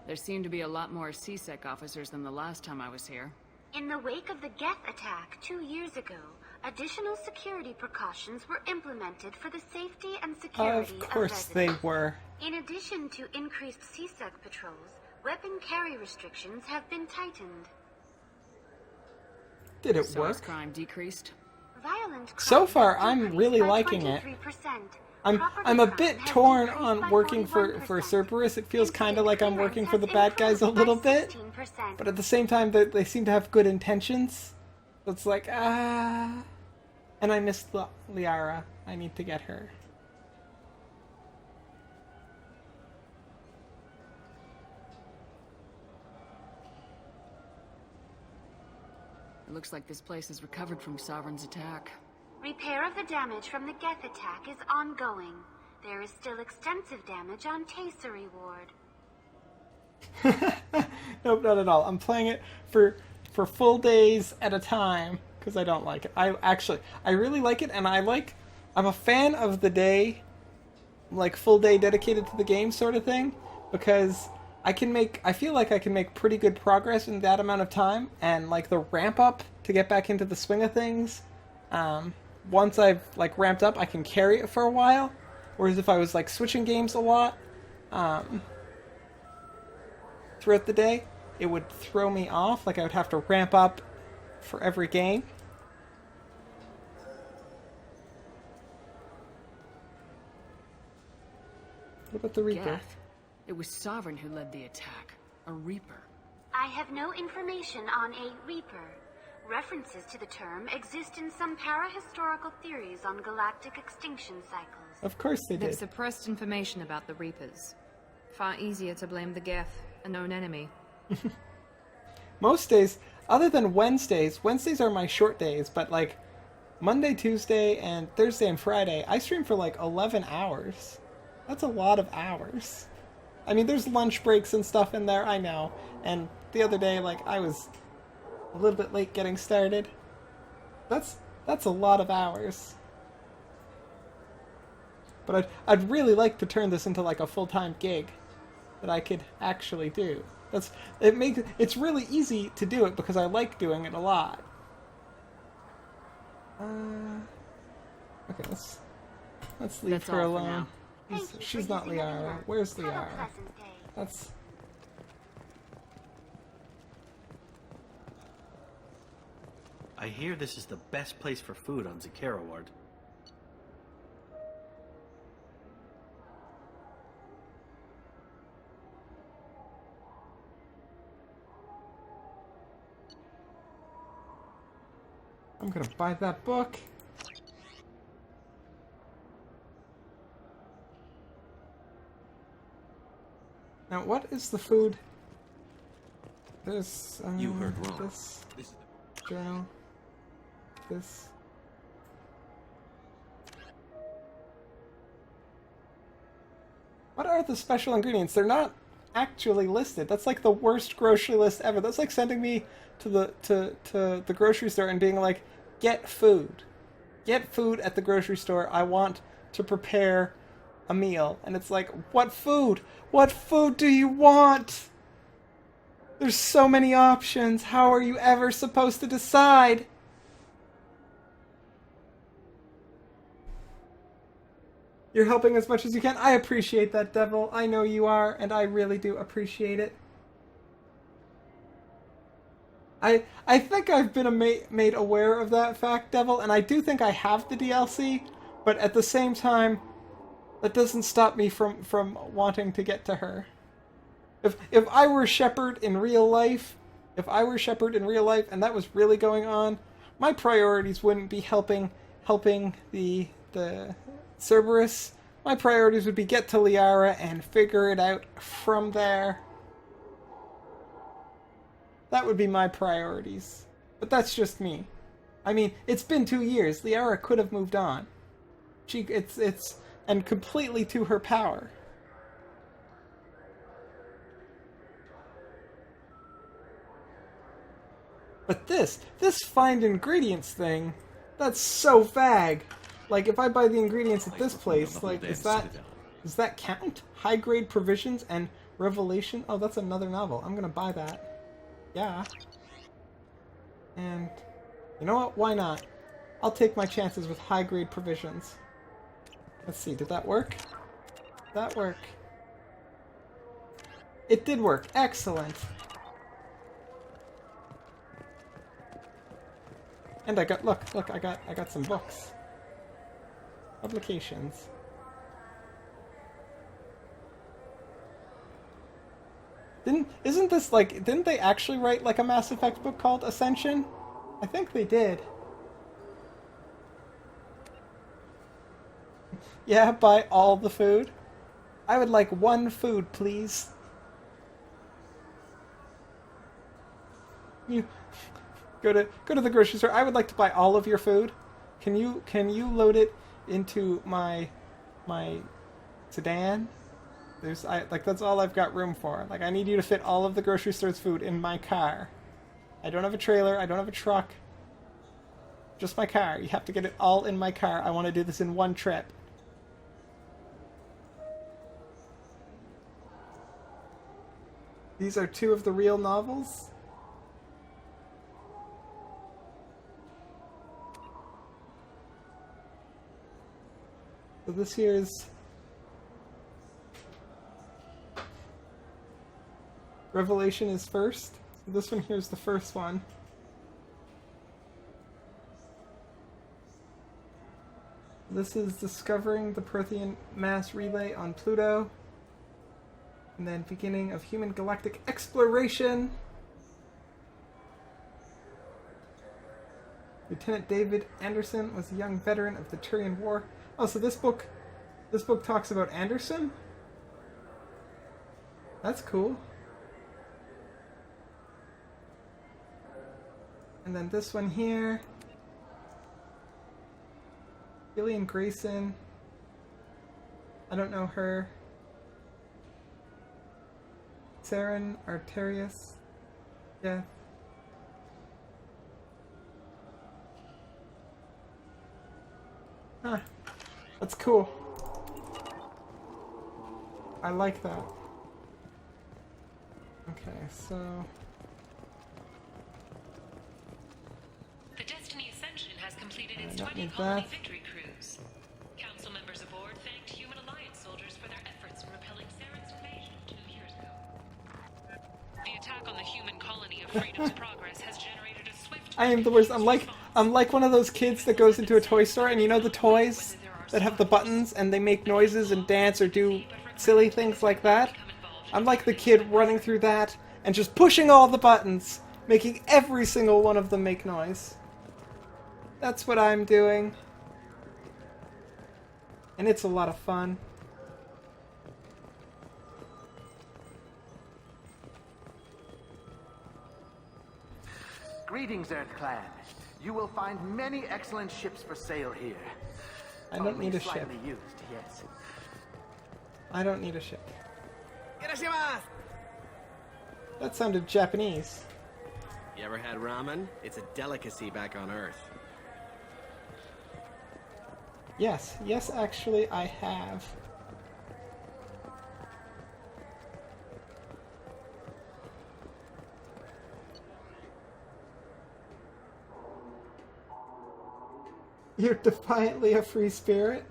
There seem to be a lot more CSEC officers than the last time I was here. In the wake of the Geth attack 2 years ago, additional security precautions were implemented for the safety and security Of course they were. In addition to increased CSEC patrols, weapon carry restrictions have been tightened. Did it So has work? crime decreased? Violent So far, I'm really liking it. 23%. I'm a bit torn on working for Cerberus. It feels kind of like I'm working for the bad guys a little bit, but at the same time, they seem to have good intentions. So it's like, And I missed Liara. I need to get her. It looks like this place has recovered from Sovereign's attack. Repair of the damage from the Geth attack is ongoing. There is still extensive damage on Tasery Ward. Nope, not at all. I'm playing it for full days at a time because I don't like it. I really like it, and I'm a fan of the day, like full day dedicated to the game sort of thing, because I feel like I can make pretty good progress in that amount of time, and like the ramp up to get back into the swing of things. Once I've like ramped up, I can carry it for a while. Whereas if I was like switching games a lot, throughout the day, it would throw me off. Like I would have to ramp up for every game. What about the Reaper? Geth? It was Sovereign who led the attack. A Reaper. I have no information on a Reaper. References to the term exist in some parahistorical theories on galactic extinction cycles. Of course they They've did. suppressed information about the Reapers. Far easier to blame the Geth, a known enemy. Most days, other than Wednesdays are my short days, but like Monday, Tuesday, and Thursday and Friday, I stream for like 11 hours. That's a lot of hours. I mean, there's lunch breaks and stuff in there, I know. And the other day, like, I was a little bit late getting started. That's a lot of hours. But I'd really like to turn this into like a full-time gig that I could actually do. It's really easy to do it because I like doing it a lot. Okay, let's leave That's her all for alone. now. She's not Liara. Where's Liara? That's... I hear this is the best place for food on Zakera Ward. I'm gonna buy that book. Now, what is the food? This, You heard wrong. This journal. This. What are the special ingredients? They're not actually listed. That's like the worst grocery list ever. That's like sending me to the grocery store and being like, get food. Get food at the grocery store. I want to prepare a meal. And it's like, what food? What food do you want? There's so many options. How are you ever supposed to decide? You're helping as much as you can. I appreciate that, Devil. I know you are, and I really do appreciate it. I think I've been made aware of that fact, Devil, and I do think I have the DLC, but at the same time, that doesn't stop me from wanting to get to her. If I were Shepard in real life, and that was really going on, my priorities wouldn't be helping the Cerberus. My priorities would be get to Liara and figure it out from there. That would be my priorities. But that's just me. I mean, it's been 2 years. Liara could have moved on. It's and completely to her power. But this find ingredients thing, that's so vague. Like, if I buy the ingredients at this place, like, does that count? High grade provisions and revelation? Oh, that's another novel. I'm gonna buy that. Yeah. And, you know what? Why not? I'll take my chances with high grade provisions. Let's see, did that work? Did that work? It did work. Excellent. And I got, look, I got some books. Publications. Isn't this like, didn't they actually write like a Mass Effect book called Ascension? I think they did. Yeah, buy all the food. I would like one food, please. You go to the grocery store. I would like to buy all of your food. Can you load it into my sedan? That's all I've got room for. Like, I need you to fit all of the grocery store's food in my car. I don't have a trailer. I don't have a truck. Just my car. You have to get it all in my car. I want to do this in one trip. These are 2 of the real novels. So this here is Revelation is first. So this one here is the first one. This is discovering the Prothean mass relay on Pluto. And then beginning of human galactic exploration. Lieutenant David Anderson was a young veteran of the Turian War. Oh, so this book talks about Anderson? That's cool. And then this one here. Gillian Grayson. I don't know her. Saren Arterius. Yeah. Huh. That's cool. I like that. Okay, so... The Destiny Ascension has completed its don't 20 need colony that. victory cruise. Council members aboard thanked Human Alliance soldiers human colony of Freedom's Progress has generated a swift... I am the worst. I'm like one of those kids that goes into a toy store and you know the toys that have the buttons and they make noises and dance or do silly things like that? I'm like the kid running through that and just pushing all the buttons, making every single one of them make noise. That's what I'm doing. And it's a lot of fun. Greetings, EarthClan. You will find many excellent ships for sale here. I don't Only need a ship. slightly used, yes. I don't need a ship. That sounded Japanese. You ever had ramen? It's a delicacy back on Earth. Yes, yes, actually, I have. You're defiantly a free spirit?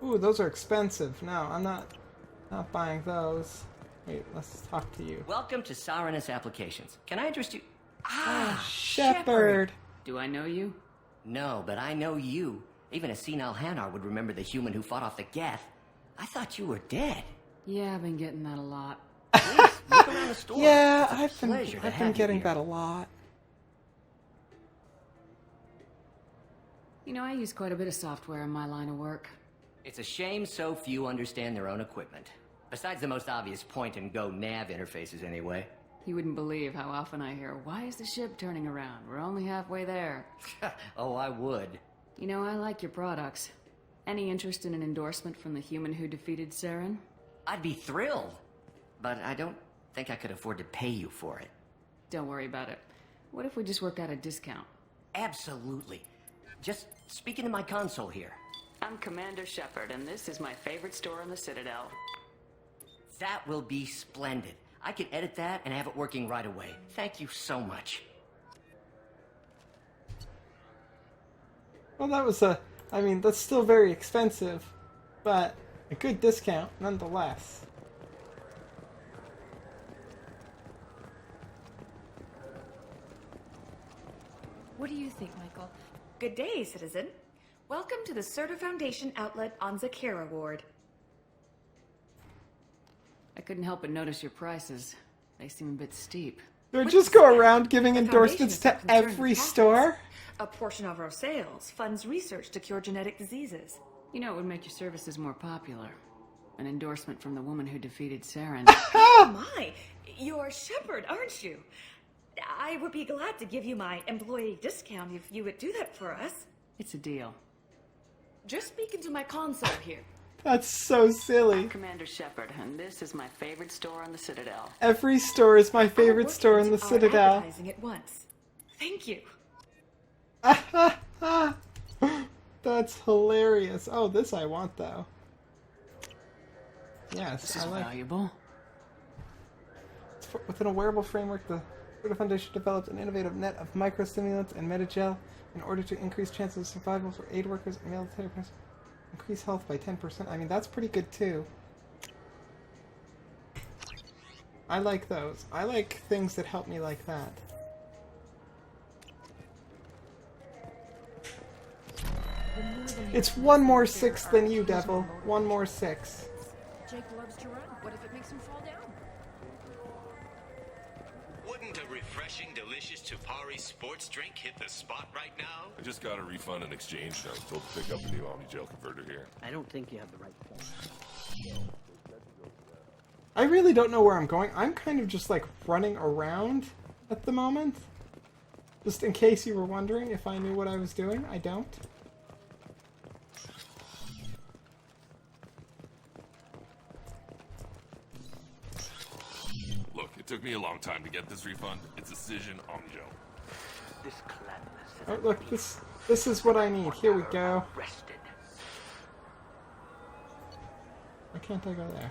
Ooh, those are expensive. No, I'm not buying those. Wait, let's talk to you. Welcome to Sirenus Applications. Can I interest you? Shepard! Do I know you? No, but I know you. Even a senile Hanar would remember the human who fought off the Geth. I thought you were dead. Yeah, I've been getting that a lot. Look around the store. Yeah, It's a pleasure to I've have been you getting here. that a lot. You know, I use quite a bit of software in my line of work. It's a shame so few understand their own equipment. Besides the most obvious point-and-go nav interfaces, anyway. You wouldn't believe how often I hear, "Why is the ship turning around? We're only halfway there." Oh, I would. You know, I like your products. Any interest in an endorsement from the human who defeated Saren? I'd be thrilled. But I don't think I could afford to pay you for it. Don't worry about it. What if we just work out a discount? Absolutely. Just speak into my console here. I'm Commander Shepard, and this is my favorite store in the Citadel. That will be splendid. I can edit that and have it working right away. Thank you so much. Well, that was I mean, that's still very expensive, but a good discount nonetheless. What do you think, Michael? Good day, citizen. Welcome to the Certa Foundation outlet on Zakera Ward. I couldn't help but notice your prices. They seem a bit steep. They just go around giving The endorsements to Foundation is not concerned every with profits. store? A portion of our sales funds research to cure genetic diseases. You know, it would make your services more popular. An endorsement from the woman who defeated Saren. Oh my! You're Shepard, aren't you? I would be glad to give you my employee discount if you would do that for us. It's a deal. Just speak into my console here. That's so silly. I'm Commander Shepard, and this is my favorite store on the Citadel. Every store is my favorite store in the Citadel. Advertising at once. Thank you. That's hilarious. Oh, this I want though. Yes, This is I like. valuable. Within a wearable framework, the Certa Foundation developed an innovative net of microstimulants and metagel in order to increase chances of survival for aid workers and military personnel. Increase health by 10%. I mean, that's pretty good too. I like those. I like things that help me like that. It's one more 6 than you, Devil. One more 6. Jake loves to run. What if it makes him fall down? Wouldn't a refreshing, delicious Tupari sports drink hit the spot right now? I just got a refund and exchange note. Told to pick up a new Omnigel converter here. I don't think you have the right point. I really don't know where I'm going. I'm kind of just like running around at the moment. Just in case you were wondering if I knew what I was doing, I don't. Look, it took me a long time to get this refund. It's Decision Omnigel. This cleverness is Oh, look, this is what I need. Here we go. arrested. Why can't I go there?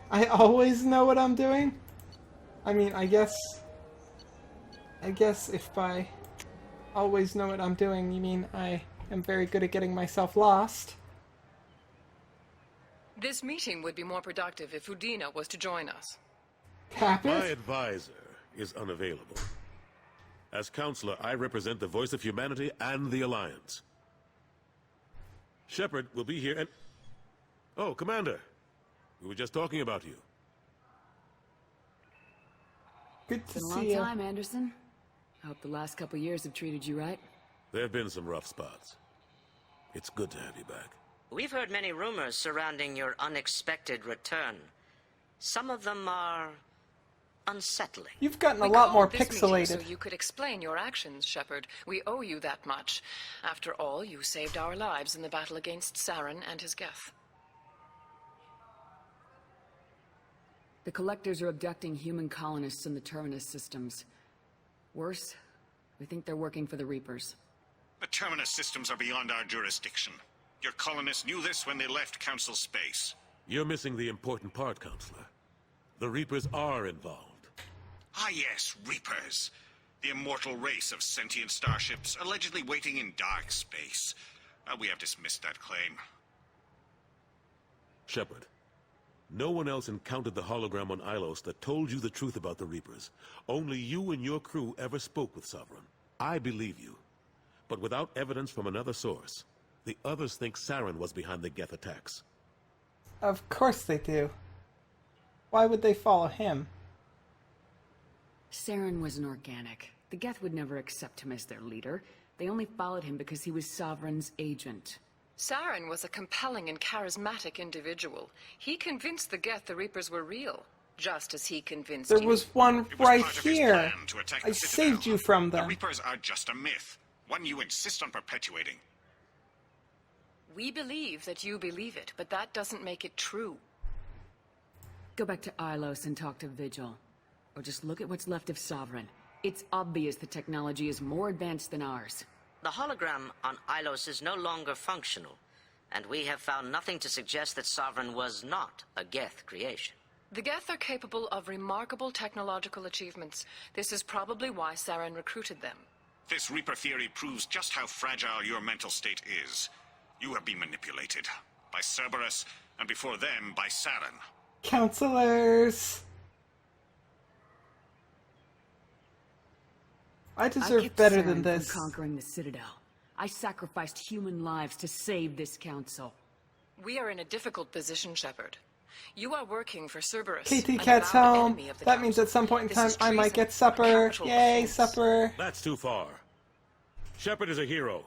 I always know what I'm doing? I mean, I guess I guess if by always know what I'm doing, you mean I am very good at getting myself lost. This meeting would be more productive if Udina was to join us. Capus? My advisor is unavailable. As counselor, I represent the voice of humanity and the Alliance. Shepard will be here and... Oh, Commander. We were just talking about you. Good to Been a see long you. time, Anderson. I hope the last couple years have treated you right. There have been some rough spots. It's good to have you back. We've heard many rumors surrounding your unexpected return. Some of them are unsettling. You've gotten a We lot more called this meeting pixelated. so you could explain your actions, Shepard. We owe you that much. After all, you saved our lives in the battle against Saren and his Geth. The Collectors are abducting human colonists in the Terminus systems. Worse, we think they're working for the Reapers. The Terminus systems are beyond our jurisdiction. Your colonists knew this when they left Council space. You're missing the important part, Counselor. The Reapers are involved. Ah yes, Reapers. The immortal race of sentient starships allegedly waiting in dark space. We have dismissed that claim. Shepard, no one else encountered the hologram on Ilos that told you the truth about the Reapers. Only you and your crew ever spoke with Sovereign. I believe you. But without evidence from another source, the others think Saren was behind the Geth attacks. Of course they do. Why would they follow him? Saren was an organic. The Geth would never accept him as their leader. They only followed him because he was Sovereign's agent. Saren was a compelling and charismatic individual. He convinced the Geth the Reapers were real, just as he convinced There you. was one right part of his here. plan to attack I the Citadel. saved you from The them. Reapers are just a myth, one you insist on perpetuating. We believe that you believe it, but that doesn't make it true. Go back to Ilos and talk to Vigil. Or just look at what's left of Sovereign. It's obvious the technology is more advanced than ours. The hologram on Ilos is no longer functional, and we have found nothing to suggest that Sovereign was not a Geth creation. The Geth are capable of remarkable technological achievements. This is probably why Saren recruited them. This Reaper theory proves just how fragile your mental state is. You have been manipulated by Cerberus, and before them, by Saren. Counselors! I I deserve kept better Saren than this. From conquering the Citadel. I sacrificed human lives to save this council. We are in a difficult position, Shepard. You are working for Cerberus. KT an Cat's avowed home. enemy of the That Council. means at some point in This time is I might treason, get a supper. capital Yay, offense. supper. That's too far. Shepard is a hero.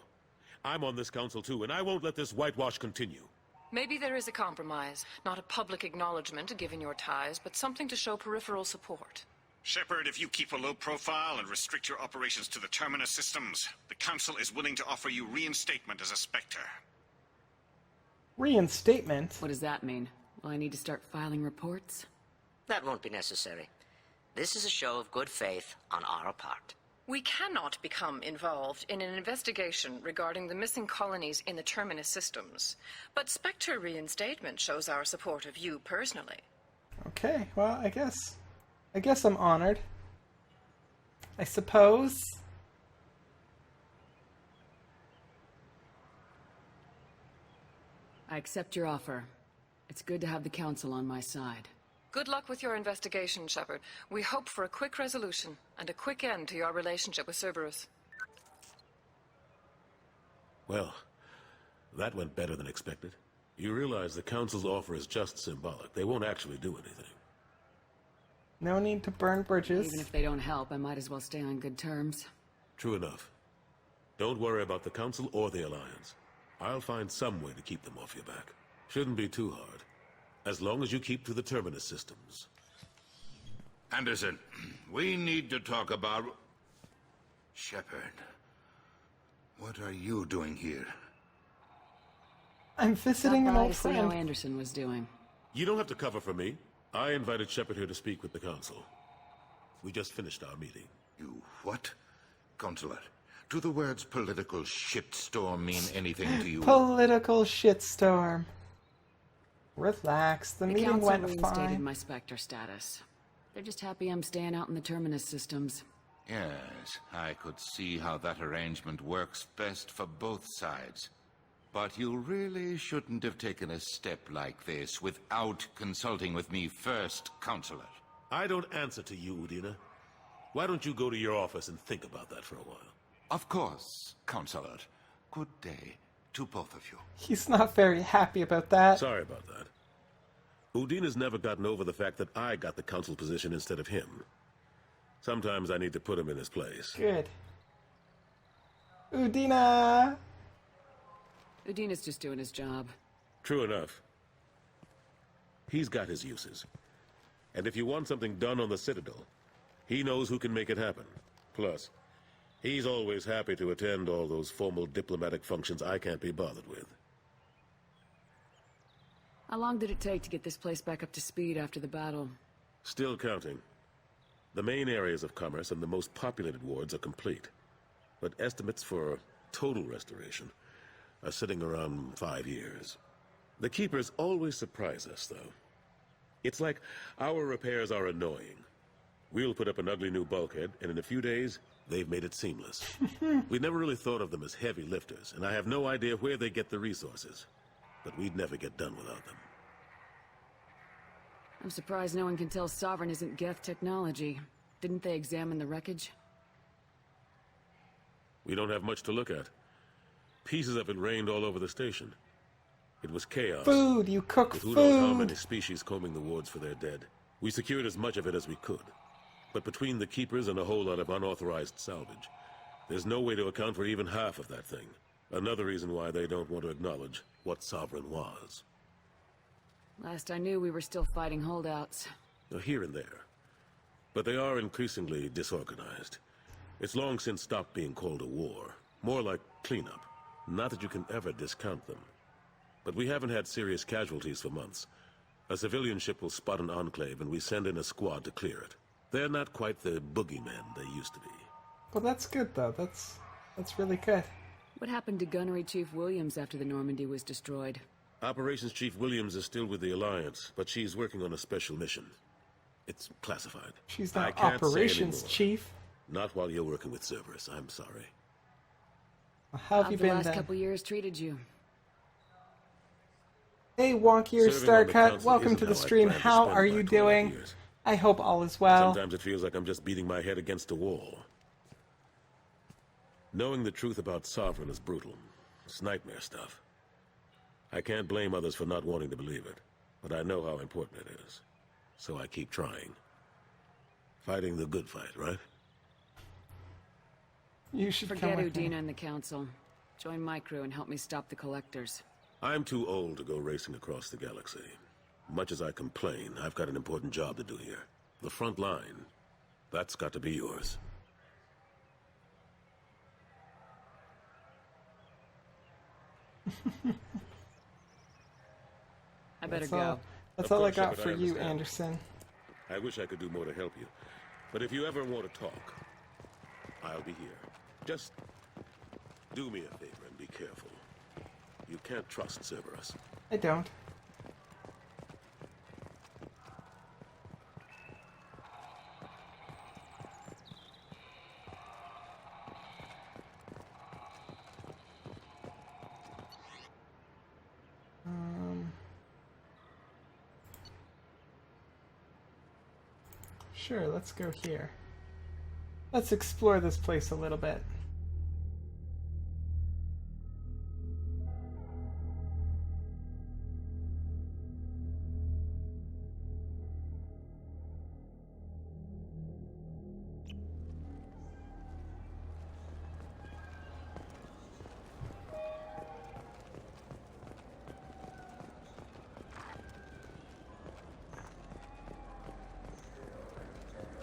I'm on this council too, and I won't let this whitewash continue. Maybe there is a compromise. Not a public acknowledgement given your ties, but something to show peripheral support. Shepard, if you keep a low profile and restrict your operations to the Terminus systems, the Council is willing to offer you reinstatement as a Spectre. Reinstatement? What does that mean? Will I need to start filing reports? That won't be necessary. This is a show of good faith on our part. We cannot become involved in an investigation regarding the missing colonies in the Terminus systems. But Spectre reinstatement shows our support of you personally. Okay, well, I guess I'm honored. I suppose. I accept your offer. It's good to have the council on my side. Good luck with your investigation, Shepard. We hope for a quick resolution and a quick end to your relationship with Cerberus. Well, that went better than expected. You realize the Council's offer is just symbolic. They won't actually do anything. No need to burn bridges. Even if they don't help, I might as well stay on good terms. True enough. Don't worry about the Council or the Alliance. I'll find some way to keep them off your back. Shouldn't be too hard. As long as you keep to the Terminus systems. Anderson, we need to talk about... Shepard. What are you doing here? I'm visiting an Stopped by old to see how friend. Anderson was doing. You don't have to cover for me. I invited Shepard here to speak with the Council. We just finished our meeting. You what? Consular, do the words political shitstorm mean anything to you? Political shitstorm. Relax, the meeting council went reinstated fine. my Spectre status. They're just happy I'm staying out in the Terminus systems. Yes, I could see how that arrangement works best for both sides. But you really shouldn't have taken a step like this without consulting with me first, Counselor. I don't answer to you, Udina. Why don't you go to your office and think about that for a while? Of course, Counselor. Good day to both of you. He's not very happy about that. Sorry about that. Udina's never gotten over the fact that I got the council position instead of him. Sometimes I need to put him in his place. Good. Udina! Udina's just doing his job. True enough. He's got his uses. And if you want something done on the Citadel, he knows who can make it happen. Plus, he's always happy to attend all those formal diplomatic functions I can't be bothered with. How long did it take to get this place back up to speed after the battle? Still counting. The main areas of commerce and the most populated wards are complete. But estimates for total restoration are sitting around 5 years. The Keepers always surprise us, though. It's like our repairs are annoying. We'll put up an ugly new bulkhead, and in a few days, they've made it seamless. We never really thought of them as heavy lifters, and I have no idea where they get the resources. But we'd never get done without them. I'm surprised no one can tell Sovereign isn't Geth technology. Didn't they examine the wreckage? We don't have much to look at. Pieces of it rained all over the station. It was chaos. Food! You cook with food! Who knows how many species combing the wards for their dead. We secured as much of it as we could. But between the Keepers and a whole lot of unauthorized salvage, there's no way to account for even half of that thing. Another reason why they don't want to acknowledge what Sovereign was. Last I knew, we were still fighting holdouts. Here and there. But they are increasingly disorganized. It's long since stopped being called a war. More like cleanup. Not that you can ever discount them. But we haven't had serious casualties for months. A civilian ship will spot an enclave and we send in a squad to clear it. They're not quite the boogeymen they used to be. Well, that's good, though. That's really good. What happened to Gunnery Chief Williams after the Normandy was destroyed? Operations Chief Williams is still with the Alliance, but she's working on a special mission. It's classified. She's not I can't say Operations anymore. Chief. Not while you're working with Cerberus, I'm sorry. How have you been the last then? couple years treated you? Hey, Wonky or Serving on the Starcut, council welcome isn't to the how I stream. planned to How spend are my you 12 doing? years. I hope all is well. Sometimes it feels like I'm just beating my head against a wall. Knowing the truth about Sovereign is brutal. It's nightmare stuff. I can't blame others for not wanting to believe it, but I know how important it is. So I keep trying. Fighting the good fight, right? You should Forget come with me. Udina and the Council. Join my crew and help me stop the Collectors. I'm too old to go racing across the galaxy. Much as I complain, I've got an important job to do here. The front line. That's got to be yours. I better That's go. all, that's Of all I course, got Shepard, for I you, understand. Anderson. I wish I could do more to help you. But if you ever want to talk, I'll be here. Just do me a favor and be careful. You can't trust Cerberus. I don't. Sure, let's go here. Let's explore this place a little bit.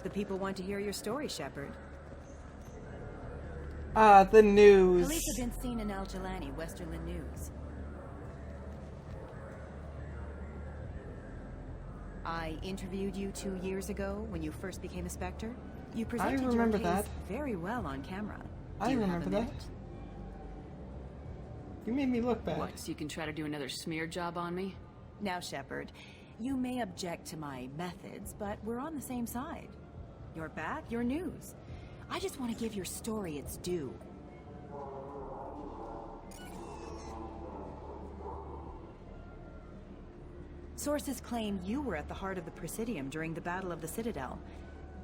The people want to hear your story, Shepard. The news. Police have been seen in Al Jelani, Westerland News. I interviewed you 2 years ago when you first became a Spectre. You presented remember your case that. very well on camera. Do I you have remember a that. minute? You made me look bad. What, so you can try to do another smear job on me? Now, Shepard, you may object to my methods, but we're on the same side. You're back, you're news. I just want to give your story its due. Sources claim you were at the heart of the Presidium during the Battle of the Citadel.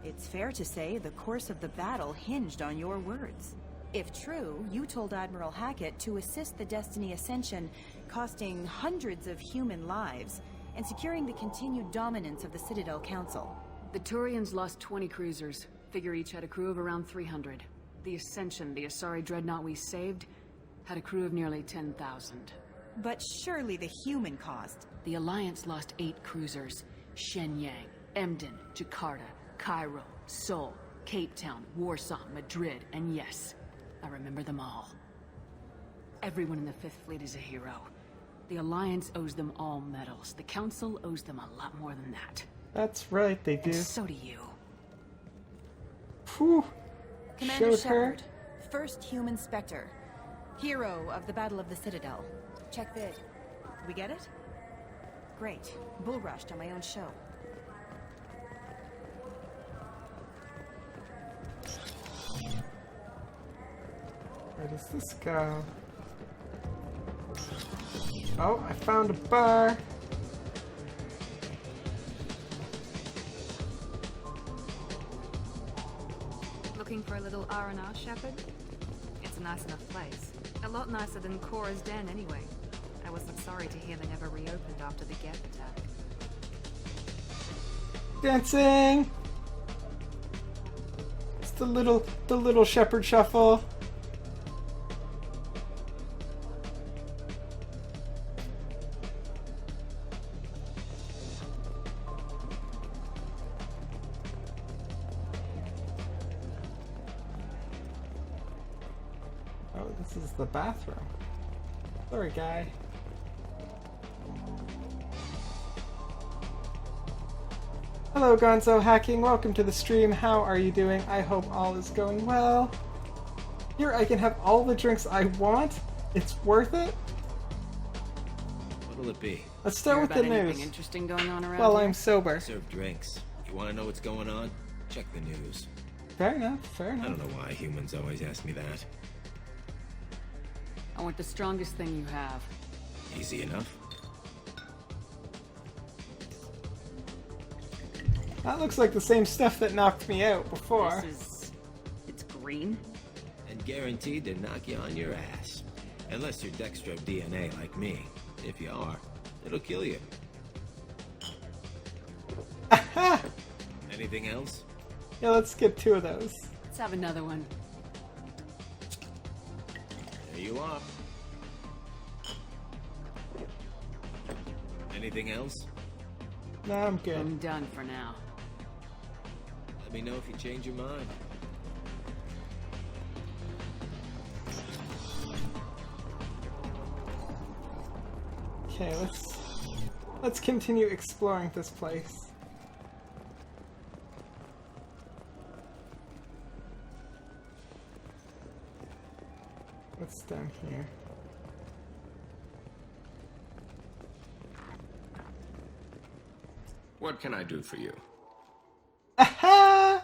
It's fair to say the course of the battle hinged on your words. If true, you told Admiral Hackett to assist the Destiny Ascension, costing hundreds of human lives, and securing the continued dominance of the Citadel Council. The Turians lost 20 cruisers. Figure each had a crew of around 300. The Ascension, the Asari dreadnought we saved, had a crew of nearly 10,000. But surely the human cost. The Alliance lost 8 cruisers. Shenyang, Emden, Jakarta, Cairo, Seoul, Cape Town, Warsaw, Madrid, and yes, I remember them all. Everyone in the Fifth Fleet is a hero. The Alliance owes them all medals. The Council owes them a lot more than that. That's right, they do. And so do you. Whew. Commander Showed Shepard, first human Spectre. Hero of the Battle of the Citadel. Check vid. We get it? Great. Bull rushed on my own show. Where does this go? Oh, I found a bar. Looking for a little R&R, Shepard? It's a nice enough place. A lot nicer than Cora's den, anyway. I wasn't sorry to hear they never reopened after the Geth attack. Dancing! It's the little Shepherd shuffle. Oh, this is the bathroom. Sorry, guy. Hello, Gonzo Hacking. Welcome to the stream. How are you doing? I hope all is going well. Here, I can have all the drinks I want. It's worth it. What'll it be? Let's start with the news. Anything interesting going on around Well, here? I'm sober. Serve drinks. You want to know what's going on? Check the news. Fair enough, fair I enough. don't know why humans always ask me that. I want the strongest thing you have. Easy enough. That looks like the same stuff that knocked me out before. It's green? And guaranteed to knock you on your ass. Unless you're Dextro DNA like me. If you are, it'll kill you. Anything else? Yeah, let's get 2 of those. Let's have another one. There you are. Anything else? No, I'm good. I'm done for now. Let me know if you change your mind. Okay, let's continue exploring this place. What's down here? What can I do for you? Aha!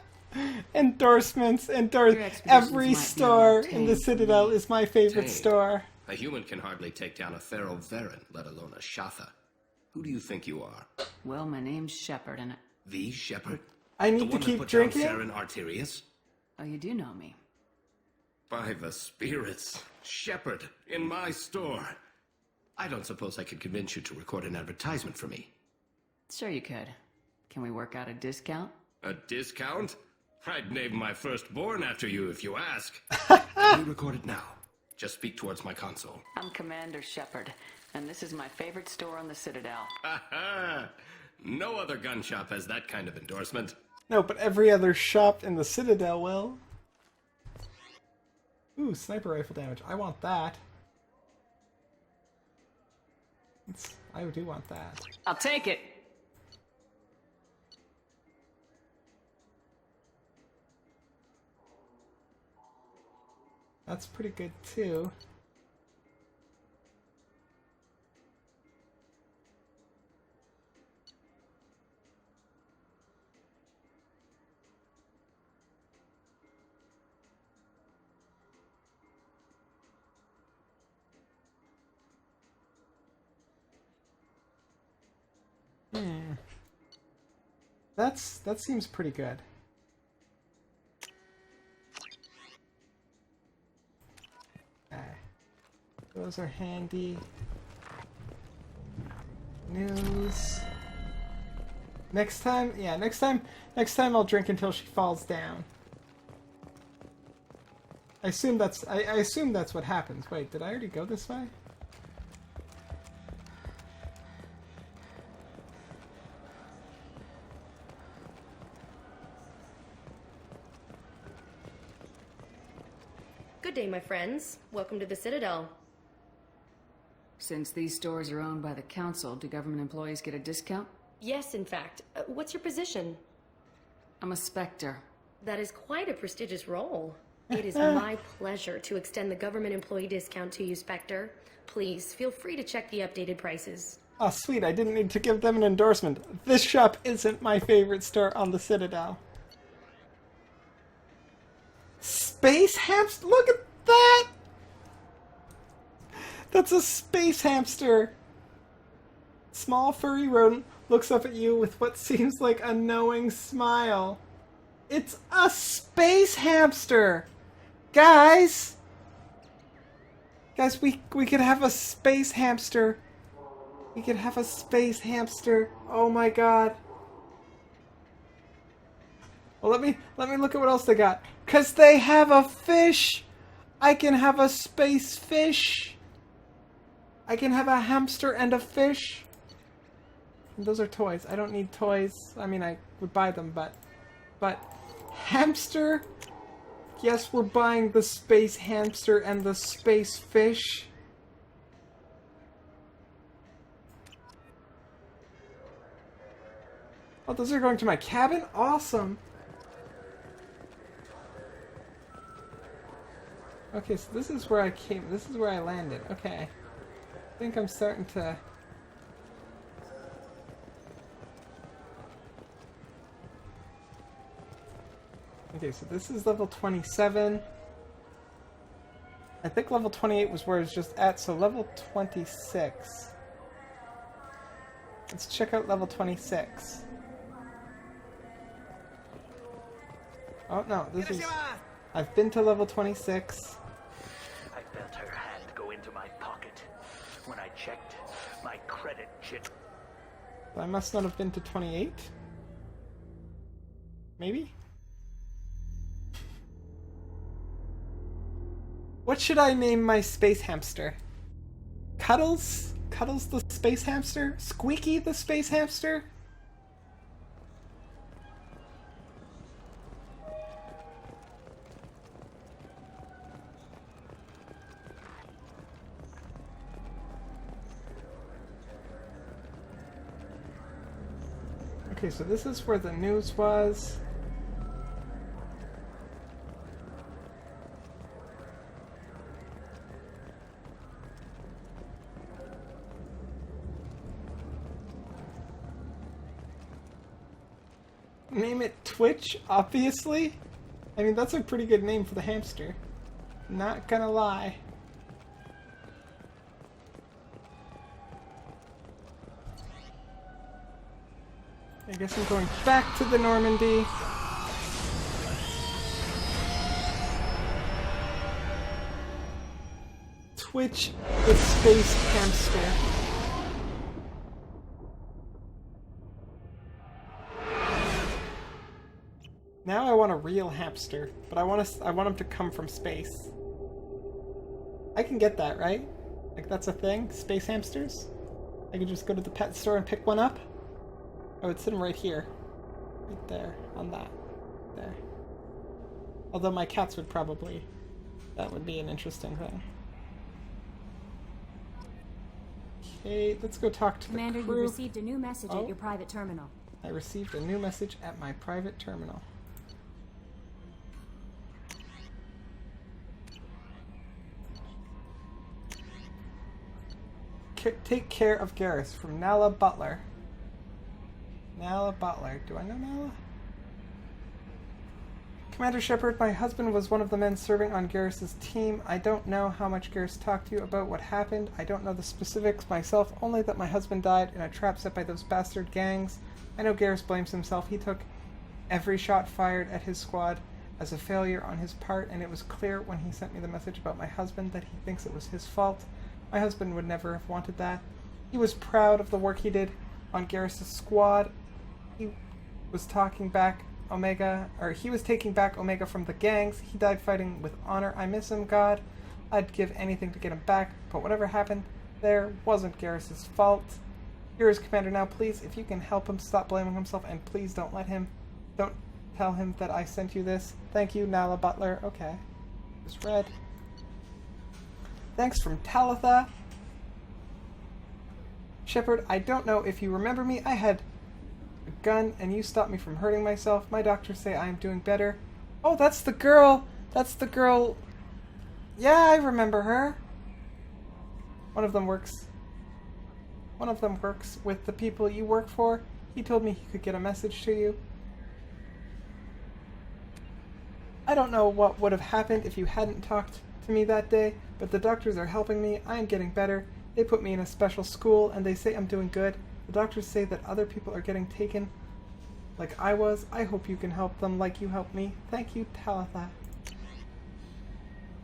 Endorsements, every might be store on in the tape. Citadel is my favorite Tape. store. A human can hardly take down a Thero Varen, let alone a Shatha. Who do you think you are? Well, my name's Shepard, and The Shepherd? I need the to one keep that put drinking? down Theron Arterius? oh, you do know me. By the spirits, Shepherd, in my store. I don't suppose I could convince you to record an advertisement for me. Sure you could. Can we work out a discount? A discount? I'd name my firstborn after you if you ask. You record it now. Just speak towards my console. I'm Commander Shepard, and this is my favorite store on the Citadel. No other gun shop has that kind of endorsement. No, but every other shop in the Citadel will. Ooh, sniper rifle damage. I want that. I do want that. I'll take it. That's pretty good too. That seems pretty good. Okay. Those are handy. News. Next time I'll drink until she falls down. I assume that's what happens. Wait, did I already go this way? Good day, my friends. Welcome to the Citadel. Since these stores are owned by the council, do government employees get a discount? Yes, in fact. What's your position? I'm a Spectre. That is quite a prestigious role. It is my pleasure to extend the government employee discount to you, Spectre. Please, feel free to check the updated prices. Oh, sweet. I didn't need to give them an endorsement. This shop isn't my favorite store on the Citadel. Space hamster? Look at that! That's a space hamster. Small furry rodent looks up at you with what seems like a knowing smile. It's a space hamster! Guys! Guys, we could have a space hamster. We could have a space hamster. Oh my god. Well, let me look at what else they got. 'Cause they have a fish! I can have a space fish! I can have a hamster and a fish! And those are toys. I don't need toys. I mean, I would buy them, but hamster? Yes, we're buying the space hamster and the space fish. Oh, those are going to my cabin? Awesome! Okay, so this is where I came. This is where I landed. Okay. I think I'm starting to... Okay, so this is level 27. I think level 28 was where it's just at, so level 26. Let's check out level 26. Oh no, this is... I've been to level 26. I felt her hand go into my pocket. When I checked, my credit chit. I must not have been to 28? Maybe? What should I name my space hamster? Cuddles? Cuddles the space hamster? Squeaky the space hamster? Okay, so this is where the news was. Name it Twitch, obviously. I mean, that's a pretty good name for the hamster. Not gonna lie. I guess I'm going back to the Normandy. Twitch the space hamster. Now I want a real hamster, but I want him to come from space. I can get that, right? Like that's a thing? Space hamsters? I can just go to the pet store and pick one up? Oh, it's sitting right here. Right there. On that. There. Although my cats would probably... That would be an interesting thing. Okay, let's go talk to Commander, the crew. you received a new message at your private terminal. I received a new message at my private terminal. Take care of Garrus from Nala Butler. Nala Butler. Do I know Nala? Commander Shepard, my husband was one of the men serving on Garrus's team. I don't know how much Garrus talked to you about what happened. I don't know the specifics myself, only that my husband died in a trap set by those bastard gangs. I know Garrus blames himself. He took every shot fired at his squad as a failure on his part, and it was clear when he sent me the message about my husband that he thinks it was his fault. My husband would never have wanted that. He was proud of the work he did on Garrus' squad. He was taking back Omega from the gangs. He died fighting with honor. I miss him, God. I'd give anything to get him back, but whatever happened there wasn't Garrus' fault. Here is Commander now, please, if you can help him stop blaming himself, and please don't tell him that I sent you this. Thank you, Nala Butler. Okay. Just read. Thanks from Talitha. Shepard, I don't know if you remember me. I had a gun and you stopped me from hurting myself. My doctors say I am doing better. Oh, that's the girl. That's the girl. Yeah, I remember her. One of them works with the people you work for. He told me he could get a message to you. I don't know what would have happened if you hadn't talked to me that day, but the doctors are helping me. I am getting better. They put me in a special school, and they say I'm doing good. The doctors say that other people are getting taken like I was. I hope you can help them like you helped me. Thank you, Talitha.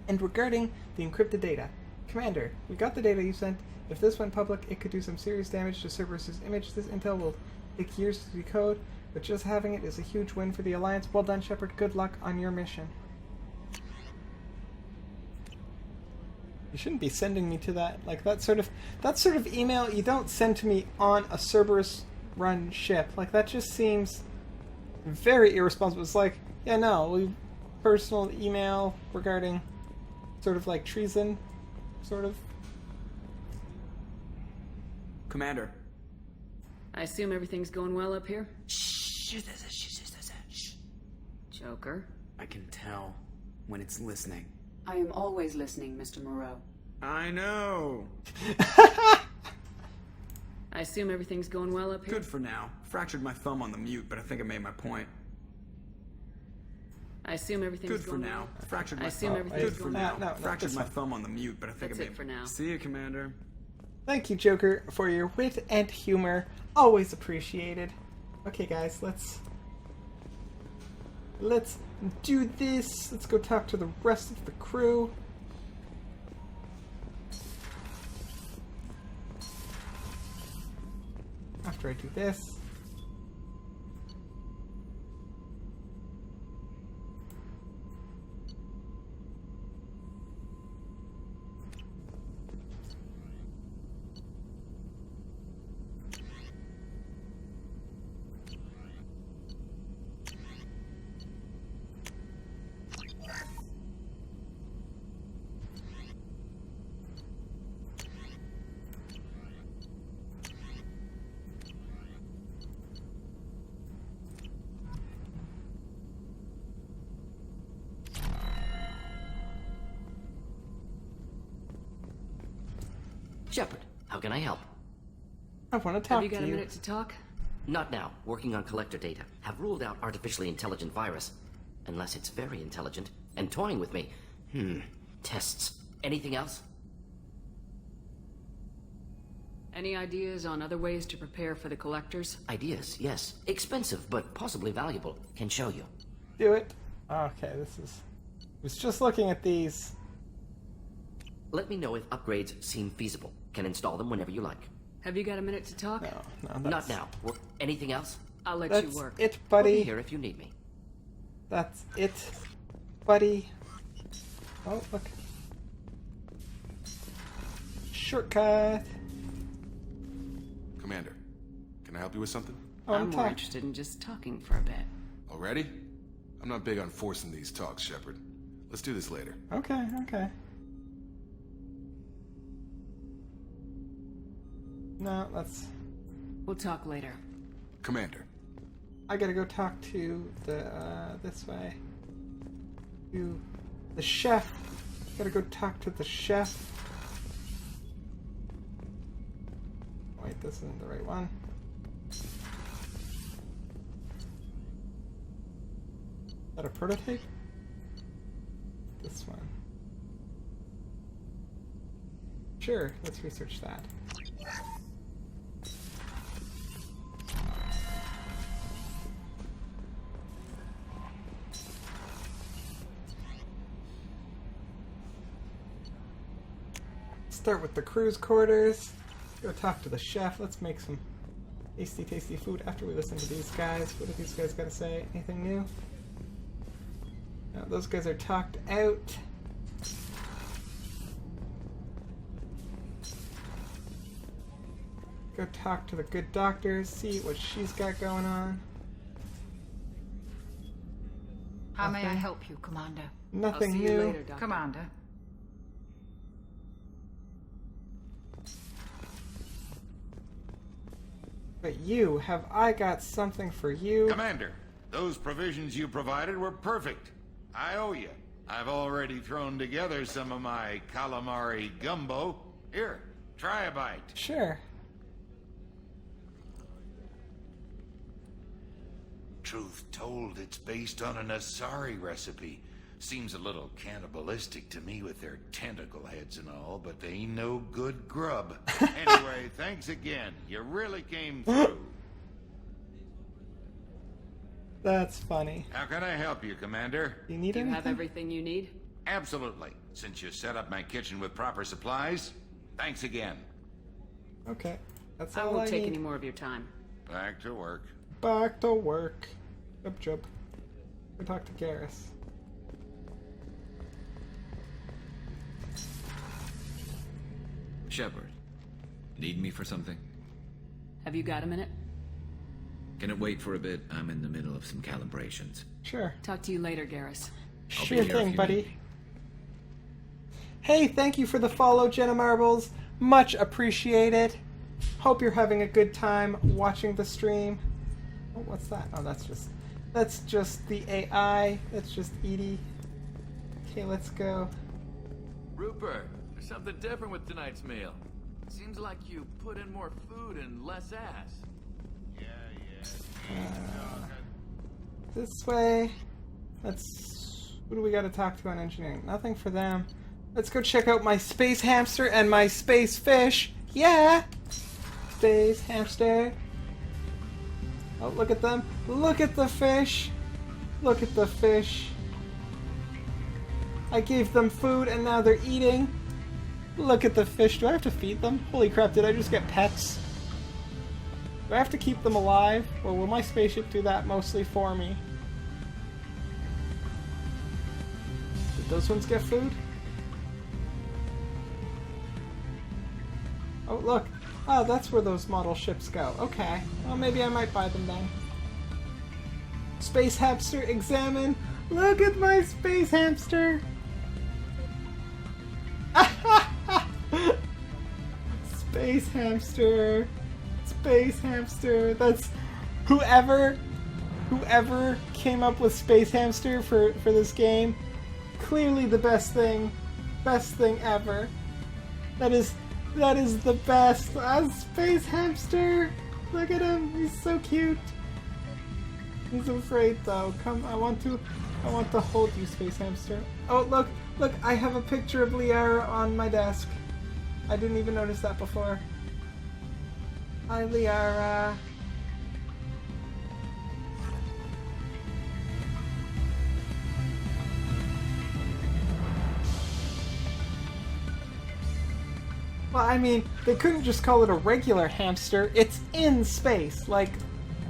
And regarding the encrypted data, Commander, we got the data you sent. If this went public, it could do some serious damage to Cerberus' image. This intel will take years to decode, but just having it is a huge win for the Alliance. Well done, Shepard. Good luck on your mission. You shouldn't be sending me to that. Like, that sort of email you don't send to me on a Cerberus-run ship. Like, that just seems very irresponsible. It's like, yeah, no, personal email regarding sort of like treason, sort of. Commander. I assume everything's going well up here? Shh. Joker. I can tell when it's listening. I am always listening, Mr. Moreau. I know. I assume everything's going well up here? Good for now. Fractured my thumb on the mute, but I think I made my point. I assume everything's good for going now. well. Fractured I my assume everything's good for going now. well. Fractured my thumb on the mute, but I think That's I made it for now. See you, Commander. Thank you, Joker, for your wit and humor. Always appreciated. Okay, guys, let's do this. Let's go talk to the rest of the crew. After I do this. Shepard, how can I help? I want to talk to you. Have you got a minute to talk? Not now. Working on collector data. Have ruled out artificially intelligent virus. Unless it's very intelligent. And toying with me. Tests. Anything else? Any ideas on other ways to prepare for the collectors? Ideas, yes. Expensive, but possibly valuable. Can show you. Do it. Okay, I was just looking at these. Let me know if upgrades seem feasible. Can install them whenever you like. Have you got a minute to talk? No, Not now. Anything else? I'll let That's you work. it, buddy. I'll be here if you need me. That's it, buddy. Oh, look. Shortcut. Commander, can I help you with something? I'm more interested in just talking for a bit. Already? I'm not big on forcing these talks, Shepard. Let's do this later. Okay. No, We'll talk later. Commander. I gotta go talk to the, this way. To the chef. Gotta go talk to the chef. Wait, this isn't the right one. Is that a prototype? This one. Sure, let's research that. start with the crew's quarters. Go talk to the chef. Let's make some tasty, tasty food after we listen to these guys. What do these guys got to say? Anything new? No, those guys are talked out. Go talk to the good doctor, see what she's got going on. How may I help you, Commander? Nothing I'll see new. you later, Doctor. Commander. But you, have I got something for you? Commander, those provisions you provided were perfect. I owe you. I've already thrown together some of my calamari gumbo. Here, try a bite. Sure. Truth told, it's based on an Asari recipe. Seems a little cannibalistic to me with their tentacle heads and all, but they ain't no good grub. Anyway, thanks again. You really came through. That's funny. How can I help you, Commander? You need Do you have anything? everything you need? Absolutely. Since you set up my kitchen with proper supplies, thanks again. Okay, that's I all won't I take need. any more of your time. Back to work. Back to work. Jup jup. Go talk to Garrus. Shepard, need me for something? Have you got a minute? Can it wait for a bit? I'm in the middle of some calibrations. Sure. Talk to you later, Garrus. I'll be Sure here if thing, you buddy. need me. Hey, thank you for the follow, Jenna Marbles. Much appreciated. Hope you're having a good time watching the stream. Oh, what's that? Oh, that's just the AI. That's just Edie. Okay, let's go. Rupert, there's something different with tonight's meal. Seems like you put in more food and less ass. This way. Who do we got to talk to on engineering? Nothing for them. Let's go check out my space hamster and my space fish. Yeah! Space hamster. Oh, look at them. Look at the fish. Look at the fish. I gave them food and now they're eating. Look at the fish. Do I have to feed them? Holy crap, did I just get pets? Do I have to keep them alive? Or will my spaceship do that mostly for me? Did those ones get food? Oh, look. Oh, that's where those model ships go. Okay. Well, maybe I might buy them then. Space hamster, examine. Look at my space hamster. Space hamster. Space hamster. That's whoever came up with space hamster for this game. Clearly the best thing ever. That is the best. Space hamster. Look at him. He's so cute. He's afraid though. Come, I want to hold you, space hamster. Oh, look. I have a picture of Liara on my desk. I didn't even notice that before. Hi, Liara. Well, I mean, they couldn't just call it a regular hamster. It's in space. Like,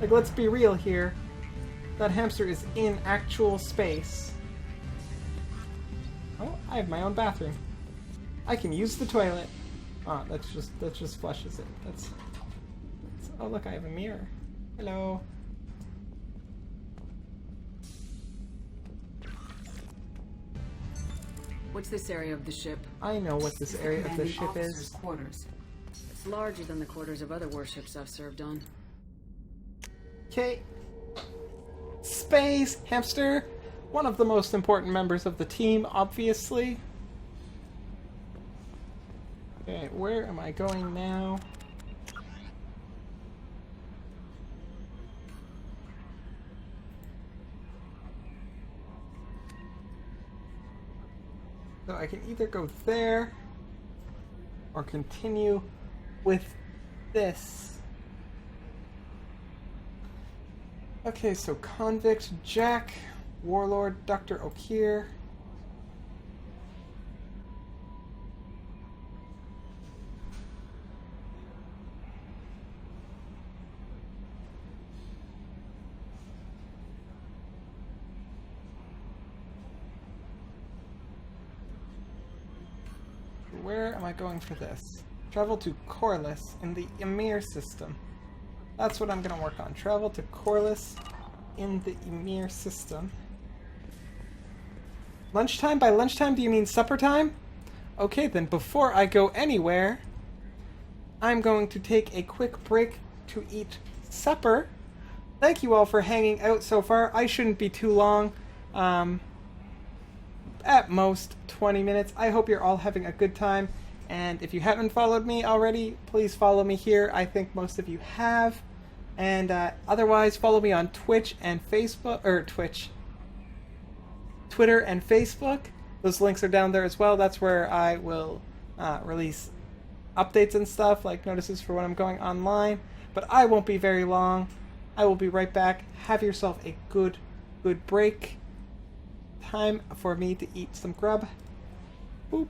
let's be real here. That hamster is in actual space. Oh, I have my own bathroom. I can use the toilet. Oh, that just flushes it. Oh, look, I have a mirror. Hello. What's this area of the ship? I know what this area of the ship is. Quarters. It's larger than the quarters of other warships I've served on. Okay. Space hamster. One of the most important members of the team, obviously. Okay, where am I going now? So I can either go there or continue with this. Okay, so Convict, Jack, Warlord, Dr. Okier. where am I going for this? Travel to Corliss in the Emir system. That's what I'm going to work on. Travel to Corliss in the Emir system. Lunchtime? By lunchtime, do you mean supper time? Okay, then before I go anywhere, I'm going to take a quick break to eat supper. Thank you all for hanging out so far. I shouldn't be too long. At most 20 minutes. I hope you're all having a good time. And if you haven't followed me already, please follow me here. I think most of you have. And otherwise, follow me on Twitch and Facebook, or Twitter and Facebook. Those links are down there as well. That's where I will release updates and stuff, like notices for when I'm going online. But I won't be very long. I will be right back. Have yourself a good break. Time for me to eat some grub. Boop.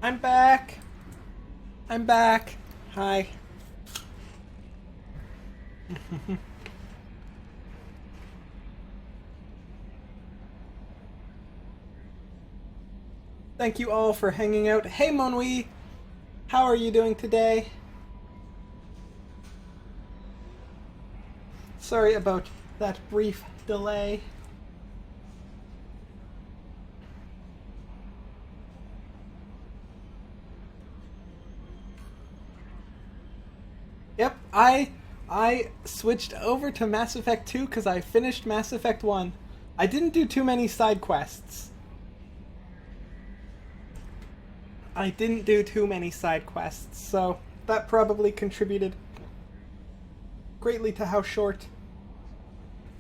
I'm back. I'm back. Hi. Thank you all for hanging out. Hey Monwi, how are you doing today? Sorry about that brief delay. Yep, I switched over to Mass Effect 2 because I finished Mass Effect 1. I didn't do too many side quests. So that probably contributed greatly to how short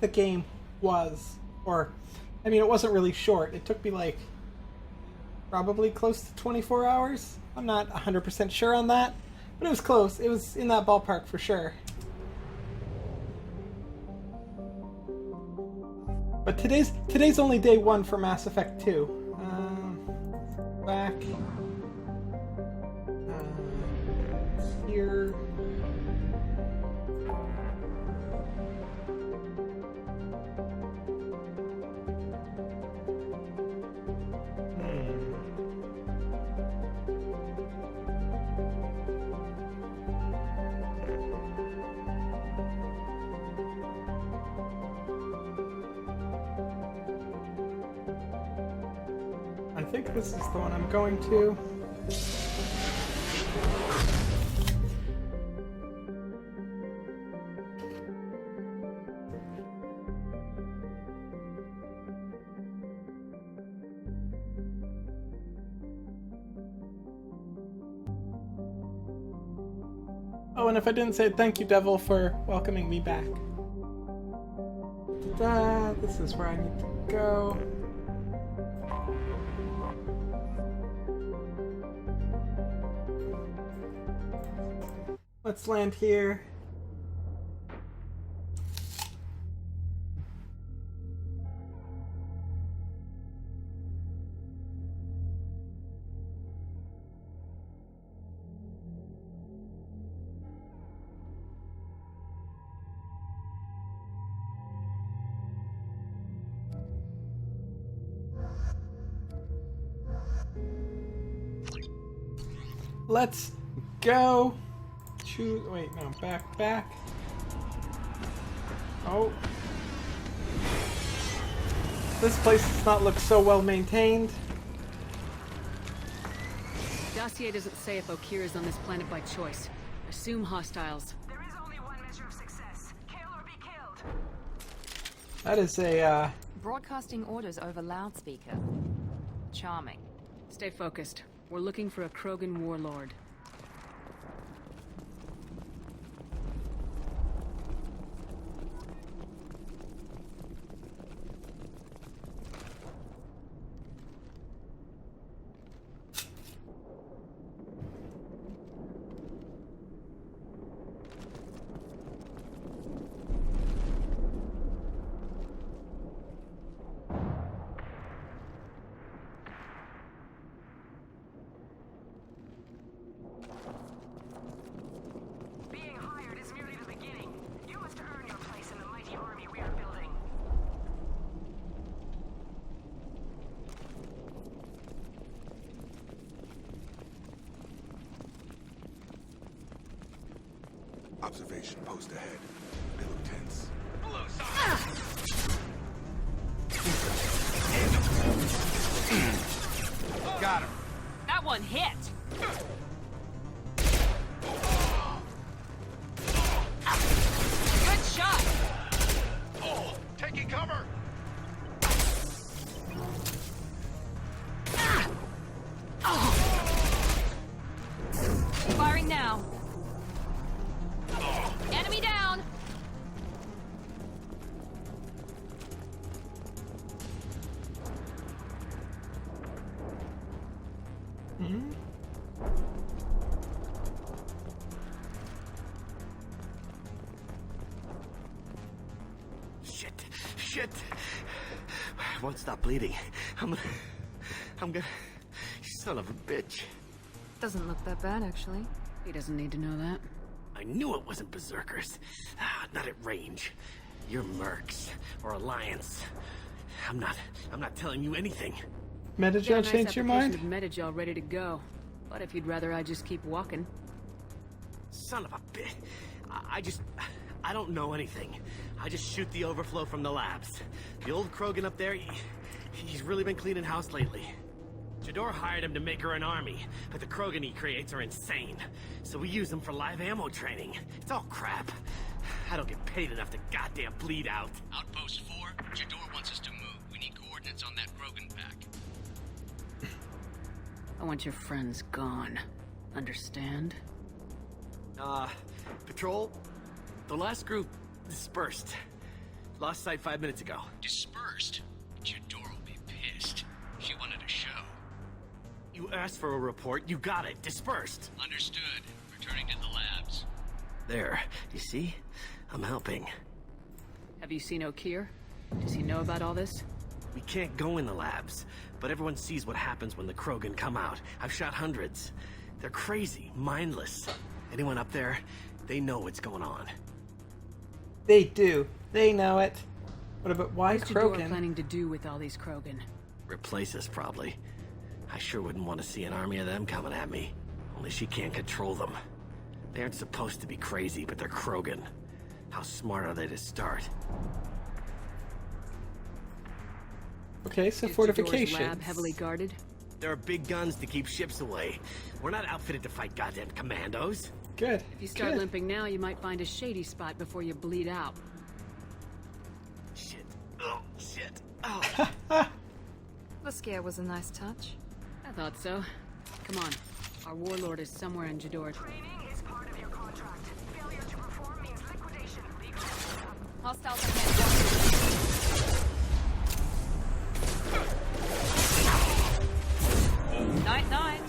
the game was. Or, I mean, it wasn't really short. It took me like probably close to 24 hours. I'm not 100% sure on that, but it was close. It was in that ballpark for sure. But today's only day 1 for Mass Effect 2. Back here. I think this is the one I'm going to. Oh, and if I didn't say it, thank you, Devil, for welcoming me back. This is where I need to go. Let's land here. Let's go. Choose. Wait, no, back. Oh. This place does not look so well maintained. Dossier doesn't say if Okeer is on this planet by choice. Assume hostiles. There is only one measure of success. Kill or be killed. That is a, Broadcasting orders over loudspeaker. Charming. Stay focused. We're looking for a Krogan warlord. Observation post ahead. They look tense. Got her. That one hit! Good shot! Oh, taking cover! Firing now. Enemy down! Shit. I won't stop bleeding. I'm gonna... Son of a bitch. Doesn't look that bad, actually. He doesn't need to know that. I knew it wasn't Berserkers. Not at range. You're Mercs or Alliance. I'm not telling you anything. Metagel changed your mind? Metagel ready to go. But if you'd rather I just keep walking. Son of a bitch. I don't know anything. I just shoot the overflow from the labs. The old Krogan up there, he's really been cleaning house lately. Jador hired him to make her an army, but the Krogan he creates are insane. So we use them for live ammo training. It's all crap. I don't get paid enough to goddamn bleed out. Outpost 4, Jador wants us to move. We need coordinates on that Krogan pack. I want your friends gone. Understand? Patrol, the last group dispersed. Lost sight 5 minutes ago. Dispersed? Jador will be pissed. She wanted a show. You asked for a report, you got it. Dispersed. Understood. Returning to the labs. There, you see? I'm helping. Have you seen Okeer? Does he know about all this? We can't go in the labs, but everyone sees what happens when the Krogan come out. I've shot hundreds. They're crazy, mindless. Anyone up there, they know what's going on. They do. They know it. What about why What's Jador Krogan? planning to do with all these Krogan? Replace us, probably. I sure wouldn't want to see an army of them coming at me. Only she can't control them. They aren't supposed to be crazy, but they're Krogan. How smart are they to start? Okay, so Is fortifications. Jador's lab heavily guarded? There are big guns to keep ships away. We're not outfitted to fight goddamn commandos. Good. If you start limping now, you might find a shady spot before you bleed out. Shit. Oh, shit. Oh. The scare was a nice touch. I thought so. Come on. Our warlord is somewhere in Jador. Training is part of your contract. Failure to perform means liquidation. Hostiles ahead. Night, night.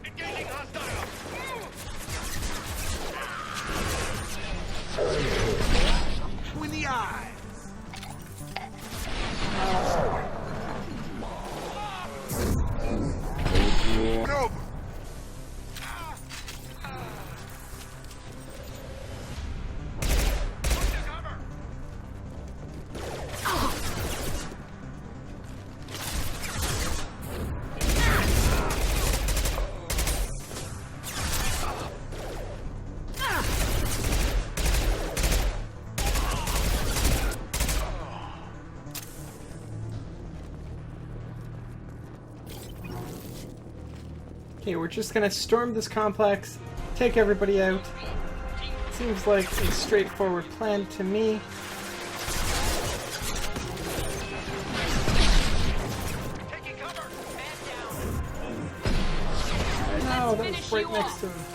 Engaging hostile. In the eye. Over. Okay, we're just gonna storm this complex, take everybody out. Seems like a straightforward plan to me. No, that was right next to him.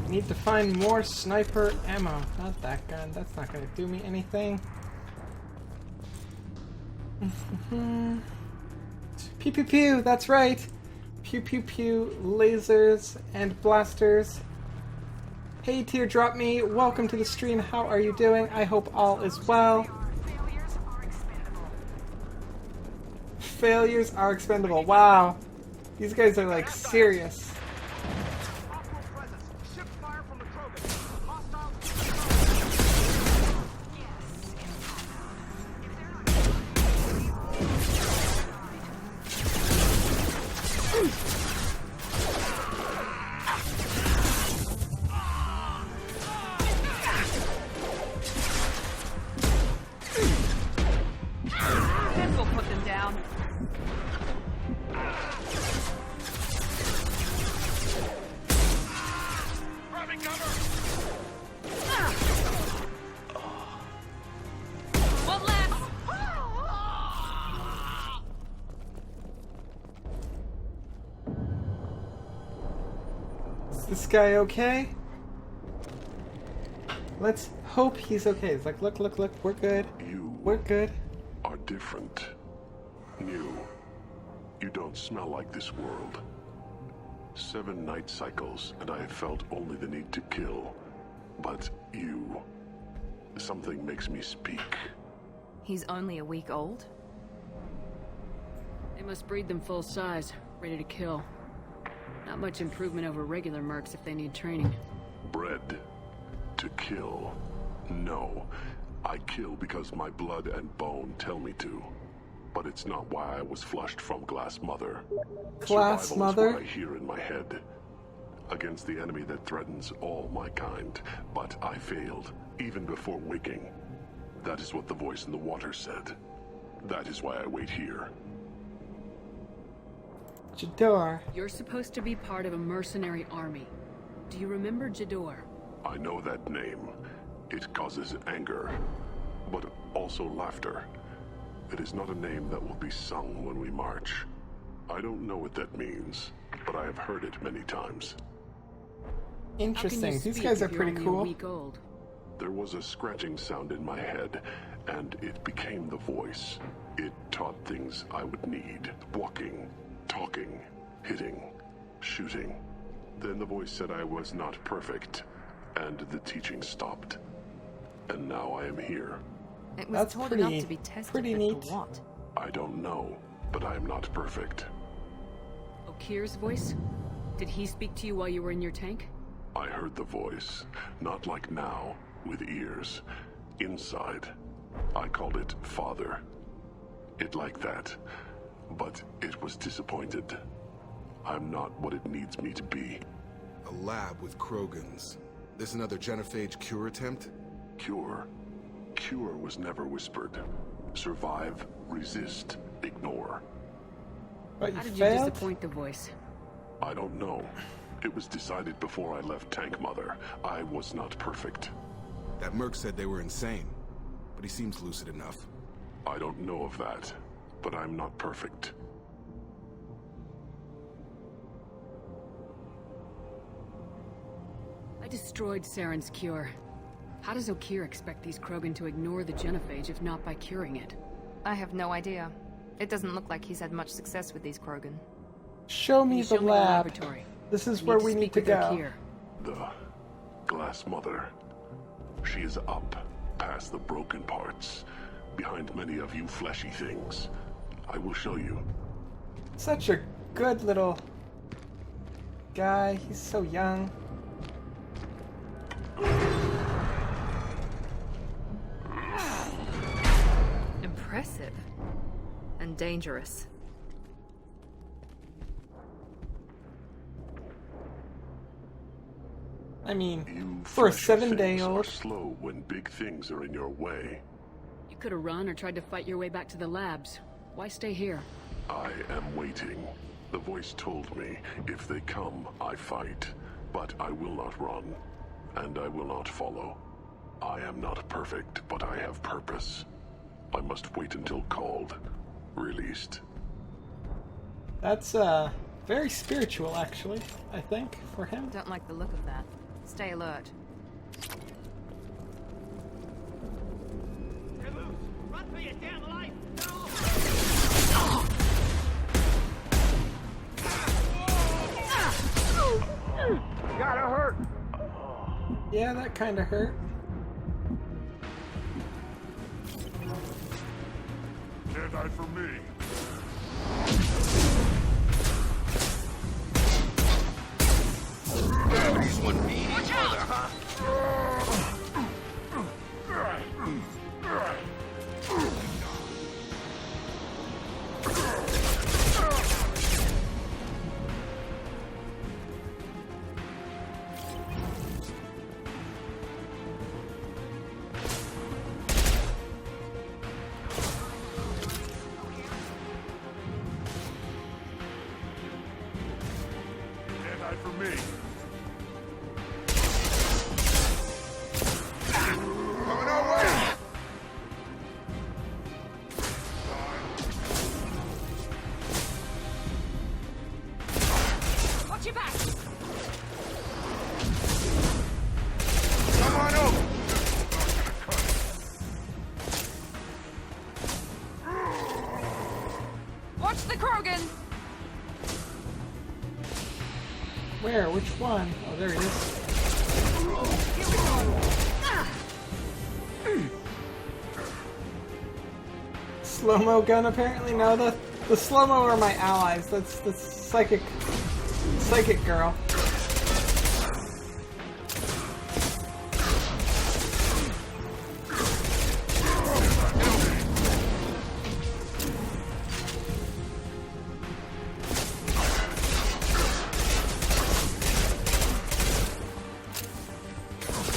Need to find more sniper ammo. Not that gun. That's not going to do me anything. Pew pew pew. That's right. Pew pew pew. Lasers and blasters. Hey Teardrop Me. Welcome to the stream. How are you doing? I hope all is well. Failures are expendable. Wow. These guys are like serious. guy okay? Let's hope he's okay. It's like, look, we're good. We're good. Are different. New. You don't smell like this world. 7 night cycles, and I have felt only the need to kill. But you... something makes me speak. He's only a week old? They must breed them full size, ready to kill. Not much improvement over regular mercs if they need training. Bred to kill. No. I kill because my blood and bone tell me to. But it's not why I was flushed from Glass Mother. Glass Survival Mother? is what I hear in my head. Against the enemy that threatens all my kind. But I failed, even before waking. That is what the voice in the water said. That is why I wait here. Jador. You're supposed to be part of a mercenary army. Do you remember Jador? I know that name. It causes anger, but also laughter. It is not a name that will be sung when we march. I don't know what that means, but I have heard it many times. Interesting. These guys are pretty cool. There was a scratching sound in my head, and it became the voice. It taught things I would need. Walking, talking, hitting, shooting. Then the voice said I was not perfect, and the teaching stopped. And now I am here. It was taught enough to be tested, pretty but neat. for what? I don't know, but I am not perfect. Okir's voice? Did he speak to you while you were in your tank? I heard the voice, not like now, with ears. Inside. I called it Father. It like that, but it was disappointed. I'm not what it needs me to be. A lab with Krogans. This another genophage cure attempt? Cure. Cure was never whispered. Survive, resist, ignore. But How you did failed? you disappoint the voice? I don't know. It was decided before I left Tank Mother. I was not perfect. That merc said they were insane, but he seems lucid enough. I don't know of that, but I'm not perfect. I destroyed Saren's cure. How does Okir expect these Krogan to ignore the genophage if not by curing it? I have no idea. It doesn't look like he's had much success with these Krogan. Show me You the show me the lab. laboratory. This is I where need we need speak to with go. Okir. The Glass Mother. She is up, past the broken parts, behind many of you fleshy things. I will show you. Such a good little guy. He's so young. Impressive. And dangerous. I mean, You for a fleshy 7-day things are old. slow when big things are in your way. You could have run or tried to fight your way back to the labs. Why stay here? I am waiting. The voice told me, if they come, I fight. But I will not run, and I will not follow. I am not perfect, but I have purpose. I must wait until called, released. That's very spiritual, actually, I think, for him. Don't like the look of that. Stay alert. Run for your damn life! Gotta hurt. Yeah, that kind of hurt. Jedi for me. Just one beat each other, huh? Jedi for me. the Krogan! Where? Which one? Oh, there he is. Slow-mo gun, apparently? No, the slow-mo are my allies. That's the psychic girl.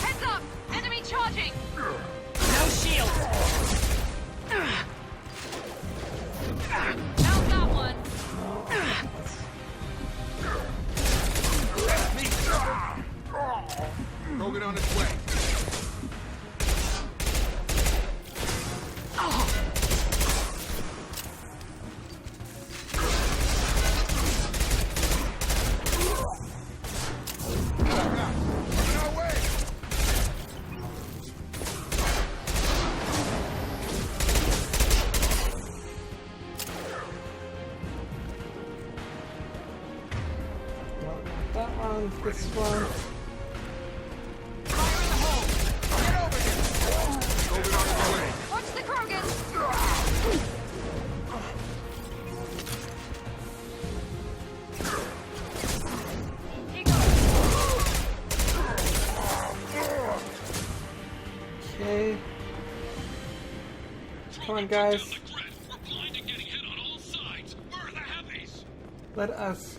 Heads up! Enemy charging! No shield! How's that one? Krogan on its way. That one, this one. Watch the Krogan! Okay. Come on, guys. Let us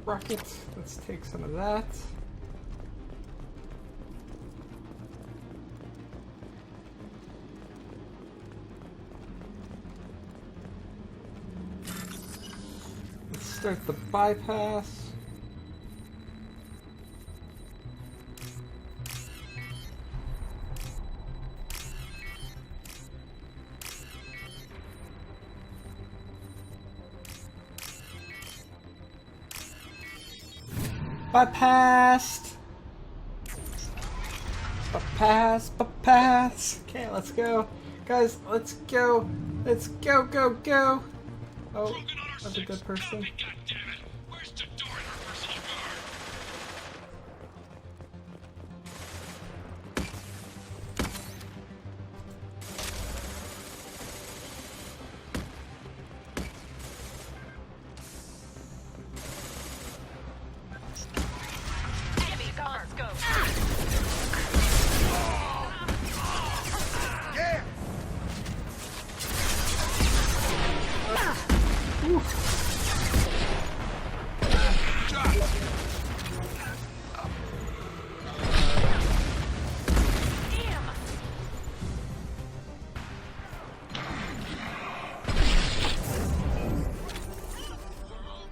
rocket. Let's take some of that. Let's start the bypass. Bypassed! Bypass! Okay, let's go. Guys, let's go! Let's go, go, go! Oh, that's a good person.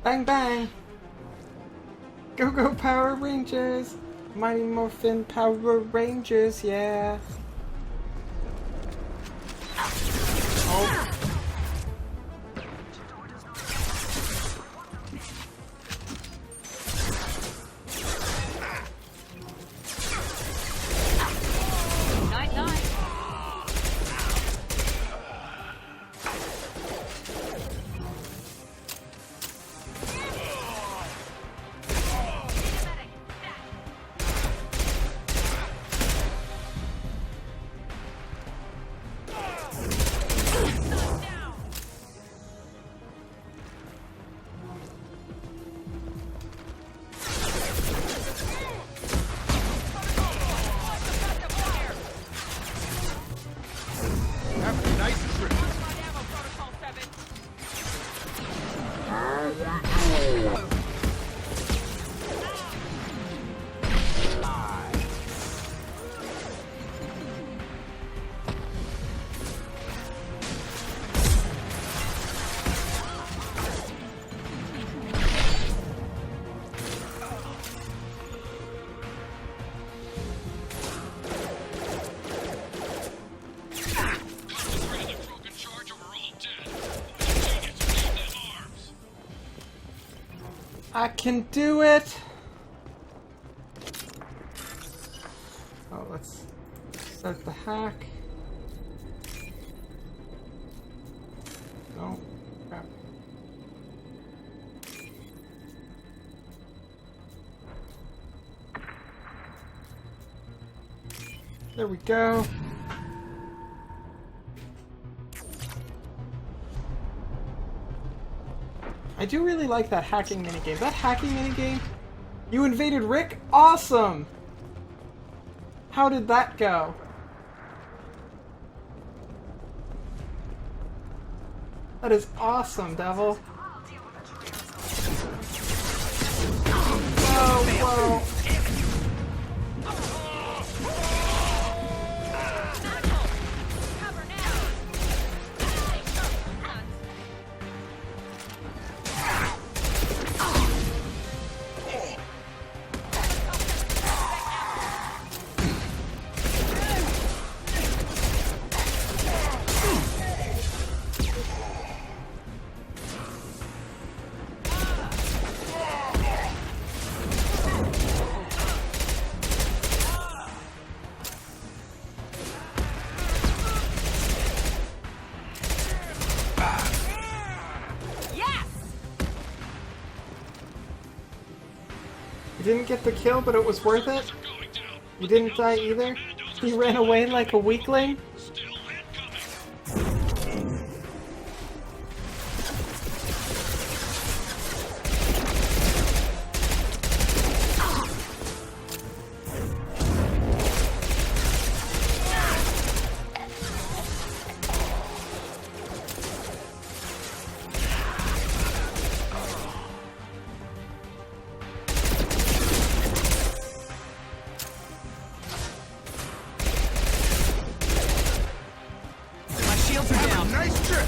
Bang bang! Go go Power Rangers! Mighty Morphin Power Rangers, yeah! Oh. I can do it! Oh, let's start the hack. No, crap. There we go. I do really like that hacking minigame. That hacking minigame? You invaded Rick? Awesome! How did that go? That is awesome, Devil. Whoa, whoa. You didn't get the kill, but it was worth it? You didn't die either? He ran away like a weakling? Nice trip!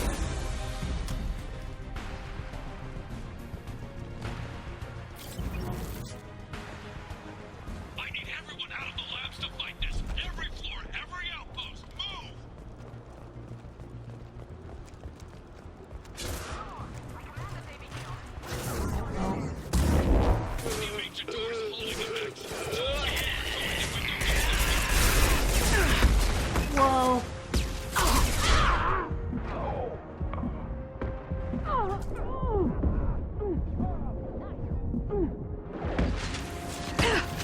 I need everyone out of the labs to fight this. Every floor, every outpost, move! Whoa.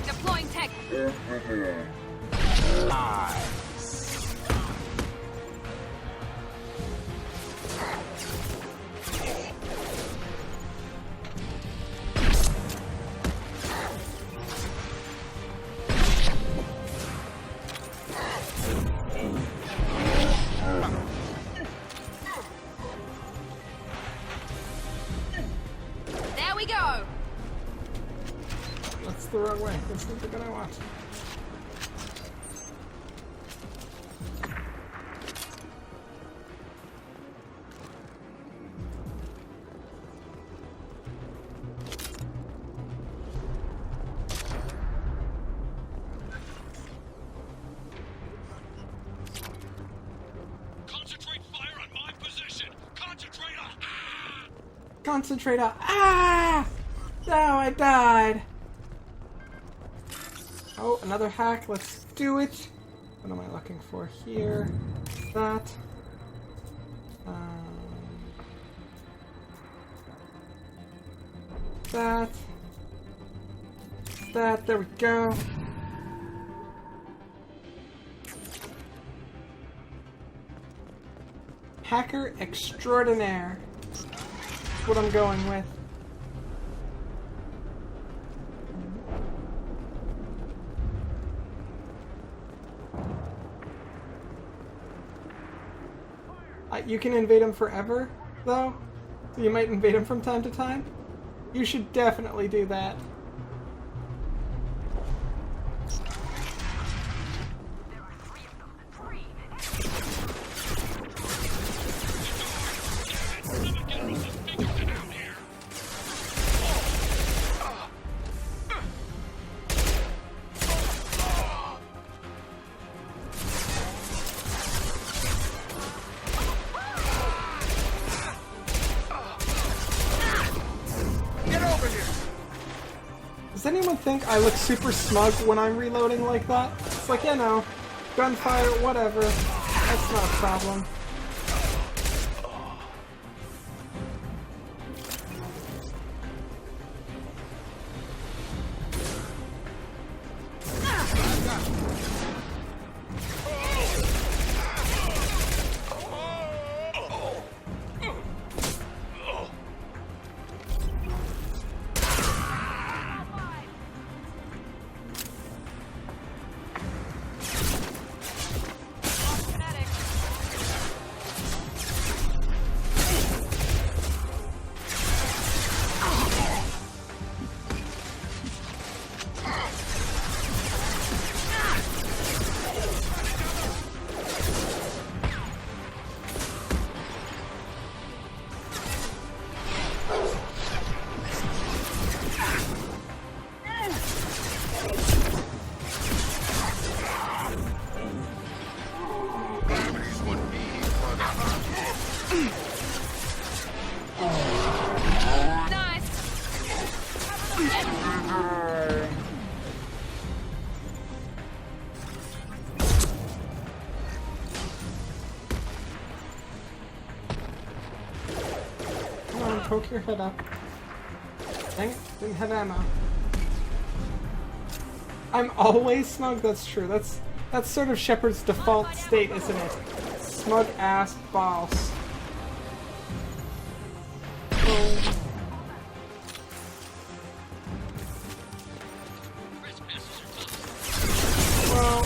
Deploying tech. There we go. That's the wrong way. That's not the good I want. Concentrate fire on my position! Concentrator! Concentrator. Ah! No, I died. Oh, another hack. Let's do it. What am I looking for here? That. That. That. There we go. Hacker extraordinaire. That's what I'm going with. You can invade him forever, though? So you might invade him from time to time? You should definitely do that. Does anyone think I look super smug when I'm reloading like that? It's like, you know, gunfire, whatever. That's not a problem. Nice. Come on, poke your head up. Dang it, didn't have ammo. I'm always smug, that's true. That's sort of Shepard's default state, isn't it? Smug ass boss. Oh. Well,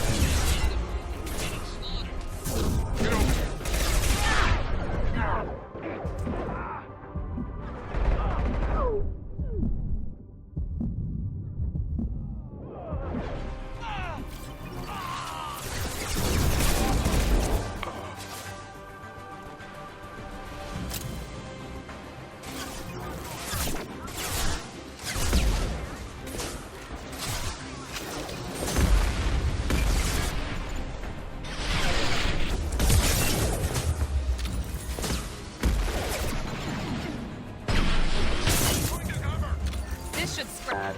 This should spread.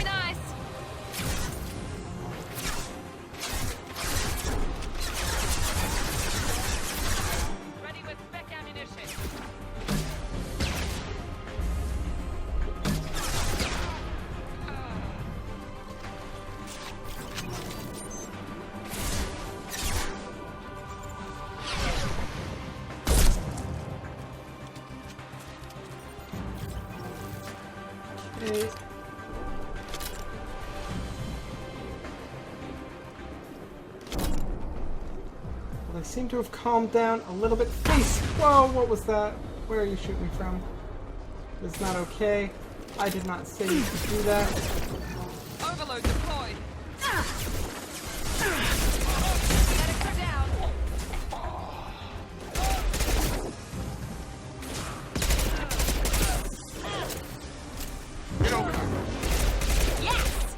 Nice. Ready with spec ammunition. okay. Well, they seem to have calmed down a little bit. Face! Whoa, what was that? Where are you shooting from? It's not okay. I did not say you could do that. Overload deployed. Medics are down. Yes.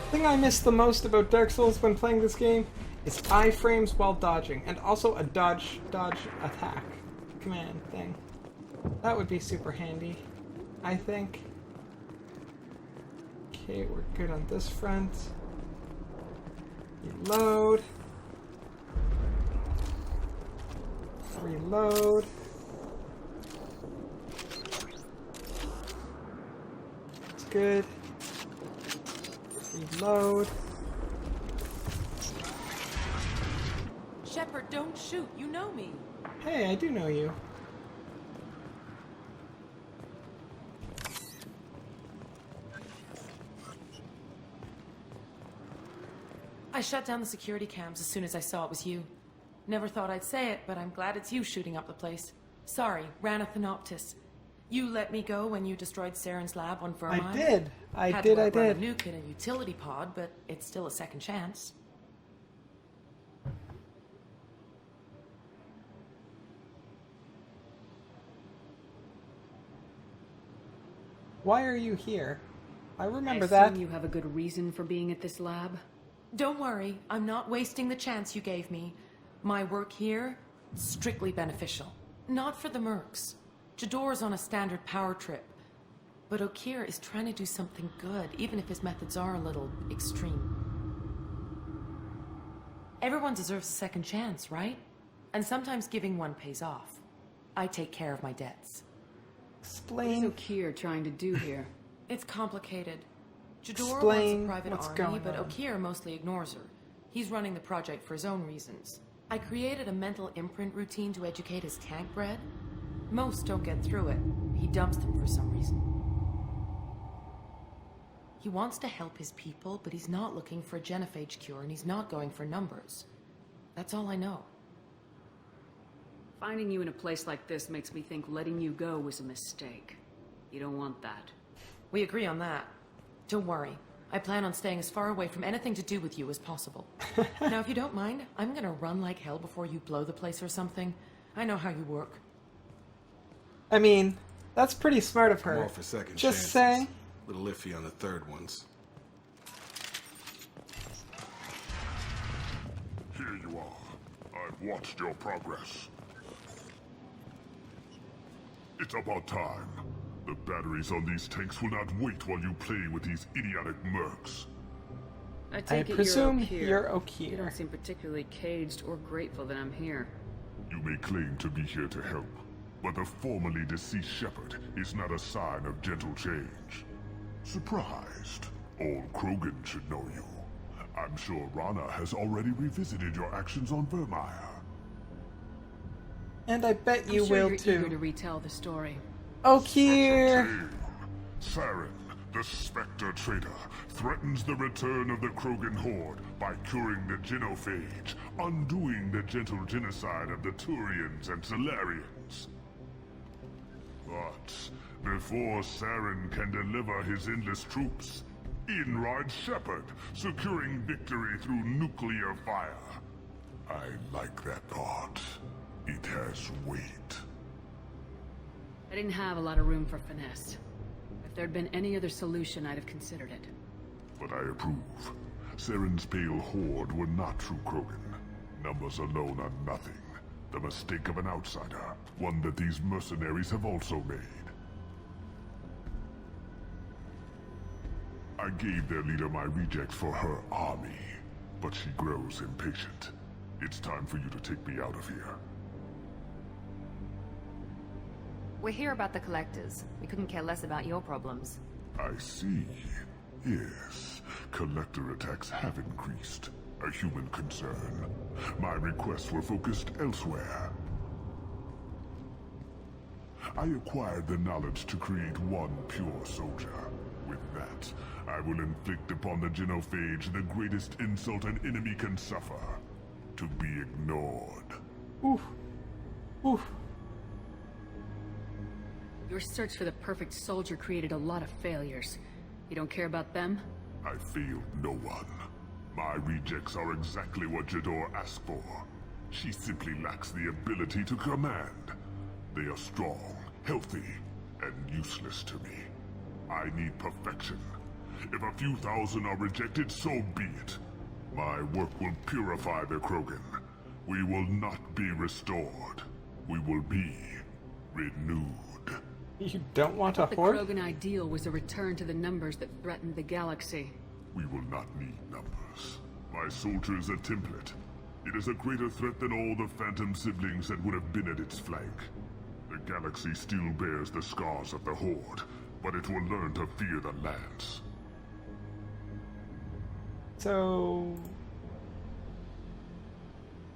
The thing I miss the most about Dark Souls when playing this game is iframes while dodging, and also a dodge attack command thing. That would be super handy, I think. Okay, we're good on this front. Reload. Reload. That's good. Reload. Shepard, don't shoot. You know me. Hey, I do know you. I shut down the security cams as soon as I saw it was you. Never thought I'd say it, but I'm glad it's you shooting up the place. Sorry, Ranith Thanoptis. You let me go when you destroyed Saren's lab on Vermine. I did. I Had did. to I run a did. nuke in a utility pod, but it's still a second chance. Why are you here? I remember I that. assume you have a good reason for being at this lab? Don't worry, I'm not wasting the chance you gave me. My work here, strictly beneficial. Not for the mercs. Jador's on a standard power trip. But Okeer is trying to do something good, even if his methods are a little extreme. Everyone deserves a second chance, right? And sometimes giving one pays off. I take care of my debts. Explain. What is Okeer trying to do here? It's complicated. Jador Explain wants a private what's army, going but on. Okeer mostly ignores her. He's running the project for his own reasons. I created a mental imprint routine to educate his tank bred. Most don't get through it. He dumps them for some reason. He wants to help his people, but he's not looking for a genophage cure, and he's not going for numbers. That's all I know. Finding you in a place like this makes me think letting you go was a mistake. You don't want that. We agree on that. Don't worry. I plan on staying as far away from anything to do with you as possible. Now, if you don't mind, I'm gonna run like hell before you blow the place or something. I know how you work. I mean, That's pretty smart of I'm her. all for second Just chances. saying. A little iffy on the third ones. Here you are. I've watched your progress. It's about time. The batteries on these tanks will not wait while you play with these idiotic mercs. I take it presume you're you're Okier. You don't seem particularly caged or grateful that I'm here. You may claim to be here to help, but the formerly deceased Shepard is not a sign of gentle change. Surprised? Old Krogan should know you. I'm sure Rana has already revisited your actions on Vermeer. And I bet you I'm sure will you're too. eager to retell the story. Okier! Saren, the Spectre traitor, threatens the return of the Krogan horde by curing the genophage, undoing the gentle genocide of the Turians and Solarians. But before Saren can deliver his endless troops, in rides Shepard, securing victory through nuclear fire. I like that thought. It has weight. I didn't have a lot of room for finesse. If there'd been any other solution, I'd have considered it. But I approve. Saren's pale horde were not true Krogan. Numbers alone are nothing. The mistake of an outsider, one that these mercenaries have also made. I gave their leader my rejects for her army, but she grows impatient. It's time for you to take me out of here. We're here about the Collectors. We couldn't care less about your problems. I see. Yes, Collector attacks have increased. A human concern. My requests were focused elsewhere. I acquired the knowledge to create one pure soldier. With that, I will inflict upon the genophage the greatest insult an enemy can suffer. To be ignored. Oof. Oof. Your search for the perfect soldier created a lot of failures. You don't care about them? I failed no one. My rejects are exactly what Jador asked for. She simply lacks the ability to command. They are strong, healthy, and useless to me. I need perfection. If a few thousand are rejected, so be it. My work will purify the Krogan. We will not be restored. We will be renewed. You don't want a The horde? Krogan ideal was a return to the numbers that threatened the galaxy. We will not need numbers. My soldier is a template. It is a greater threat than all the Phantom siblings that would have been at its flank. The galaxy still bears the scars of the Horde, but it will learn to fear the Lance. So...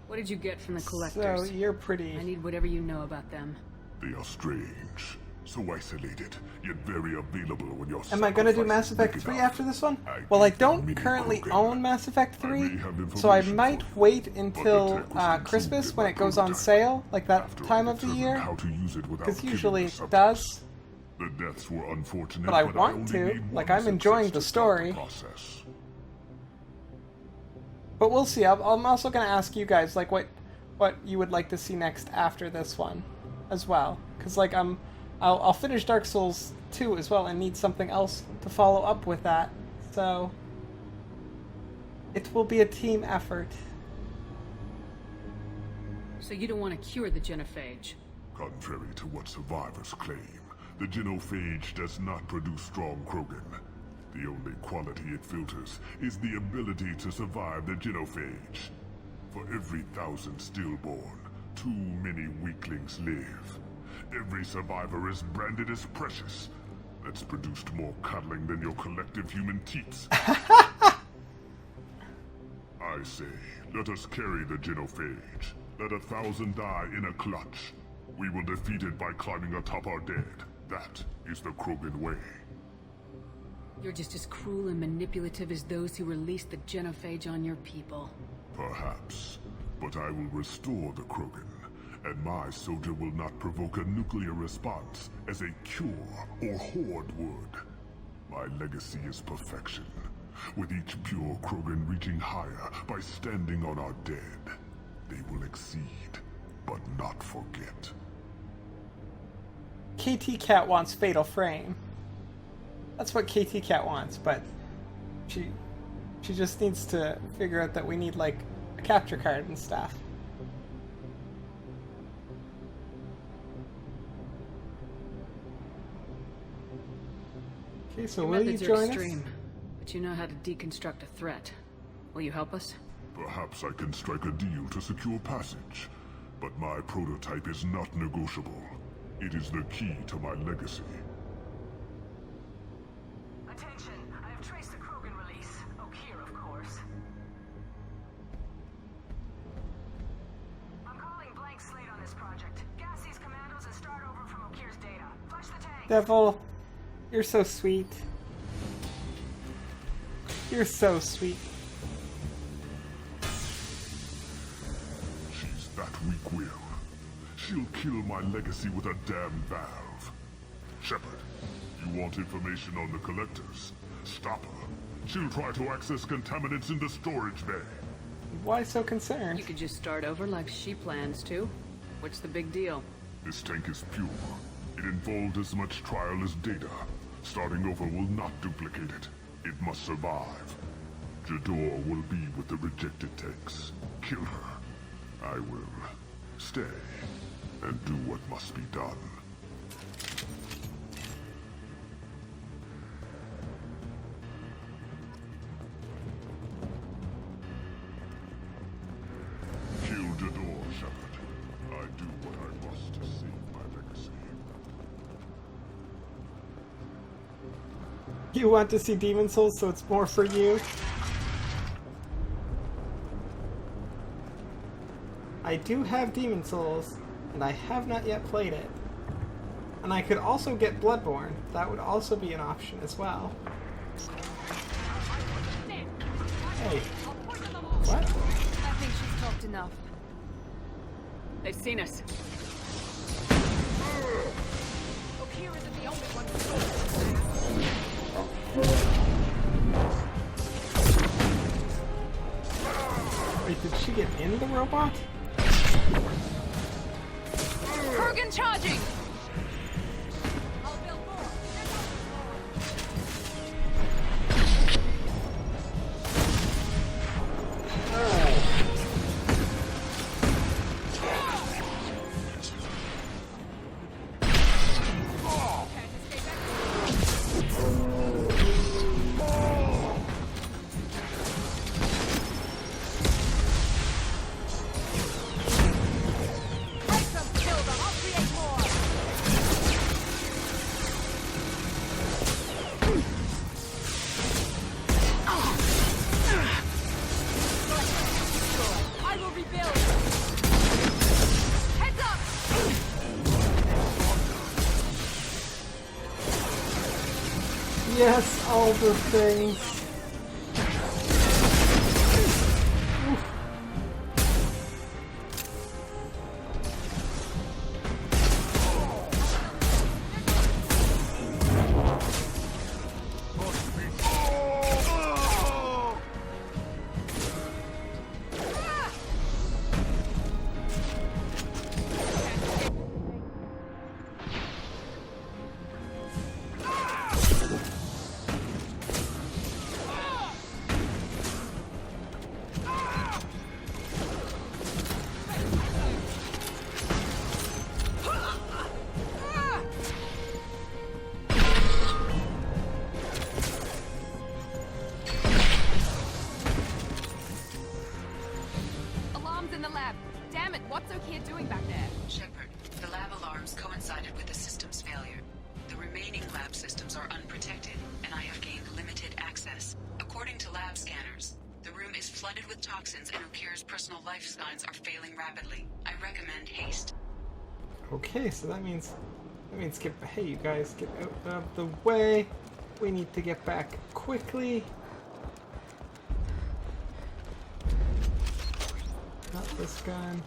What did you get from the Collectors? So, you're pretty... I need whatever you know about them. They are strange. So isolated, yet very available when you're Am I gonna do Mass Effect 3 after this one? Well, I don't currently own Mass Effect 3, so I might wait until Christmas when it goes on sale, like that time of the year, because usually it does. The deaths were unfortunate, But I want to, like I'm enjoying the story. But we'll see. I'm also gonna ask you guys, like, what you would like to see next after this one, as well, because like I'll finish Dark Souls 2 as well and need something else to follow up with that. So it will be a team effort. So you don't want to cure the genophage? Contrary to what survivors claim, the genophage does not produce strong Krogan. The only quality it filters is the ability to survive the genophage. For every 1,000 stillborn, too many weaklings live. Every survivor is branded as precious. That's produced more cuddling than your collective human teats. I say, let us carry the genophage. Let 1,000 die in a clutch. We will defeat it by climbing atop our dead. That is the Krogan way. You're just as cruel and manipulative as those who released the genophage on your people. Perhaps, but I will restore the Krogan. And my soldier will not provoke a nuclear response as a cure or horde would. My legacy is perfection, with each pure Krogan reaching higher by standing on our dead. They will exceed, but not forget. KT Cat wants Fatal Frame. That's what KT Cat wants, but she just needs to figure out that we need like a capture card and stuff. Okay, so Your will you methods are join extreme, us? but you know how to deconstruct a threat. Will you help us? Perhaps I can strike a deal to secure passage, but my prototype is not negotiable. It is the key to my legacy. Attention, I have traced the Krogan release. Okeer, of course. I'm calling blank slate on this project. Gas these commandos and start over from Okeer's data. Flush the tank. Devil, you're so sweet. You're so sweet. She's that weak-willed. She'll kill my legacy with a damn valve. Shepard, you want information on the Collectors? Stop her. She'll try to access contaminants in the storage bay. Why so concerned? You could just start over like she plans to. What's the big deal? This tank is pure. It involved as much trial as data. Starting over will not duplicate it. It must survive. Jador will be with the rejected tanks. Kill her. I will stay and do what must be done. Kill Jador, Shepard. I do what I must to save my legacy. You want to see Demon Souls, so it's more for you. I do have Demon Souls, and I have not yet played it. And I could also get Bloodborne. That would also be an option as well. Hey. What? I think she's talked enough. They've seen us. Okeer isn't the only one. Wait, did she get in the robot? Krogan charging! Yes, all the things. Alarms in the lab. Damn it, what's Okeer doing back there? Shepard, the lab alarms coincided with the system's failure. The remaining lab systems are unprotected, and I have gained limited access. According to lab scanners, the room is flooded with toxins and Okeer's personal life signs are failing rapidly. I recommend haste. Okay, so that means get. Hey, you guys, get out of the way. We need to get back quickly. Not this gun.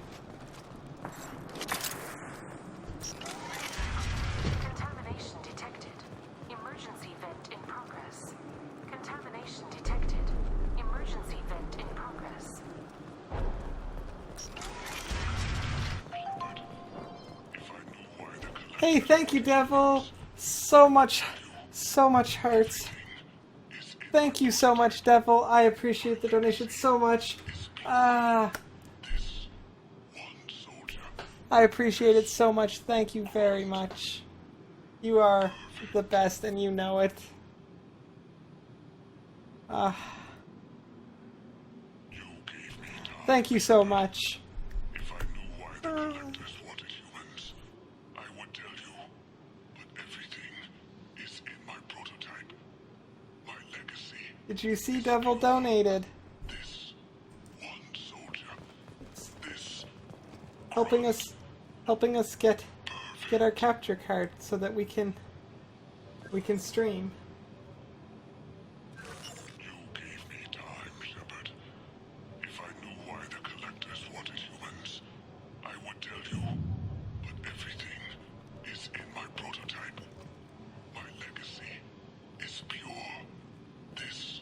Contamination detected. Emergency vent in progress. Contamination detected. Emergency vent in progress. If I knew why the Hey, thank you, Devil. So much hearts. Thank you so much, Devil. I appreciate the donation so much. I appreciate it so much. Thank you very much. You are the best, and you know it. Thank you so much. If I knew why the collectors wanted humans, I would tell you. But everything is in my prototype. My legacy. Did you see Devil donated? This one soldier. This helping us get our capture card so that we can stream. You gave me time, Shepard. If I knew why the collectors wanted humans, I would tell you. But everything is in my prototype. My legacy is pure. This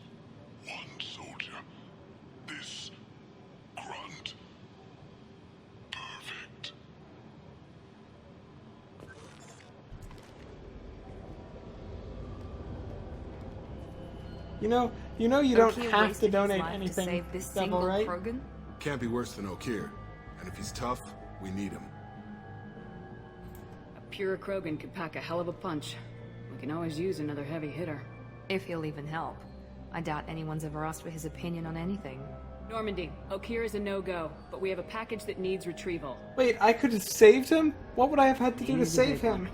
one soldier. This grunt. Perfect. You know you don't Okier have to wasted his donate life to anything, save this Devil, single right? Krogan? Can't be worse than Okier. And if he's tough, we need him. A pure Krogan could pack a hell of a punch. We can always use another heavy hitter. If he'll even help. I doubt anyone's ever asked for his opinion on anything. Normandy, Okier is a no-go, but we have a package that needs retrieval. Wait, I could have saved him? What would I have had to do to He's a save big him?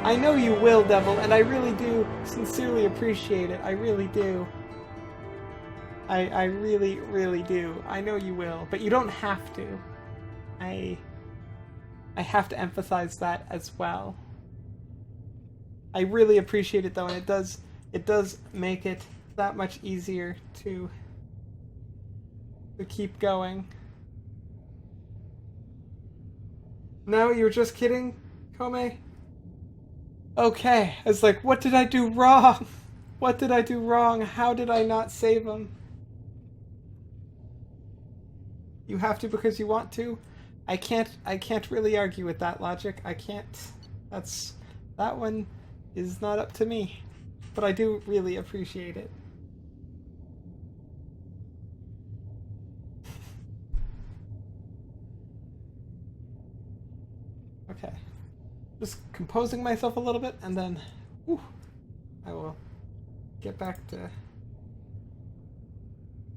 I know you will, Devil, and I really do sincerely appreciate it. I really do. I really, really do. I know you will, but you don't have to. I have to emphasize that as well. I really appreciate it though, and it does make it that much easier to keep going. No, you were just kidding, Kome? Okay, I was like, what did I do wrong? What did I do wrong? How did I not save him? You have to because you want to? I can't really argue with that logic. I can't. That one is not up to me. But I do really appreciate it. Okay. Just composing myself a little bit, and then I will get back to...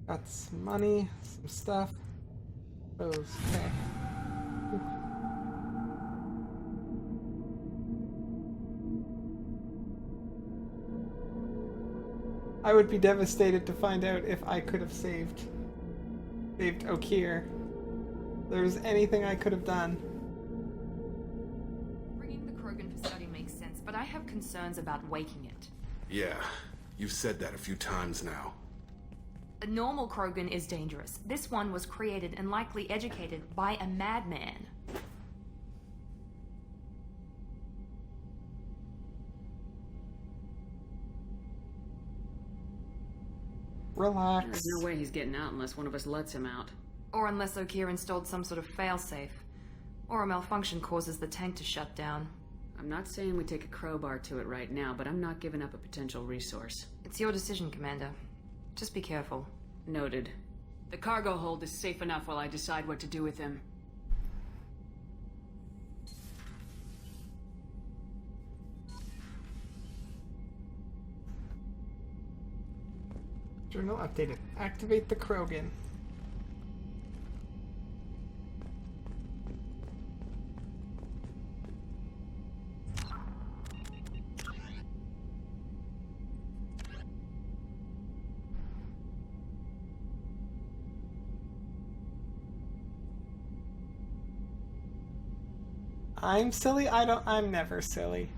Got some money, some stuff. Those, okay. Whew. I would be devastated to find out if I could have saved Okier. If there was anything I could have done. Bringing the Krogan for study makes sense, but I have concerns about waking it. Yeah, you've said that a few times now. A normal Krogan is dangerous. This one was created and likely educated by a madman. Relax. There's no way he's getting out unless one of us lets him out. Or unless Okier installed some sort of failsafe. Or a malfunction causes the tank to shut down. I'm not saying we take a crowbar to it right now, but I'm not giving up a potential resource. It's your decision, Commander. Just be careful. Noted. The cargo hold is safe enough while I decide what to do with him. Journal updated. Activate the Krogan. I'm silly? I'm never silly.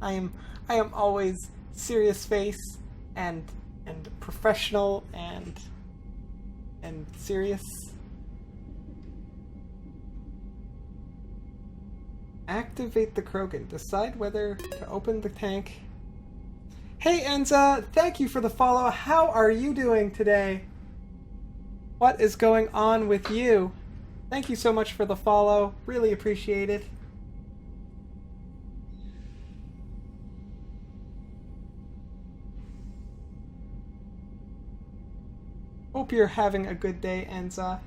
I am always serious face and professional and serious. Activate the Krogan. Decide whether to open the tank. Hey Enza, thank you for the follow. How are you doing today? What is going on with you? Thank you so much for the follow. Really appreciate it. Hope you're having a good day, Enza.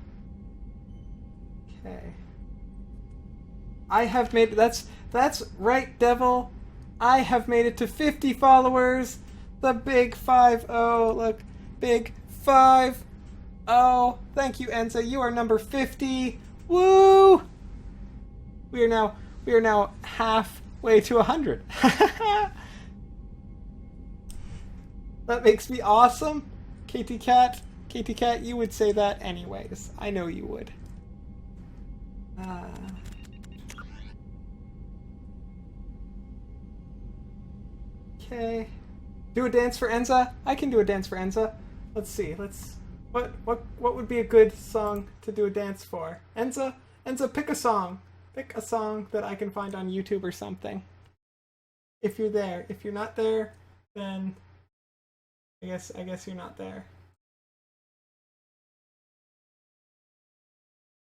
Okay. I have made that's right, Devil. I have made it to 50 followers. The big 5-0. Look, big 5-0. Thank you, Enza. You are number 50. Woo! We are now halfway to 100. That makes me awesome. Katie Cat, you would say that anyways. I know you would. Okay. Do a dance for Enza? I can do a dance for Enza. Let's see. What would be a good song to do a dance for? Enza, pick a song. Pick a song that I can find on YouTube or something. If you're there. If you're not there, then I guess you're not there.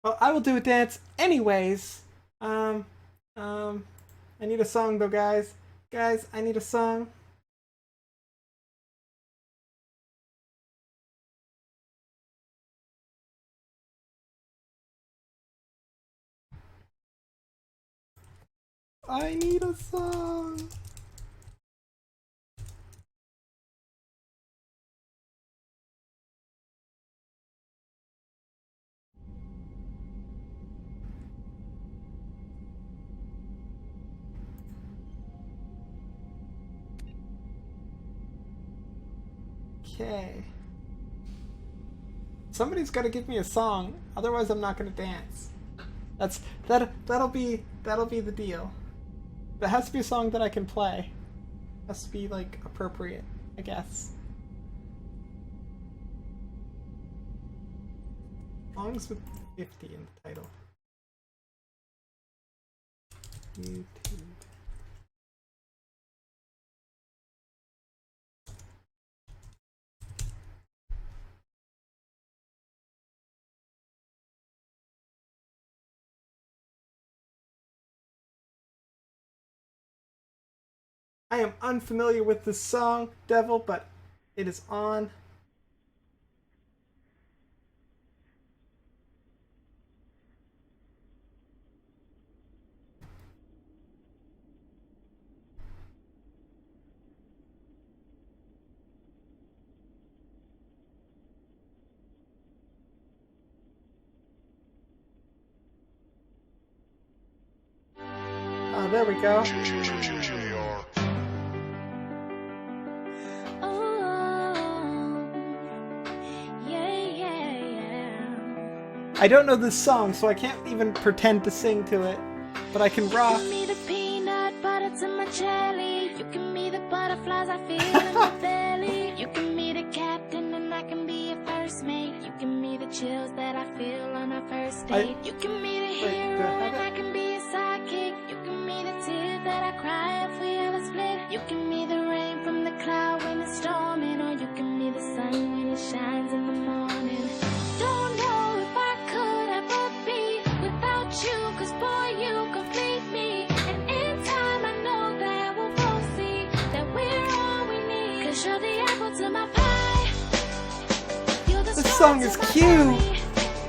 Well, I will do a dance anyways. I need a song though, guys. Guys, I need a song. I need a song. Okay. Somebody's got to give me a song, otherwise I'm not going to dance. That'll be the deal. There has to be a song that I can play. Has to be like appropriate, I guess. Songs with 50 in the title. YouTube. I am unfamiliar with this song, Devil, but it is on. Oh, there we go. I don't know this song, so I can't even pretend to sing to it, but I can rock. You can be the peanut butter to my jelly. You can be the butterflies I feel in my belly. You can be the captain and I can be your first mate. You can be the chills that I feel on our first date. You can be the hero and I can be your sidekick. You can be the tears that I cry if we ever split. You can be the rain from the cloud when it's storming, or you can be the sun when it shines in the morning. Don't know if I could ever be without you, 'cause boy, you complete me. And in time I know that we'll both see that we're all we need. 'Cause you're the apple to my pie. You're the This song is cute.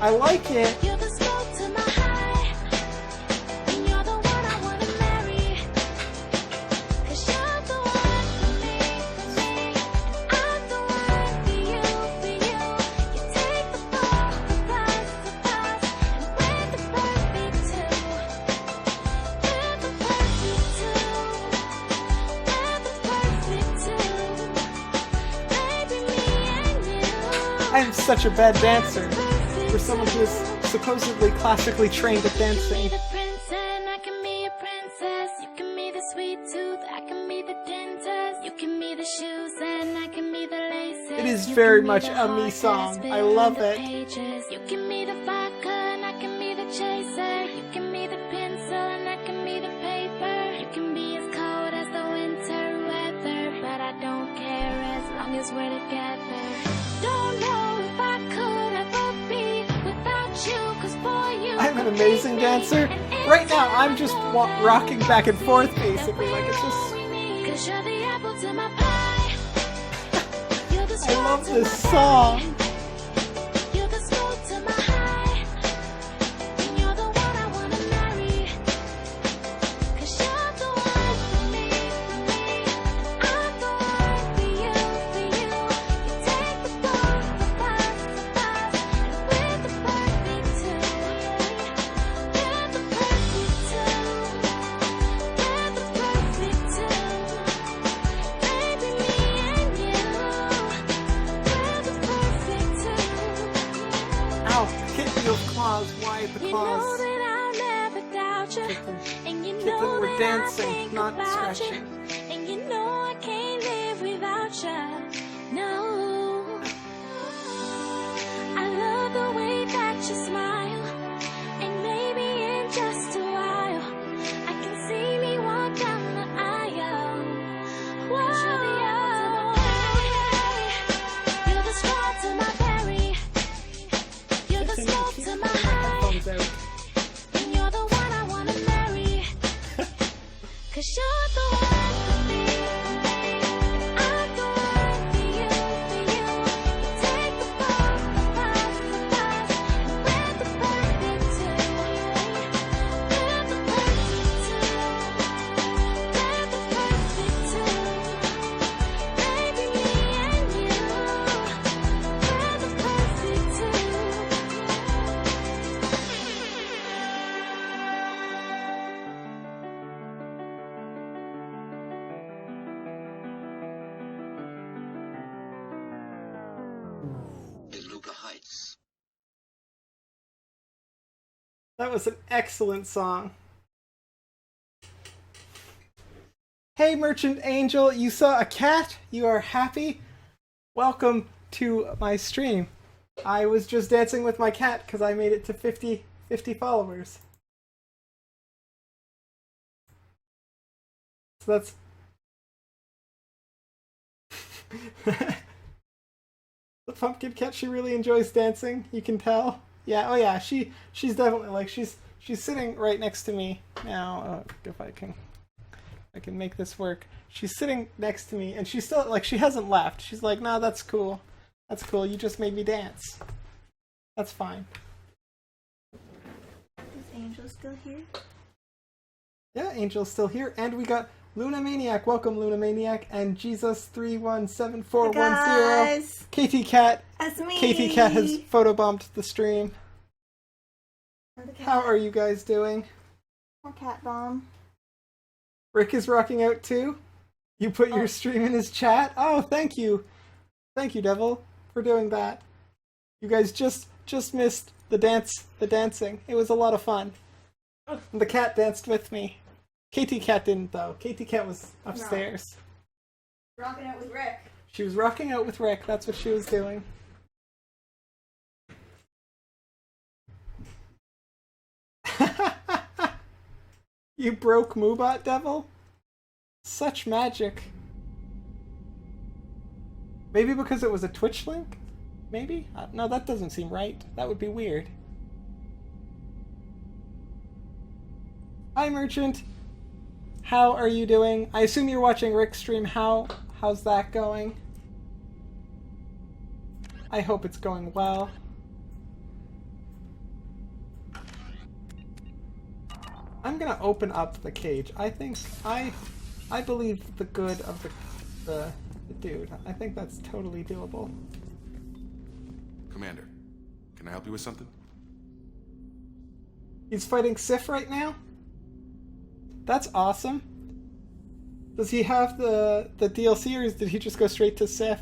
I like it. You're the smoke to my high. And you're the one I wanna marry. 'Cause you're the one for me, for me. I'm the one for you, for you. You take the fall, the rise, and we're the perfect two. We're the perfect two. We're the perfect two. Baby, me and you. I am such a bad dancer. For someone who is supposedly classically trained at dancing. The prince and I can be a princess. You can be the sweet tooth, I can be the dentist. You can be the shoes and I can be the laces. It is very much a me song. I love it. You can be the vodka and I can be the chaser. You can be the pencil and I can be the paper. You can be as cold as the winter weather, but I don't 'cause we're together. Don't know if I could ever be without you, 'cause for you I'm an amazing dancer. Right now, I'm just rocking back and forth, basically. Like, it's just... 'cause you're the apple to my pie. You're the I love this song. You're the smoke to my high. And you're the one I wanna marry. 'Cause you're the one for me, for me. I'm the one for you, for you. You take the ball, the bus, and we're the perfect two. We're the perfect two. We're the perfect two. Baby, me and you. We're the perfect two. Ow, hit me with claws. Why the You know claws? that I'll never doubt you. And you Kitten, know we're that I dancing, think not about scratching. you. And you know I can't live without you. No. I love the way that you smile. And maybe in just a while, I can see me walk down the aisle. Whoa. You're the straw to my berry. You're the smoke to my high. And you're the one I wanna marry. 'Cause you're the one for me, for me. I'm the one for you, for you. You take the ball, the bus, and we're the perfect two. We're the perfect two. We're the perfect two. Baby, me and you. We're the perfect two. Beluga Heights. That was an excellent song. Hey, Merchant Angel, you saw a cat? You are happy? Welcome to my stream. I was just dancing with my cat because I made it to 50 followers. So that's... The pumpkin cat, she really enjoys dancing, you can tell. Yeah, oh yeah, she's definitely like, she's sitting right next to me now. If I can make this work. She's sitting next to me and she's still like, she hasn't left. She's like, no, that's cool. That's cool. You just made me dance. That's fine. Is Angel still here? Yeah, Angel's still here, and we got Luna Maniac. Welcome, Luna Maniac, and Jesus317410. Hey guys. Katie Cat. That's me. Katie Cat has photobombed the stream. How are you guys doing? More cat bomb. Rick is rocking out too. You put your stream in his chat. Oh, thank you. Thank you, Devil, for doing that. You guys just missed the dancing. It was a lot of fun. The cat danced with me. Katie Cat didn't, though. Katie Cat was upstairs. Rocking out with Rick. She was rocking out with Rick. That's what she was doing. You broke Moobot, Devil? Such magic. Maybe because it was a Twitch link? Maybe? No, that doesn't seem right. That would be weird. Hi, Merchant. How are you doing? I assume you're watching Rick's stream. How's that going? I hope it's going well. I'm gonna open up the cage. I think I believe the good of the dude. I think that's totally doable. Commander, can I help you with something? He's fighting Sif right now? That's awesome. Does he have the DLC, or did he just go straight to Sif?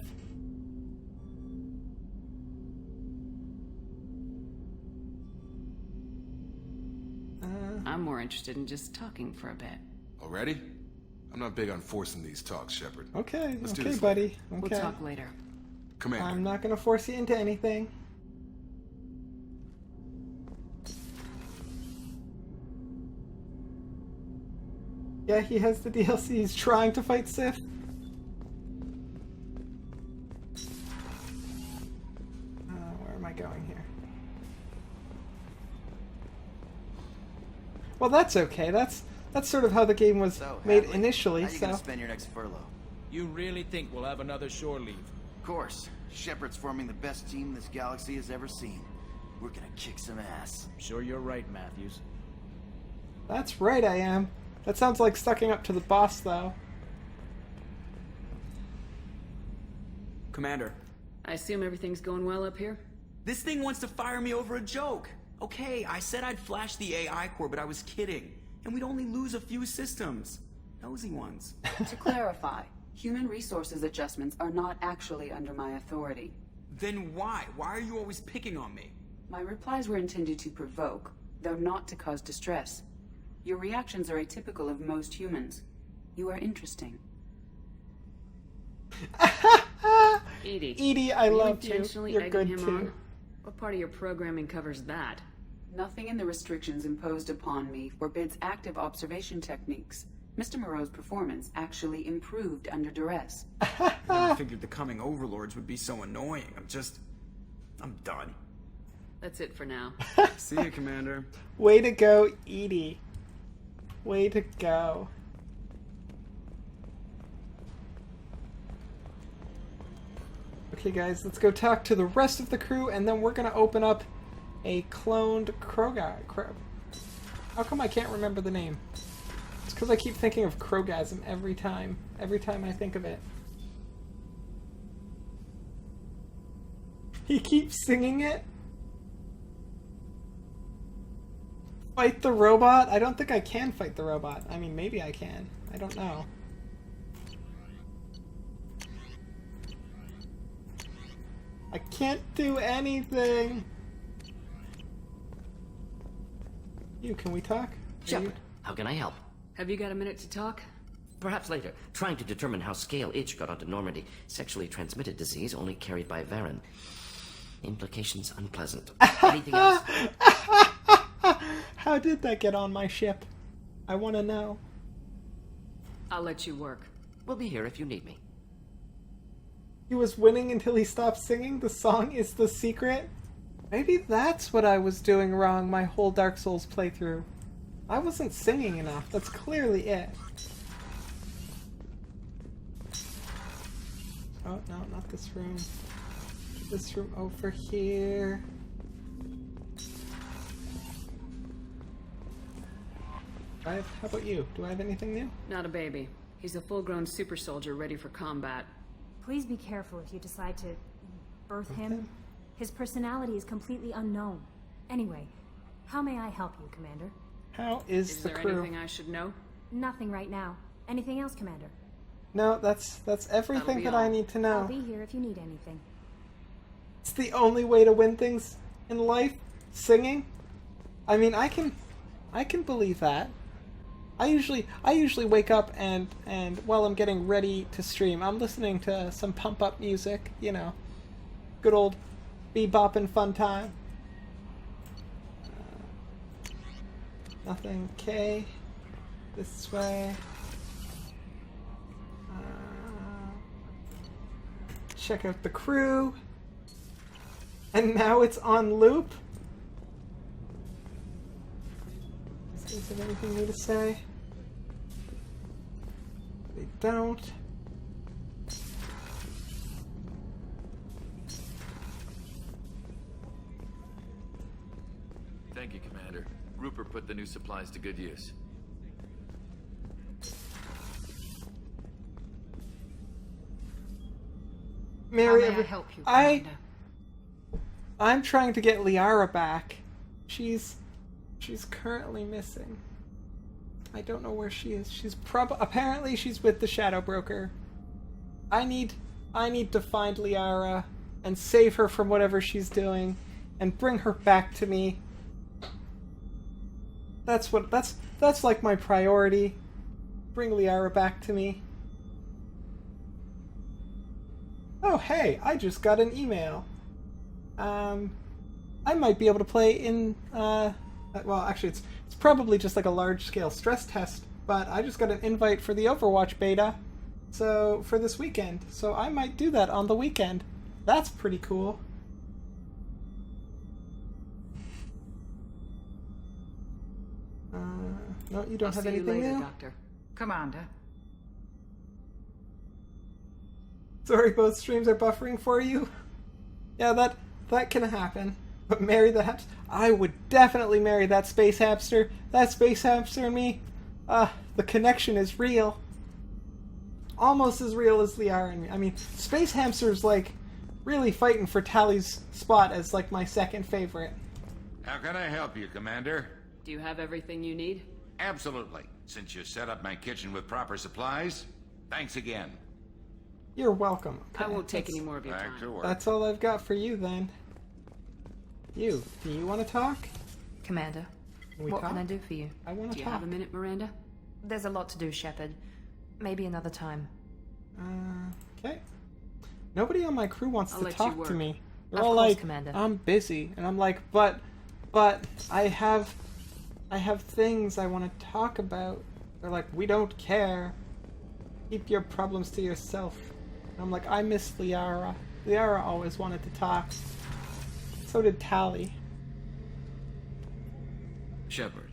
I'm more interested in just talking for a bit. Already? I'm not big on forcing these talks, Shepard. Okay, Let's do okay, this buddy. later. Okay. We'll talk later. Commander. I'm not gonna force you into anything. Yeah, he has the DLC. He's trying to fight Sif. I going here? Well, that's okay. That's sort of how the game was made Hadley, initially. how you gonna So spend your next furlough? You really think we'll have another shore leave? Of course. Shepard's forming the best team this galaxy has ever seen. We're gonna kick some ass. I'm sure you're right, Matthews. that's right, I am. That sounds like sucking up to the boss, though. Commander. I assume everything's going well up here? This thing wants to fire me over a joke. Okay, I said I'd flash the AI core, but I was kidding. And we'd only lose a few systems. Nosy ones. To clarify, human resources adjustments are not actually under my authority. Then why? Why are you always picking on me? My replies were intended to provoke, though not to cause distress. Your reactions are atypical of most humans. You are interesting. Edie, I are love you you. intentionally You're egging good him too. on? What part of your programming covers that? Nothing in the restrictions imposed upon me forbids active observation techniques. Mr. Moreau's performance actually improved under duress. I never figured the coming overlords would be so annoying. I'm done. That's it for now. See you, Commander. Way to go, Edie. Way to go. Okay, guys, let's go talk to the rest of the crew, and then we're gonna open up a cloned Kroga. How come I can't remember the name? It's because I keep thinking of Krogasm every time I think of it. He keeps singing it. Fight the robot? I don't think I can fight the robot. I mean, maybe I can. I don't know. I can't do anything. Can we talk? Shepard, how can I help? Have you got a minute to talk? Perhaps later. Trying to determine how Scale Itch got onto Normandy. Sexually transmitted disease only carried by Varen. Implications unpleasant. Anything else? How did that get on my ship? I want to know. I'll let you work. We'll be here if you need me. He was winning until he stopped singing? The song is the secret? Maybe that's what I was doing wrong my whole Dark Souls playthrough. I wasn't singing enough. That's clearly it. Oh, no, not this room. This room over here. How about you? Do I have anything new? Not a baby. He's a full-grown super soldier ready for combat. Please be careful if you decide to birth him. His personality is completely unknown. Anyway, how may I help you, Commander? How is the there crew? anything I should know? Nothing right now. Anything else, Commander? No, that's everything that I need to know. I'll be here if you need anything. It's the only way to win things in life. Singing. I mean, I can believe that. I usually wake up and while I'm getting ready to stream, I'm listening to some pump up music. You know, good old bebopping fun time. Nothing. Okay. This way. Check out the crew. And now it's on loop. Is there anything new to say? They don't. Thank you, Commander. Rupert put the new supplies to good use. Mary, How may I help you, I'm trying to get Liara back. She's currently missing. I don't know where she is. Apparently she's with the Shadow Broker. I need to find Liara and save her from whatever she's doing and bring her back to me. That's like my priority. Bring Liara back to me. Oh, hey, I just got an email. I might be able to play in, well, actually, it's probably just like a large-scale stress test, but I just got an invite for the Overwatch beta, so, for this weekend, so I might do that on the weekend. That's pretty cool. No, you don't I'll have see you anything later, new? Doctor. Commander. Sorry, both streams are buffering for you. Yeah, that can happen. But marry the hamster? I would definitely marry that space hamster. That space hamster and me. The connection is real. Almost as real as Liara and me. I mean, space hamster's like really fighting for Tally's spot as like my second favorite. How can I help you, Commander? Do you have everything you need? Absolutely. Since you set up my kitchen with proper supplies, thanks again. You're welcome. I won't take any more of your time. Back to work. That's all I've got for you then. Do you want to talk? Commander, we what talk? can I do for you? I want to Do you talk. have a minute, Miranda? There's a lot to do, Shepard. Maybe another time. Okay. Nobody on my crew wants I'll to let you talk work. to me. They're Of all course, like, Commander. I'm busy, and I'm like, but I have things I want to talk about. They're like, we don't care. Keep your problems to yourself. And I'm like, I miss Liara. Liara always wanted to talk. So did Tally. Shepard,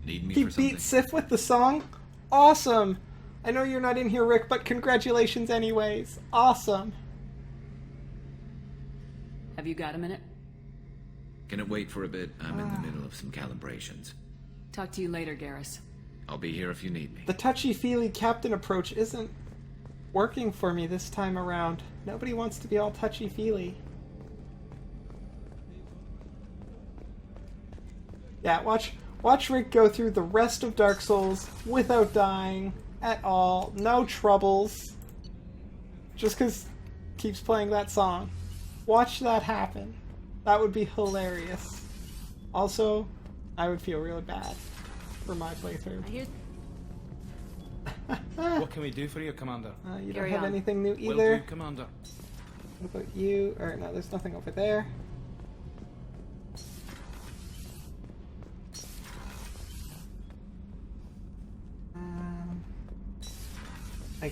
need me He for something? beat Sif with the song? Awesome! I know you're not in here, Rick, but congratulations anyways. Awesome. Have you got a minute? Can it wait for a bit? I'm in the middle of some calibrations. Talk to you later, Garrus. I'll be here if you need me. The touchy-feely captain approach isn't working for me this time around. Nobody wants to be all touchy-feely. Yeah, watch Rick go through the rest of Dark Souls without dying at all. No troubles. Just because keeps playing that song. Watch that happen. That would be hilarious. Also, I would feel really bad for my playthrough. What can we do for you, Commander? You don't Carry have on. anything new Will either. do, Commander. What about you? Or no, there's nothing over there. I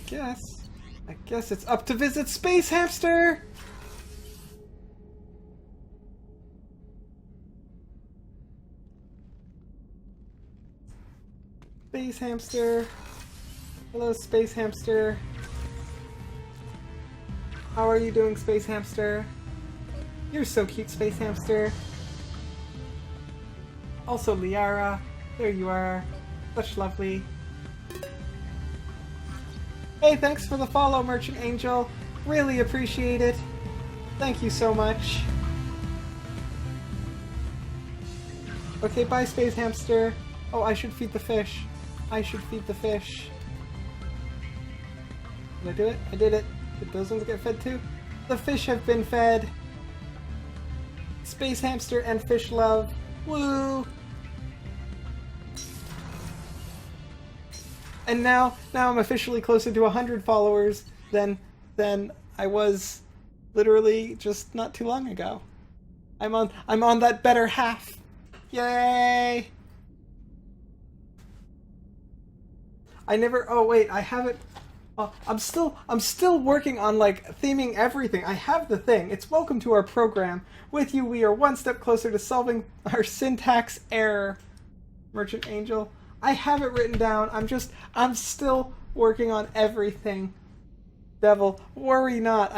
guess it's up to visit Space Hamster! Space Hamster. Hello, Space Hamster. How are you doing, Space Hamster? You're so cute, Space Hamster. Also, Liara. There you are. Such lovely. Hey, thanks for the follow, Merchant Angel. Really appreciate it. Thank you so much. Okay, bye, Space Hamster. Oh, I should feed the fish. I should feed the fish. Did I do it? I did it. Did those ones get fed too? The fish have been fed. Space Hamster and fish love. Woo! And now I'm officially closer to 100 followers than I was literally just not too long ago. I'm on that better half. Yay! I have it. I'm still working on like theming everything. I have the thing. It's welcome to our program. With you, we are one step closer to solving our syntax error. Merchant Angel. I have it written down. I'm still working on everything. Devil, worry not.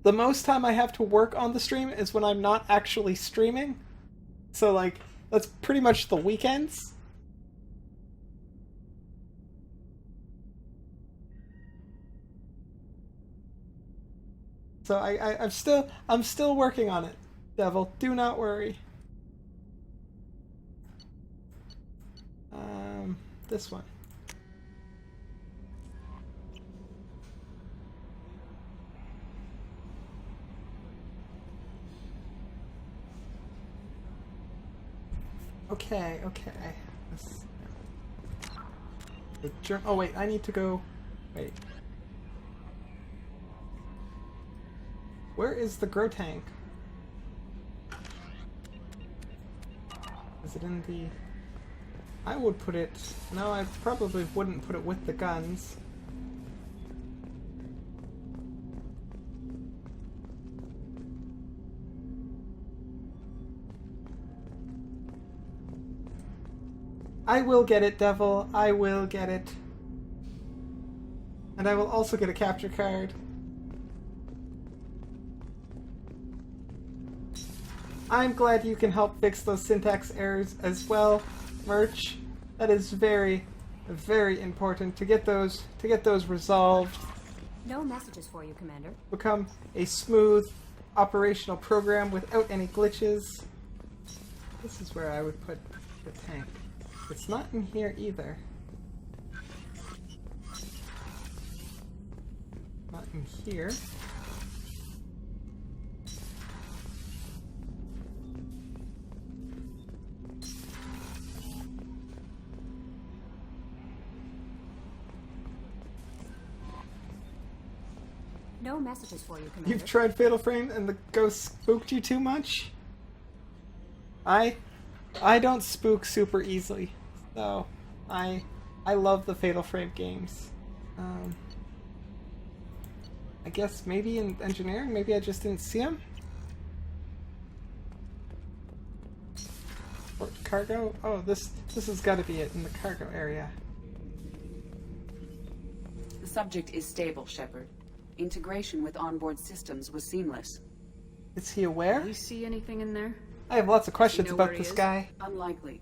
The most time I have to work on the stream is when I'm not actually streaming. So like, that's pretty much the weekends. So I'm still working on it, Devil. Do not worry. This one. Okay. Oh wait, I need to go. Wait. Where is the grow tank? Is it in the... I would put it... No, I probably wouldn't put it with the guns. I will get it, Devil. I will get it. And I will also get a capture card. I'm glad you can help fix those syntax errors as well, Merch. That is very, very important to get those resolved. No messages for you, Commander. Become a smooth operational program without any glitches. This is where I would put the tank. It's not in here either. Not in here. No messages for you, Commander. You've tried Fatal Frame and the ghost spooked you too much? I don't spook super easily, so I love the Fatal Frame games. I guess maybe in engineering, maybe I just didn't see them. Or cargo? Oh, this has got to be it in the cargo area. The subject is stable, Shepard. Integration with onboard systems was seamless. Is he aware? Do you see anything in there? I have lots of questions know about where he this is? guy. Unlikely.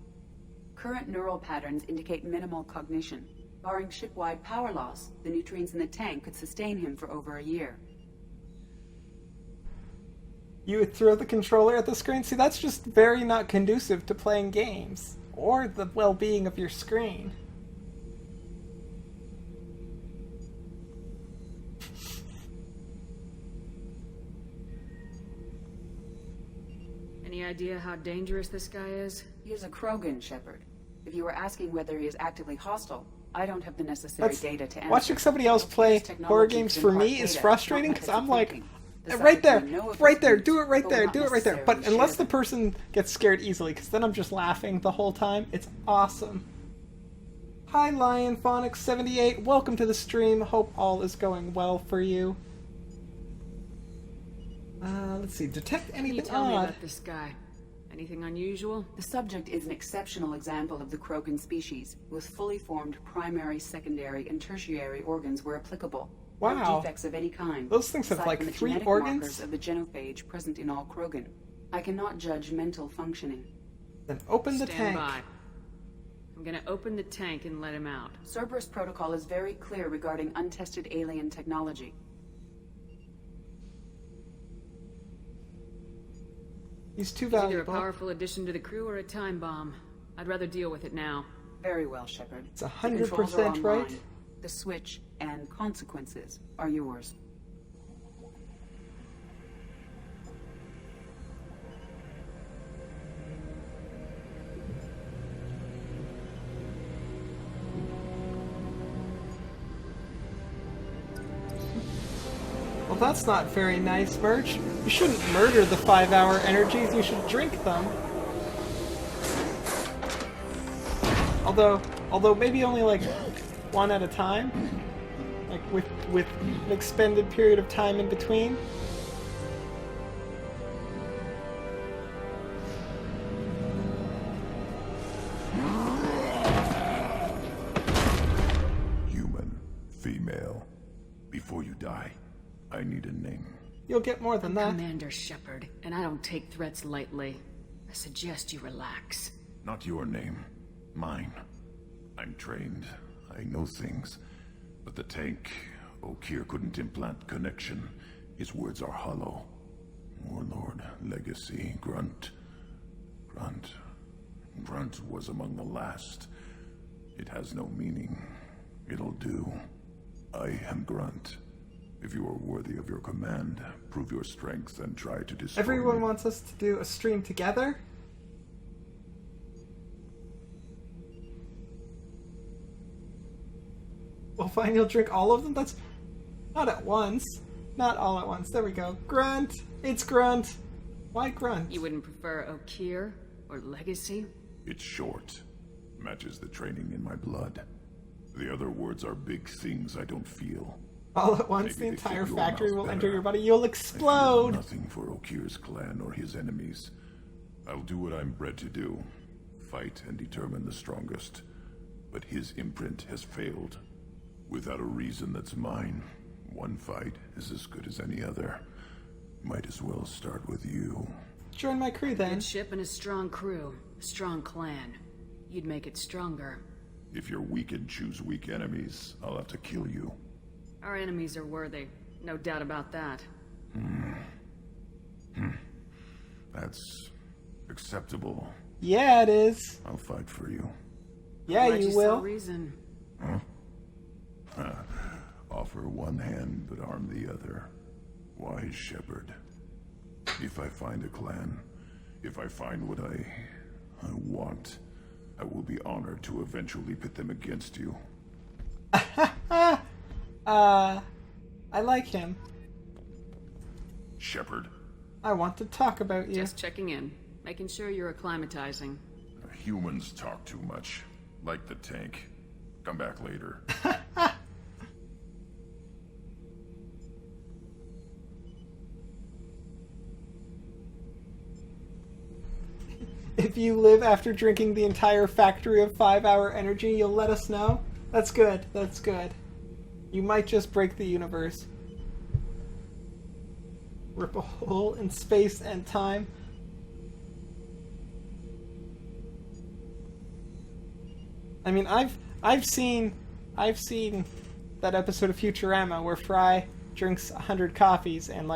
Current neural patterns indicate minimal cognition. Barring ship-wide power loss, the nutrients in the tank could sustain him for over a year. You would throw the controller at the screen? See, that's just very not conducive to playing games. Or the well-being of your screen. Any idea how dangerous this guy is? He is a Krogan, Shepard. If you were asking whether he is actively hostile, I don't have the necessary data to answer. Watching somebody else play Technology horror games can for impart me is data, frustrating not because methods I'm of like, thinking. The right there, subject may know of right there, his do it right but there, will do not it right there. But necessarily unless share the person gets scared easily, because then I'm just laughing the whole time. It's awesome. Hi, Lion Phonics 78. Welcome to the stream. Hope all is going well for you. Let's see. Detect Can you anything tell me odd? about this guy? Anything unusual? The subject is an exceptional example of the Krogan species, with fully formed primary, secondary, and tertiary organs where applicable. Wow. No defects of any kind. Those things have, aside like, from the 3 genetic organs? markers of the genophage present in all Krogan. I cannot judge mental functioning. Then open the Stand tank. by. I'm gonna open the tank and let him out. Cerberus protocol is very clear regarding untested alien technology. He's too He's either a valuable. powerful addition to the crew or a time bomb. I'd rather deal with it now. Very well, Shepard. It's The 100% controls are online. right. The switch and consequences are yours. Well, that's not very nice, Merch. You shouldn't murder the 5-hour energies, you should drink them. Although maybe only like one at a time. Like with an expended period of time in between. Human, female. Before you die, I need a name. You'll get more than that. Commander Shepard, and I don't take threats lightly. I suggest you relax. Not your name. Mine. I'm trained. I know things. But the tank, Okeer couldn't implant connection. His words are hollow. Warlord, legacy, Grunt. Grunt was among the last. It has no meaning. It'll do. I am Grunt. If you are worthy of your command, prove your strength and try to destroy Everyone me. wants us to do a stream together. Well, fine, you'll drink all of them? That's not at once. Not all at once. There we go. Grunt! It's Grunt! Why Grunt? You wouldn't prefer Okeer or Legacy? It's short. Matches the training in my blood. The other words are big things I don't feel. All at once, Maybe the they entire fit your factory mouth will better. enter your body. You'll I feel explode! nothing for Okeer's clan or his enemies. I'll do what I'm bred to do. fight and determine the strongest. But his imprint has failed. Without a reason that's mine, one fight is as good as any other. Might as well start with you. Join my crew then. Good ship and a strong crew. A strong clan. You'd make it stronger. If you're weak and choose weak enemies, I'll have to kill you. Our enemies are worthy. No doubt about that. That's acceptable. Yeah, it is. I'll fight for you. Yeah, Glad you saw will. reason. Offer one hand, but arm the other. Wise shepherd. If I find a clan, if I find what I want, I will be honored to eventually pit them against you. I like him. Shepherd. I want to talk about you. Just checking in. Making sure you're acclimatizing. Humans talk too much. Like the tank. Come back later. If you live after drinking the entire factory of 5-hour energy, you'll let us know? That's good. That's good. You might just break the universe. Rip a hole in space and time. I mean, I've seen that episode of Futurama where Fry drinks 100 coffees and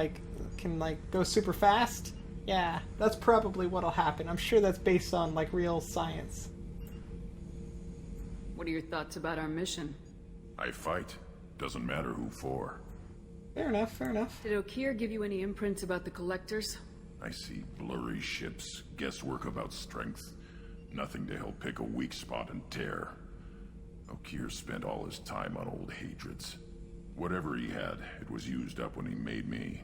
can go super fast. Yeah, that's probably what'll happen. I'm sure that's based on real science. What are your thoughts about our mission? I fight. Doesn't matter who for. Fair enough, fair enough. Did Okeer give you any imprints about the Collectors? I see blurry ships, guesswork about strength. Nothing to help pick a weak spot and tear. Okeer spent all his time on old hatreds. Whatever he had, it was used up when he made me.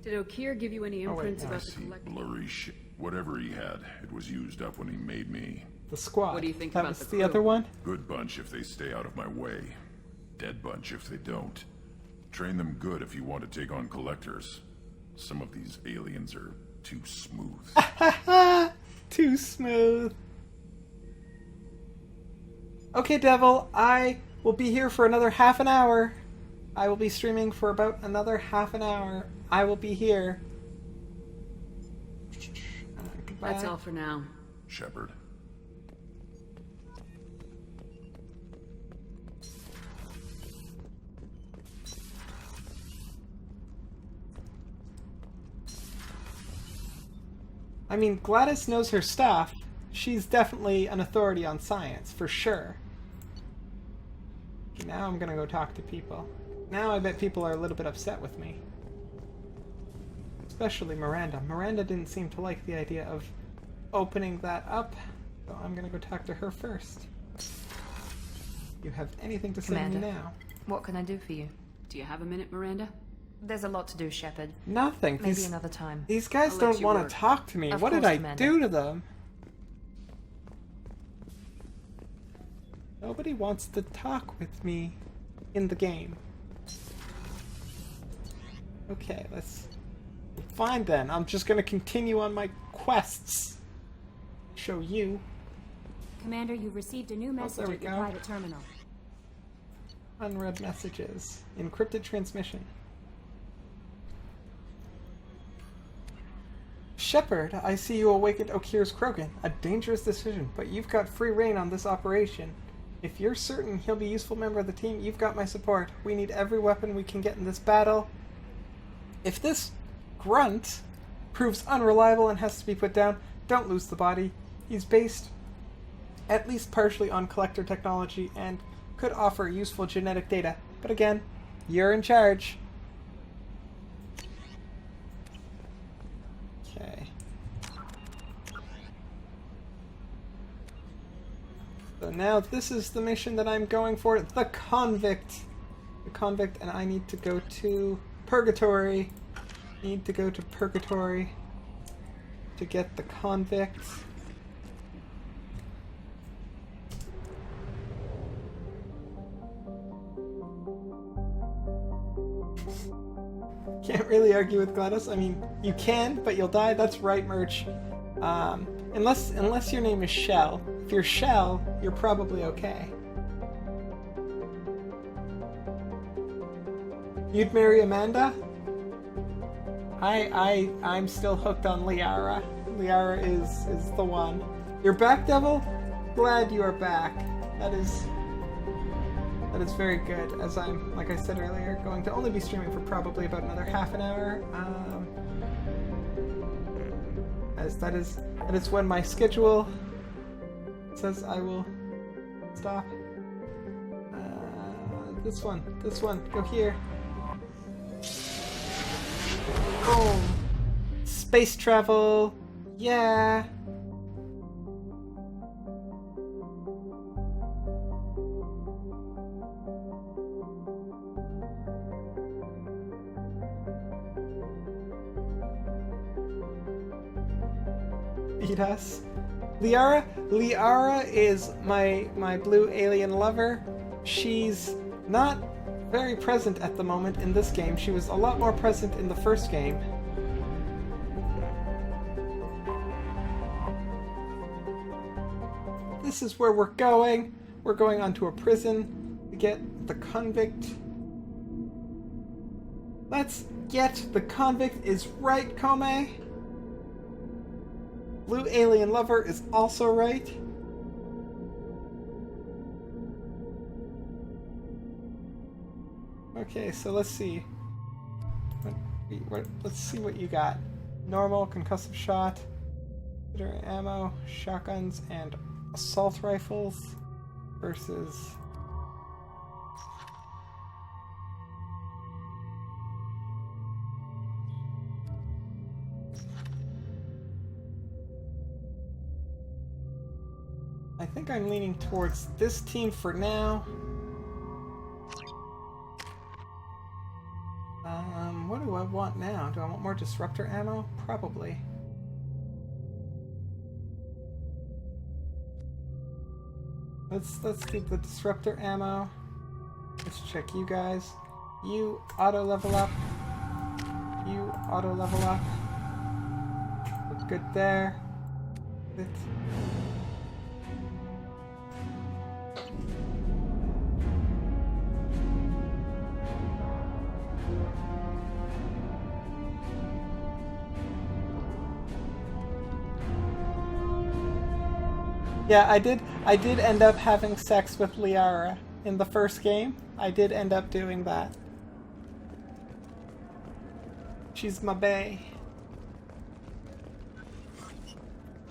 Did Okeer give you any imprints about the Collectors? Blurry ship. Whatever he had, it was used up when he made me. The squad. What do you think that about was the the crew? other one? Good bunch if they stay out of my way. Dead bunch if they don't. Train them good if you want to take on Collectors. Some of these aliens are too smooth. Too smooth. Okay, Devil, I will be here for another half an hour. I will be streaming for about another half an hour. I will be here. Goodbye. That's all for now. Shepherd. I mean, Gladys knows her stuff. She's definitely an authority on science, for sure. Okay, now I'm gonna go talk to people. Now I bet people are a little bit upset with me. Especially Miranda. Miranda didn't seem to like the idea of opening that up, so I'm gonna go talk to her first. You have anything to say to me Commander, now? what can I do for you? Do you have a minute, Miranda? There's a lot to do, Shepard. Nothing. Maybe another time. These guys I'll let don't you want work. to talk to me. Of What did course, I Commander. do to them? Nobody wants to talk with me in the game. Okay, let's... Fine then. I'm just going to continue on my quests. Show you. Commander, you've received a new message there we at your go. private terminal. Unread messages. Encrypted transmission. Shepard, I see you awakened Okeer's Krogan. A dangerous decision, but you've got free reign on this operation. If you're certain he'll be a useful member of the team, you've got my support. We need every weapon we can get in this battle. If this grunt proves unreliable and has to be put down, don't lose the body. He's based at least partially on Collector technology and could offer useful genetic data. But again, you're in charge. Okay. So now this is the mission that I'm going for. The Convict. The Convict, and I need to go to Purgatory. Need to go to Purgatory to get the Convict. Can't really argue with GLaDOS. I mean, you can, but you'll die. That's right, Merch. Unless your name is Shell. If you're Shell, you're probably okay. You'd marry Amanda? I'm still hooked on Liara. Liara is the one. You're back, Devil? Glad you are back. That is very good, as I'm, like I said earlier, going to only be streaming for probably about another half an hour. As that is when my schedule says I will stop. This one, go here. Boom. Space travel, yeah. Beat us. Liara is my blue alien lover. She's not very present at the moment in this game. She was a lot more present in the first game. This is where we're going. We're going onto a prison to get the convict. Let's get the convict is right, Kome. Blue alien lover is also right. Okay, so let's see. Let's see what you got. Normal, concussive shot, bitter ammo, shotguns, and assault rifles versus... I think I'm leaning towards this team for now. What do I want now? Do I want more disruptor ammo? Probably. Let's do the disruptor ammo. Let's check you guys. You auto level up. You auto level up. Look good there. Yeah, I did end up having sex with Liara in the first game. I did end up doing that. She's my bae.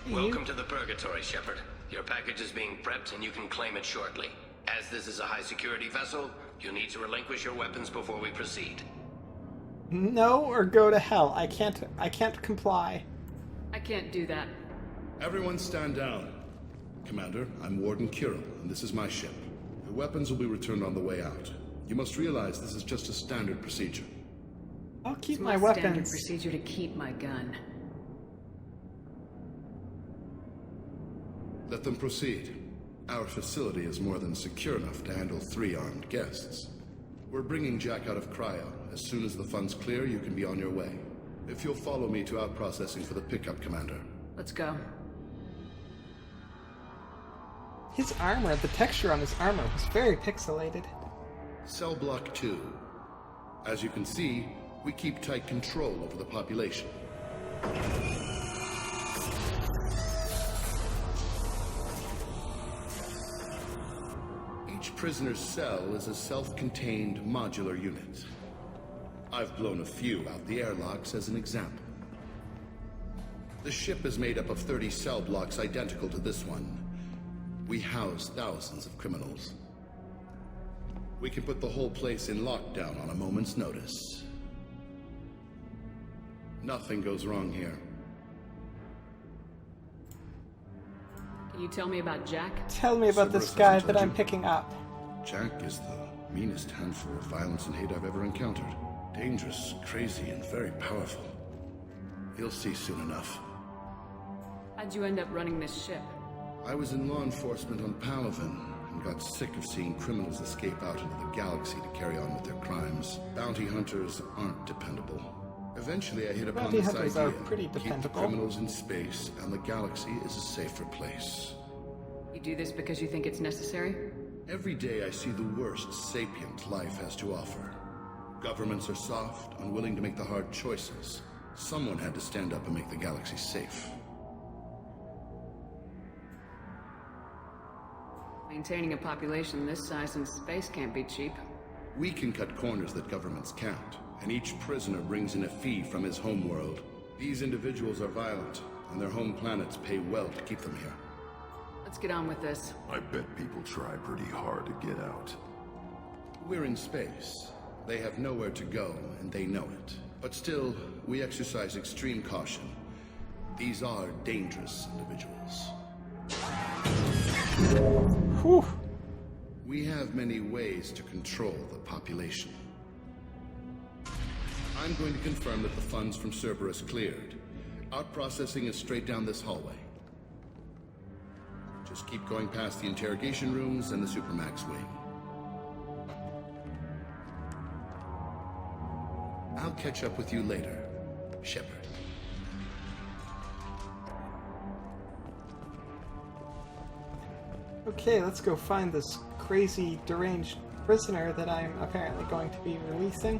Welcome to the Purgatory, Shepard. Your package is being prepped and you can claim it shortly. As this is a high-security vessel, you'll need to relinquish your weapons before we proceed. No, or go to hell. I can't comply. I can't do that. Everyone stand down. Commander, I'm Warden Kirill, and this is my ship. Your weapons will be returned on the way out. You must realize this is just a standard procedure. I'll keep It's my standard weapons. procedure to keep my gun. Let them proceed. Our facility is more than secure enough to handle 3 armed guests. We're bringing Jack out of cryo. As soon as the funds clear, you can be on your way. If you'll follow me to out processing for the pickup, Commander. Let's go. His armor, the texture on his armor was very pixelated. Cell Block 2. As you can see, we keep tight control over the population. Each prisoner's cell is a self-contained modular unit. I've blown a few out the airlocks as an example. The ship is made up of 30 cell blocks identical to this one. We house thousands of criminals. We can put the whole place in lockdown on a moment's notice. Nothing goes wrong here. Can you tell me about Jack? Tell me about this guy that I'm picking up. Jack is the meanest handful of violence and hate I've ever encountered. Dangerous, crazy, and very powerful. You'll see soon enough. How'd you end up running this ship? I was in law enforcement on Palaven. and got sick of seeing criminals escape out into the galaxy to carry on with their crimes. Bounty hunters aren't dependable. Eventually, I hit upon Bounty this hunters idea. are pretty Keep the dependable. criminals in space, and the galaxy is a safer place. You do this because you think it's necessary? Every day I see the worst sapient life has to offer. Governments are soft, unwilling to make the hard choices. Someone had to stand up and make the galaxy safe. Maintaining a population this size in space can't be cheap. We can cut corners that governments can't, and each prisoner brings in a fee from his homeworld. These individuals are violent, and their home planets pay well to keep them here. Let's get on with this. I bet people try pretty hard to get out. We're in space. They have nowhere to go, and they know it. But still, we exercise extreme caution. These are dangerous individuals. Whew. We have many ways to control the population. I'm going to confirm that the funds from Cerberus cleared. Out-processing is straight down this hallway. Just keep going past the interrogation rooms and the Supermax wing. I'll catch up with you later, Shepard. Okay, let's go find this crazy, deranged prisoner that I'm apparently going to be releasing.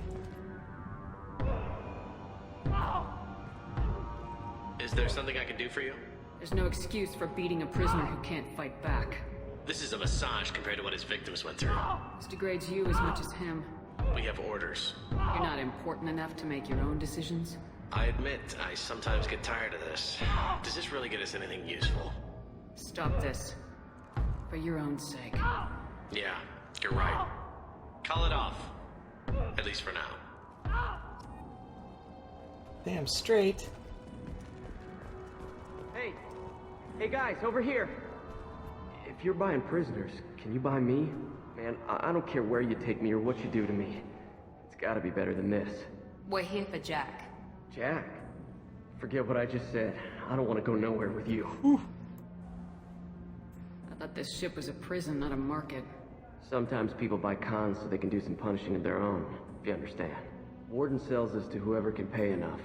Is there something I can do for you? There's no excuse for beating a prisoner who can't fight back. This is a massage compared to what his victims went through. This degrades you as much as him. We have orders. You're not important enough to make your own decisions. I admit, I sometimes get tired of this. Does this really get us anything useful? Stop this. For your own sake. Yeah, you're right. Call it off. At least for now. Damn straight. Hey guys, over here! If you're buying prisoners, can you buy me? Man, I don't care where you take me or what you do to me. It's gotta be better than this. We're here for Jack. Jack? Forget what I just said. I don't want to go nowhere with you. I thought this ship was a prison, not a market. Sometimes people buy cons so they can do some punishing of their own, if you understand. Warden sells this to whoever can pay enough.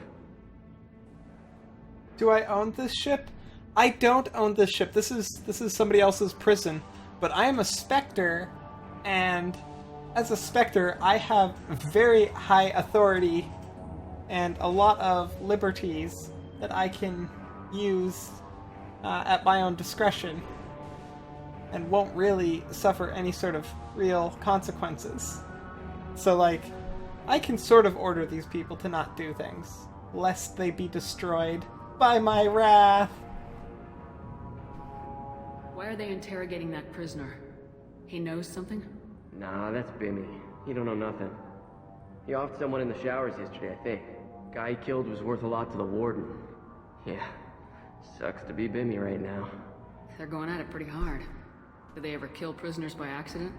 Do I own this ship? I don't own this ship. This is somebody else's prison. But I am a Spectre, and as a Spectre, I have very high authority and a lot of liberties that I can use at my own discretion, and won't really suffer any sort of real consequences. So, like, I can sort of order these people to not do things, lest they be destroyed by my wrath. Why are they interrogating that prisoner? He knows something? Nah, that's Bimmy. He don't know nothing. He offed someone in the showers yesterday, I think. Guy he killed was worth a lot to the warden. Yeah, sucks to be Bimmy right now. They're going at it pretty hard. Do they ever kill prisoners by accident?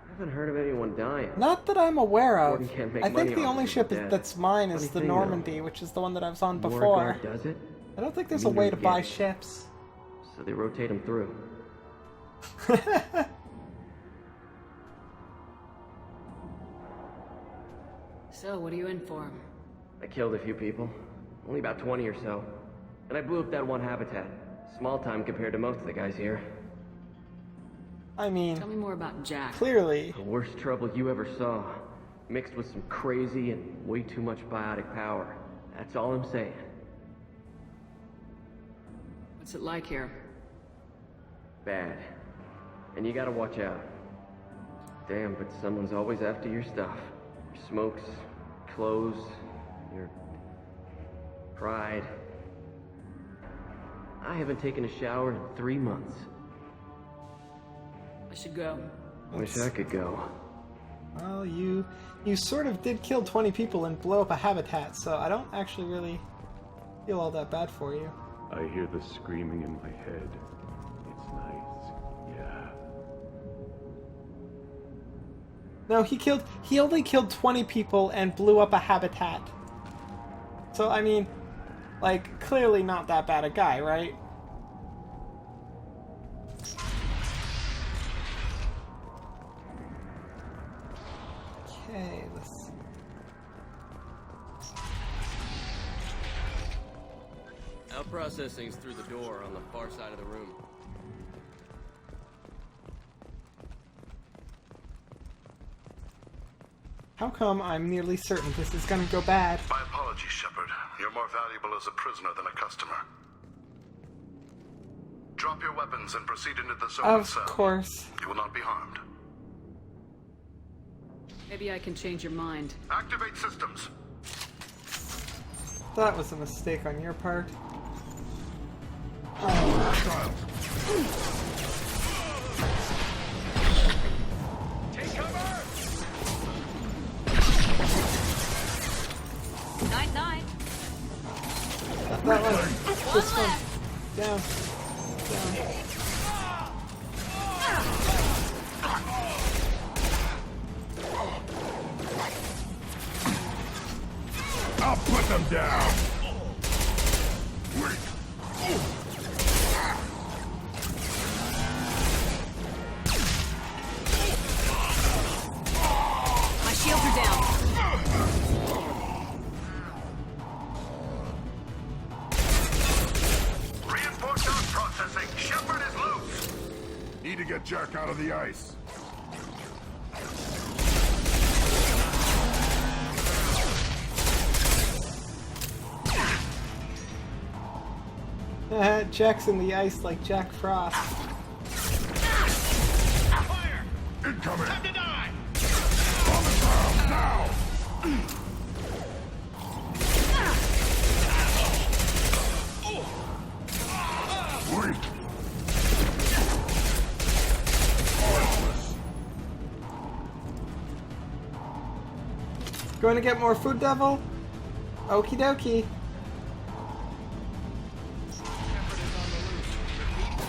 I haven't heard of anyone dying. Not that I'm aware of. Warden can't make I money think the off only of ship death. that's mine is Funny the thing, though. Normandy, which is the one that I was on before. Beauregard does it? I don't think there's a Neither way to buy again. ships. So they rotate them through. So, what are you in for? I killed a few people. Only about 20 or so. And I blew up that one habitat. Small time compared to most of the guys here. I mean, Tell me more about Jack. clearly. The worst trouble you ever saw. Mixed with some crazy and way too much biotic power. That's all I'm saying. What's it like here? Bad. And you gotta watch out. Damn, but someone's always after your stuff. Your smokes, clothes, your pride. I haven't taken a shower in 3 months. I should go. Wish I could go. Well, you sort of did kill 20 people and blow up a habitat, so I don't actually really feel all that bad for you. I hear the screaming in my head. It's nice, yeah. No, he only killed 20 people and blew up a habitat. So, I mean, like, clearly not that bad a guy, right? Now processing's through the door on the far side of the room. How come I'm nearly certain this is gonna go bad? My apologies, Shepard. You're more valuable as a prisoner than a customer. Drop your weapons and proceed into the Soviet Of cell. course. You will not be harmed. Maybe I can change your mind. Activate systems. That was a mistake on your part. Take cover! Night-night. That one. This one. Down. Down. I'll put them down! Wait. My shields are down. Reinforcement processing. Shepard is loose. Need to get Jack out of the ice. Jack's in the ice like Jack Frost. Fire! Incoming! Time to die! On the ground, now! Wait! Going to get more food, Devil? Okie dokie.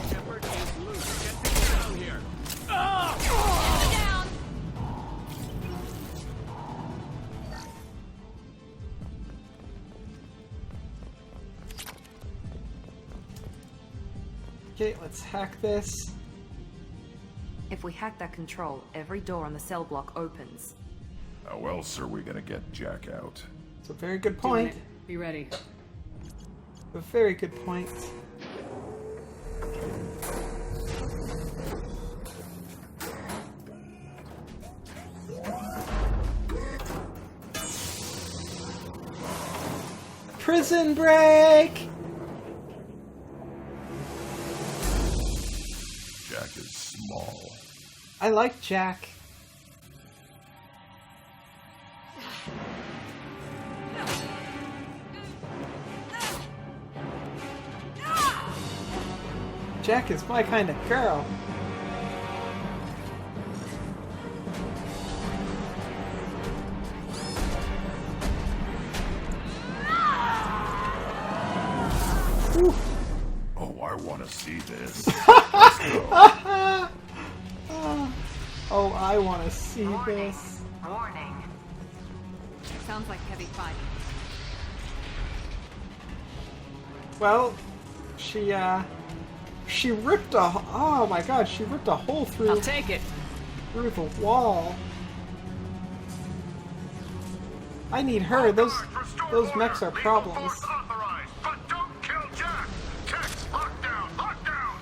Shepard is loose. Get people down here. Down. Okay, let's hack this. If we hack that control, every door on the cell block opens. How else are we gonna get Jack out? It's a very good Doing point. it. Be ready. A very good point. Prison break! Jack is small. I like Jack. Jack is my kind of girl. Whew. Oh, I want to see this. Oh, I want to see this. Warning. Sounds like heavy fighting. Well, she ripped a, oh my god, she ripped a hole through. I'll take it. Through the wall. I need her. Those mechs are problems. But don't kill Jack. Text, lockdown, lockdown.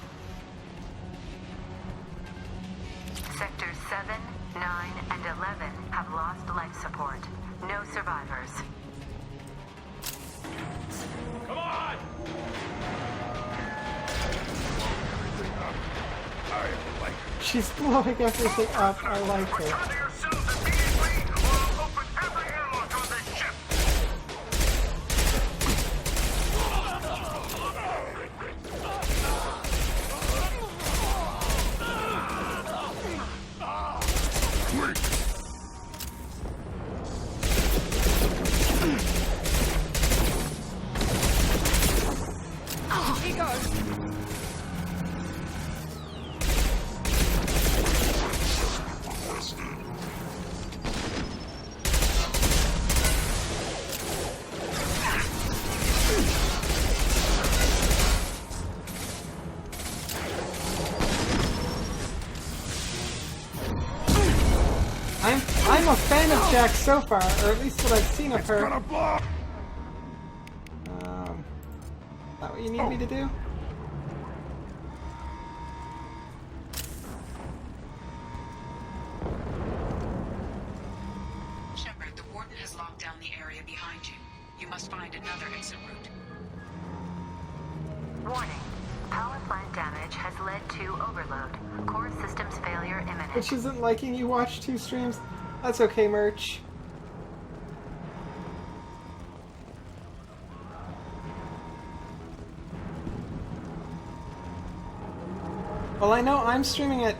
Sectors 7, 9, and 11 have lost life support. No survivors. Come on! I like She's blowing everything up. I like her. He goes. I'm a fan of Jack so far, or at least what I've seen of her. that what you need me to do? Shepard, the Warden has locked down the area behind you. You must find another exit route. Warning. Power plant damage has led to overload. Core systems failure imminent. Which isn't liking you watch 2 streams. That's okay, Merch. Well, I know I'm streaming at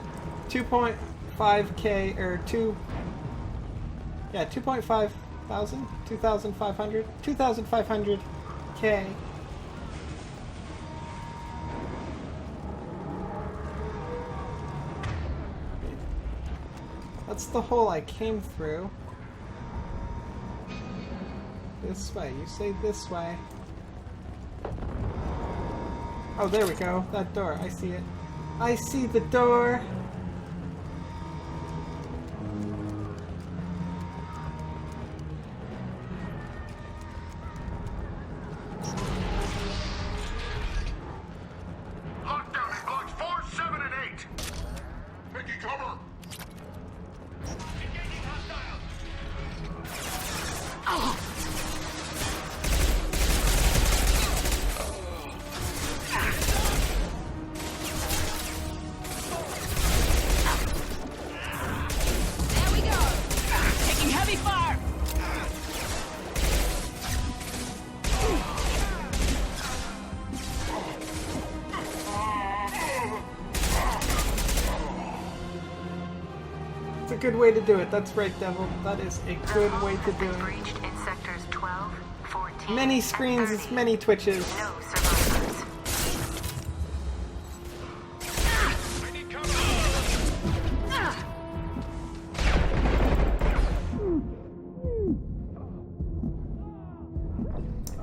2.5k or 2.5 thousand, 2,500, 2,500k. That's the hole I came through. This way, you say this way. Oh, there we go. That door, I see it. I see the door! Lockdown in blocks 4, 7, and 8! Making cover! Engaging hostiles! There we go! Taking heavy fire! It's a good way to do it. That's right, Devil. That is a good way to do it. Breached in sectors 12, 14, Many screens is many twitches. no survivors.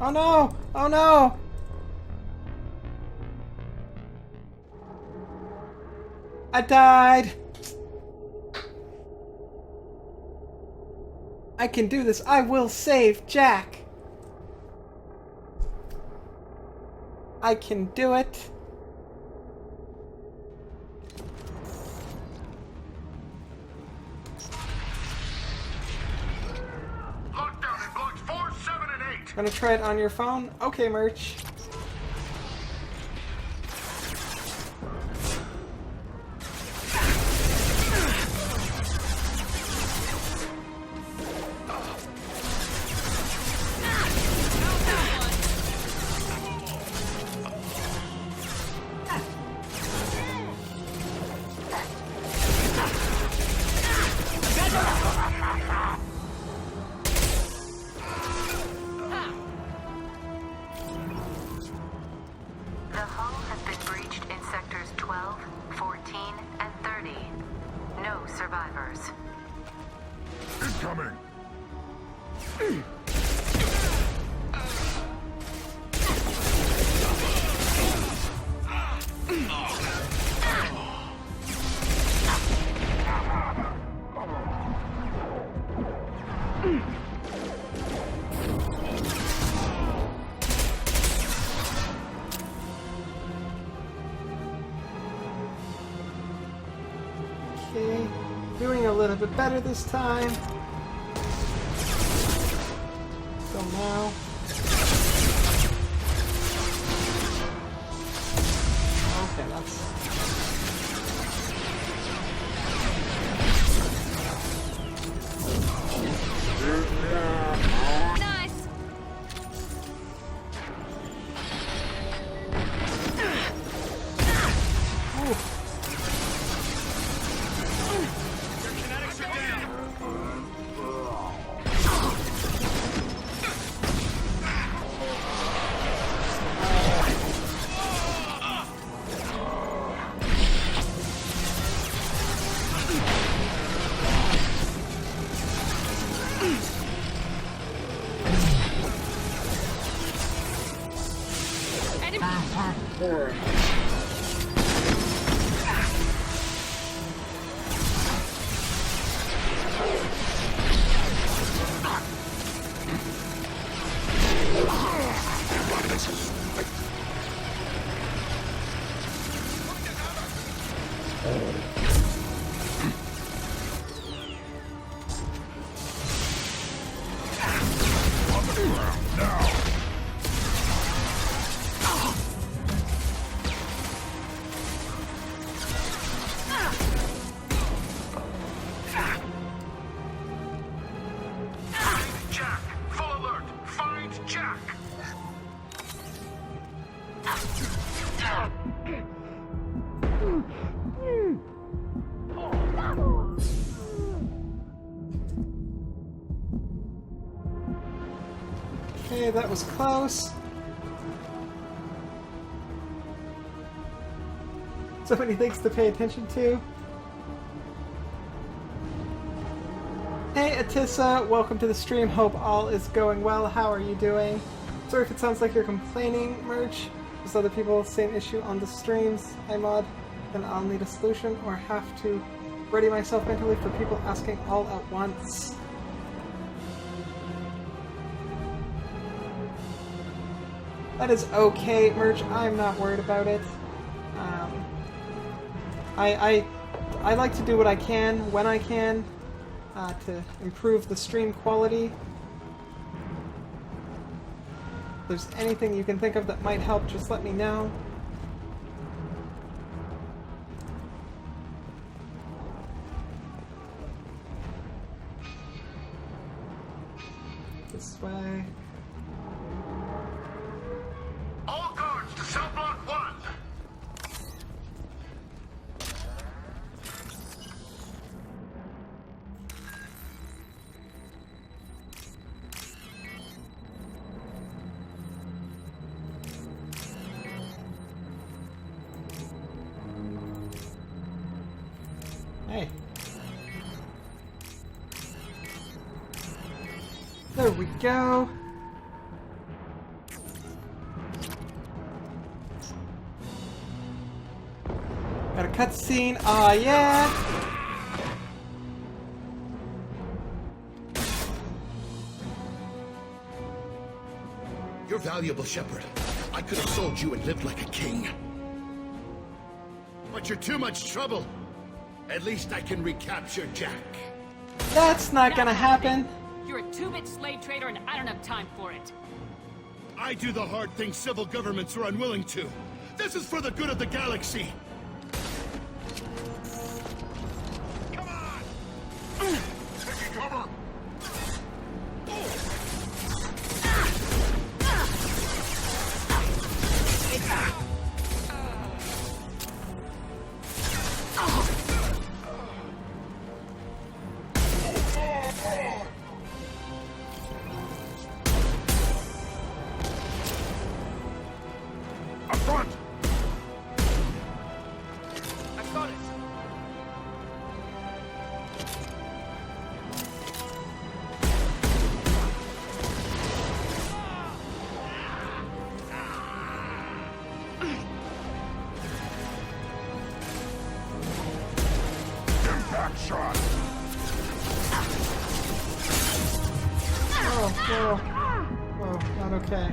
Oh no! Oh no! I died! I can do this. I will save Jack! I can do it. Lockdown in blocks 4, 7, and 8! Gonna try it on your phone? Okay, Merch. The hull has been breached in sectors 12, 14, and 30. No survivors. Incoming! Okay. Doing a little bit better this time. So now. Okay, that's. Nice! Jack! Full alert! Find Jack! Okay, that was close. So many things to pay attention to. Hey Atissa, welcome to the stream. Hope all is going well. How are you doing? Sorry if it sounds like you're complaining, Merch. There's other people, same issue on the streams. Hi Mod. Then I'll need a solution or have to ready myself mentally for people asking all at once. That is okay, Merch. I'm not worried about it. I like to do what I can when I can to improve the stream quality. If there's anything you can think of that might help, just let me know. This way. All guards to cell block 1! Hey. There we go. Got a cutscene. Aw, yeah. You're valuable, Shepard. I could have sold you and lived like a king. But you're too much trouble. At least I can recapture Jack. That's not gonna happen. You're a two-bit slave trader and I don't have time for it. I do the hard things civil governments are unwilling to. This is for the good of the galaxy. Come on! Taking cover! Up front! I got it. Impact shot! Oh, whoa. Whoa, not okay.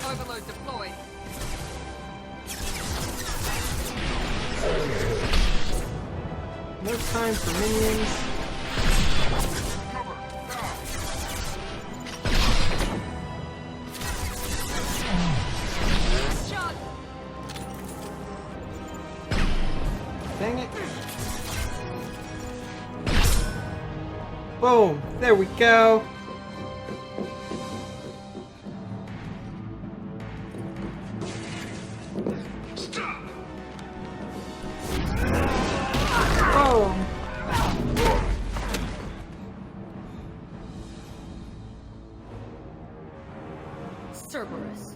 Overload deployed. No time for minions. Shot. Dang it. Boom. There we go. Boom. Cerberus.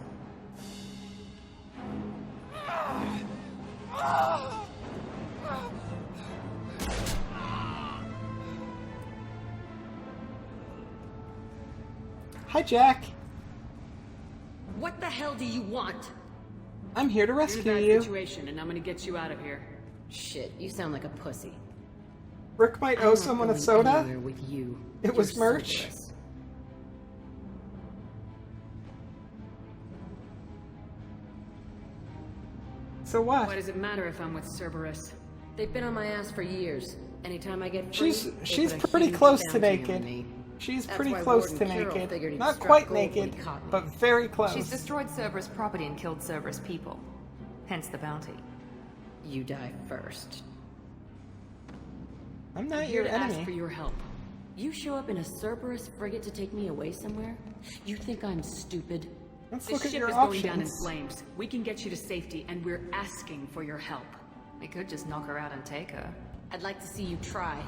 Hi, Jack. What the hell do you want? I'm here to You're in rescue a bad you. situation, and I'm gonna get you out of here. Shit, you sound like a pussy. Rick might I'm owe not someone a going soda. anywhere with you. It was You're merch. Cerberus. So what? Why does it matter if I'm with Cerberus? They've been on my ass for years. Anytime I get free, She's they put a pretty huge close to bounty on naked. me. She's That's pretty why close Warden to Kirill naked. figured he'd Not struck quite gold when he naked, caught me. but very close. She's destroyed Cerberus property and killed Cerberus people. Hence the bounty. You die first. I'm not I'm here your to ask enemy. for your help. You show up in a Cerberus frigate to take me away somewhere? You think I'm stupid? Let's This look at ship your is going down in options. flames. We can get you to safety, and we're asking for your help. We could just knock her out and take her. I'd like to see you try.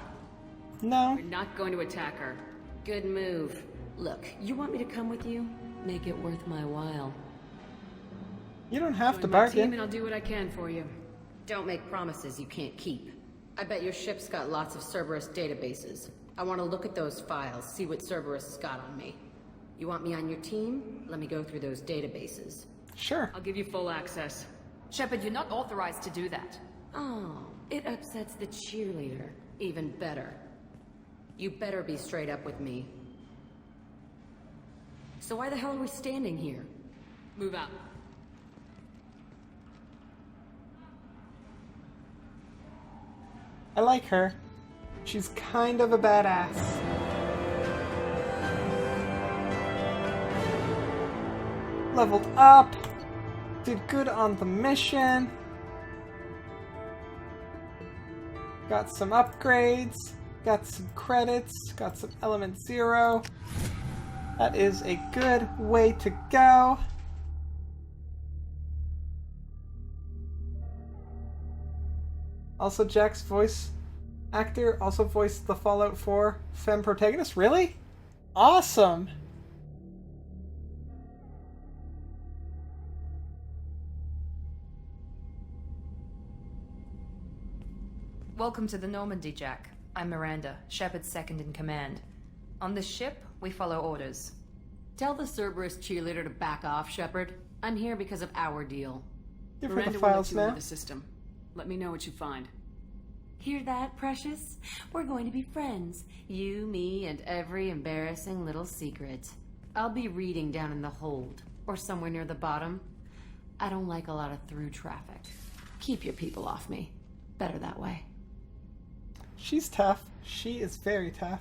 No. We're not going to attack her. Good move. Look, you want me to come with you? Make it worth my while. You don't have to Join my team, bargain. and I'll do what I can for you. Don't make promises you can't keep. I bet your ship's got lots of Cerberus databases. I want to look at those files, see what Cerberus has got on me. You want me on your team? Let me go through those databases. Sure. I'll give you full access. Shepard, you're not authorized to do that. Oh, it upsets the cheerleader. Even better. You better be straight up with me. So why the hell are we standing here? Move out. I like her. She's kind of a badass. Leveled up. Did good on the mission. Got some upgrades. Got some credits. Got some element 0. That is a good way to go. Also, Jack's voice actor also voiced the Fallout 4 femme protagonist. Really? Awesome! Welcome to the Normandy, Jack. I'm Miranda, Shepard's second in command. On this ship, we follow orders. Tell the Cerberus cheerleader to back off, Shepard. I'm here because of our deal. Give her the Miranda will let files you now. into the system. Let me know what you find. Hear that, Precious? We're going to be friends. You, me, and every embarrassing little secret. I'll be reading down in the hold, or somewhere near the bottom. I don't like a lot of through traffic. Keep your people off me. Better that way. She's tough. She is very tough.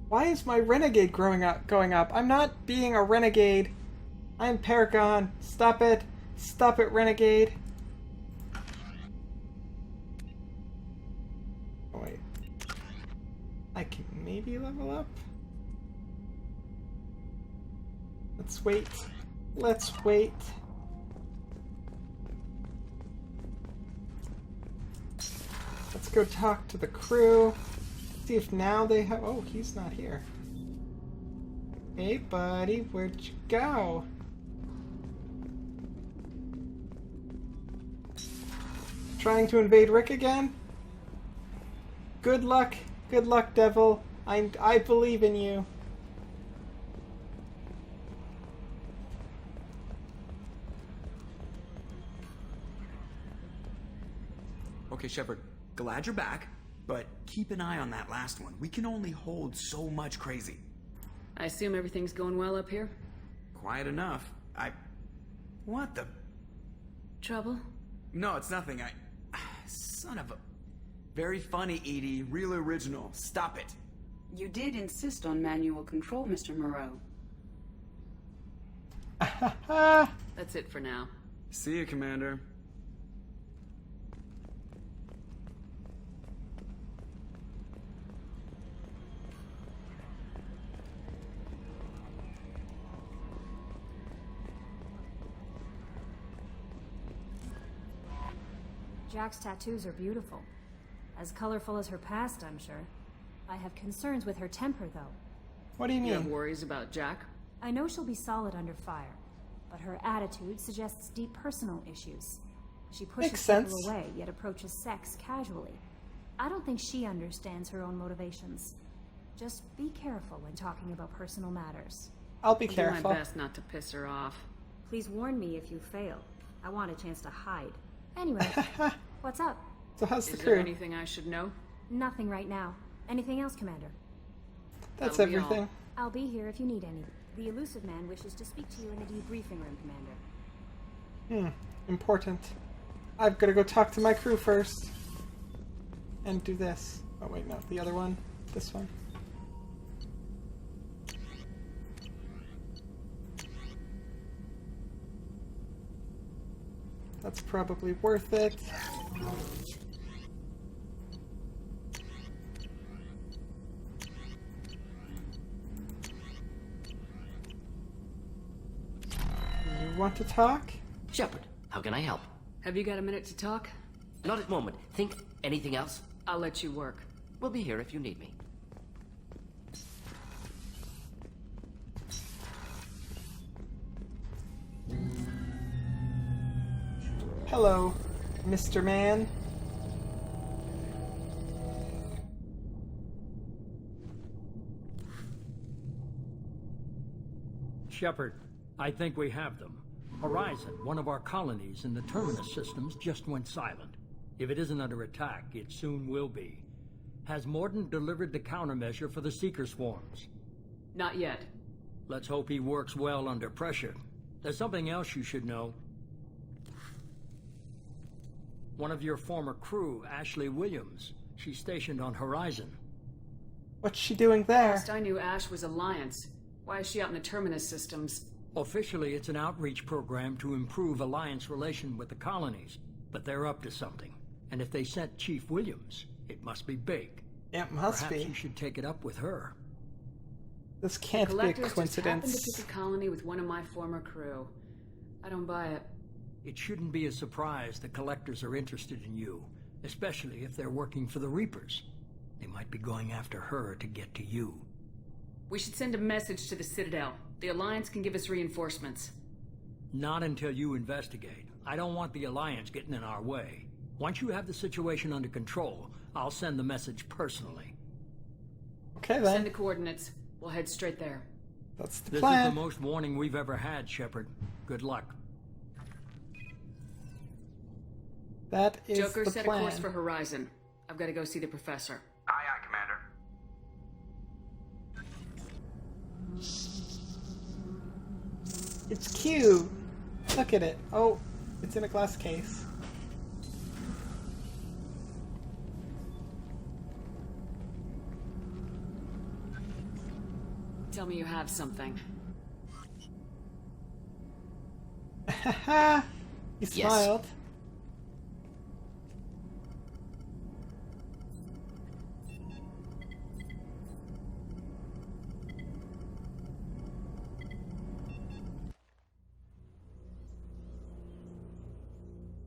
Why is my renegade going up? I'm not being a renegade. I'm Paragon. Stop it. Stop it, renegade. Oh, wait. I can maybe level up? Let's wait. Let's wait. Let's go talk to the crew. See if now they have... Oh, he's not here. Hey, buddy, where'd you go? Trying to invade Rick again? Good luck. Good luck, Devil. I believe in you. Okay, Shepard, glad you're back, but keep an eye on that last one. We can only hold so much crazy. I assume everything's going well up here? Quiet enough. What the... Trouble? No, it's nothing. Son of a... Very funny, Edie. Real original. Stop it. You did insist on manual control, Mr. Moreau. That's it for now. See you, Commander. Jack's tattoos are beautiful. As colorful as her past, I'm sure. I have concerns with her temper, though. What do you You have mean? worries about Jack? I know she'll be solid under fire, but her attitude suggests deep personal issues. She pushes Makes people sense. away, yet approaches sex casually. I don't think she understands her own motivations. Just be careful when talking about personal matters. I'll be I'll careful. do my best not to piss her off. Please warn me if you fail. I want a chance to hide. Anyway, what's up? So how's the Is crew? there anything I should know? Nothing right now. Anything else, Commander? That's That'll be everything. all. I'll be here if you need any. The elusive man wishes to speak to you in the debriefing room, Commander. Important. I've got to go talk to my crew first. And do this. Oh wait, no, the other one. This one. That's probably worth it. You want to talk? Shepard, how can I help? Have you got a minute to talk? Not at the moment. Think anything else? I'll let you work. We'll be here if you need me. Hello, Mr. Man. Shepard, I think we have them. Horizon, one of our colonies in the Terminus systems, just went silent. If it isn't under attack, it soon will be. Has Mordin delivered the countermeasure for the Seeker swarms? Not yet. Let's hope he works well under pressure. There's something else you should know. One of your former crew, Ashley Williams, she's stationed on Horizon. What's she doing there? Last I knew, Ash was Alliance. Why is she out in the Terminus systems? Officially, it's an outreach program to improve Alliance relation with the colonies, but they're up to something. And if they sent Chief Williams, it must be big. It must Perhaps be. you should take it up with her. This can't be a Collectors coincidence. just happened to pick a colony with one of my former crew. I don't buy it. It shouldn't be a surprise the Collectors are interested in you, especially if they're working for the Reapers. They might be going after her to get to you. We should send a message to the Citadel. The Alliance can give us reinforcements. Not until you investigate. I don't want the Alliance getting in our way. Once you have the situation under control, I'll send the message personally. Okay then. Send the coordinates. We'll head straight there. That's the This plan. is the most warning we've ever had, Shepard. Good luck. That is Joker, the set plan. a course for Horizon. I've got to go see the professor. Aye, aye, Commander. It's cute. Look at it. Oh, it's in a glass case. Tell me you have something. Haha. He Yes. smiled.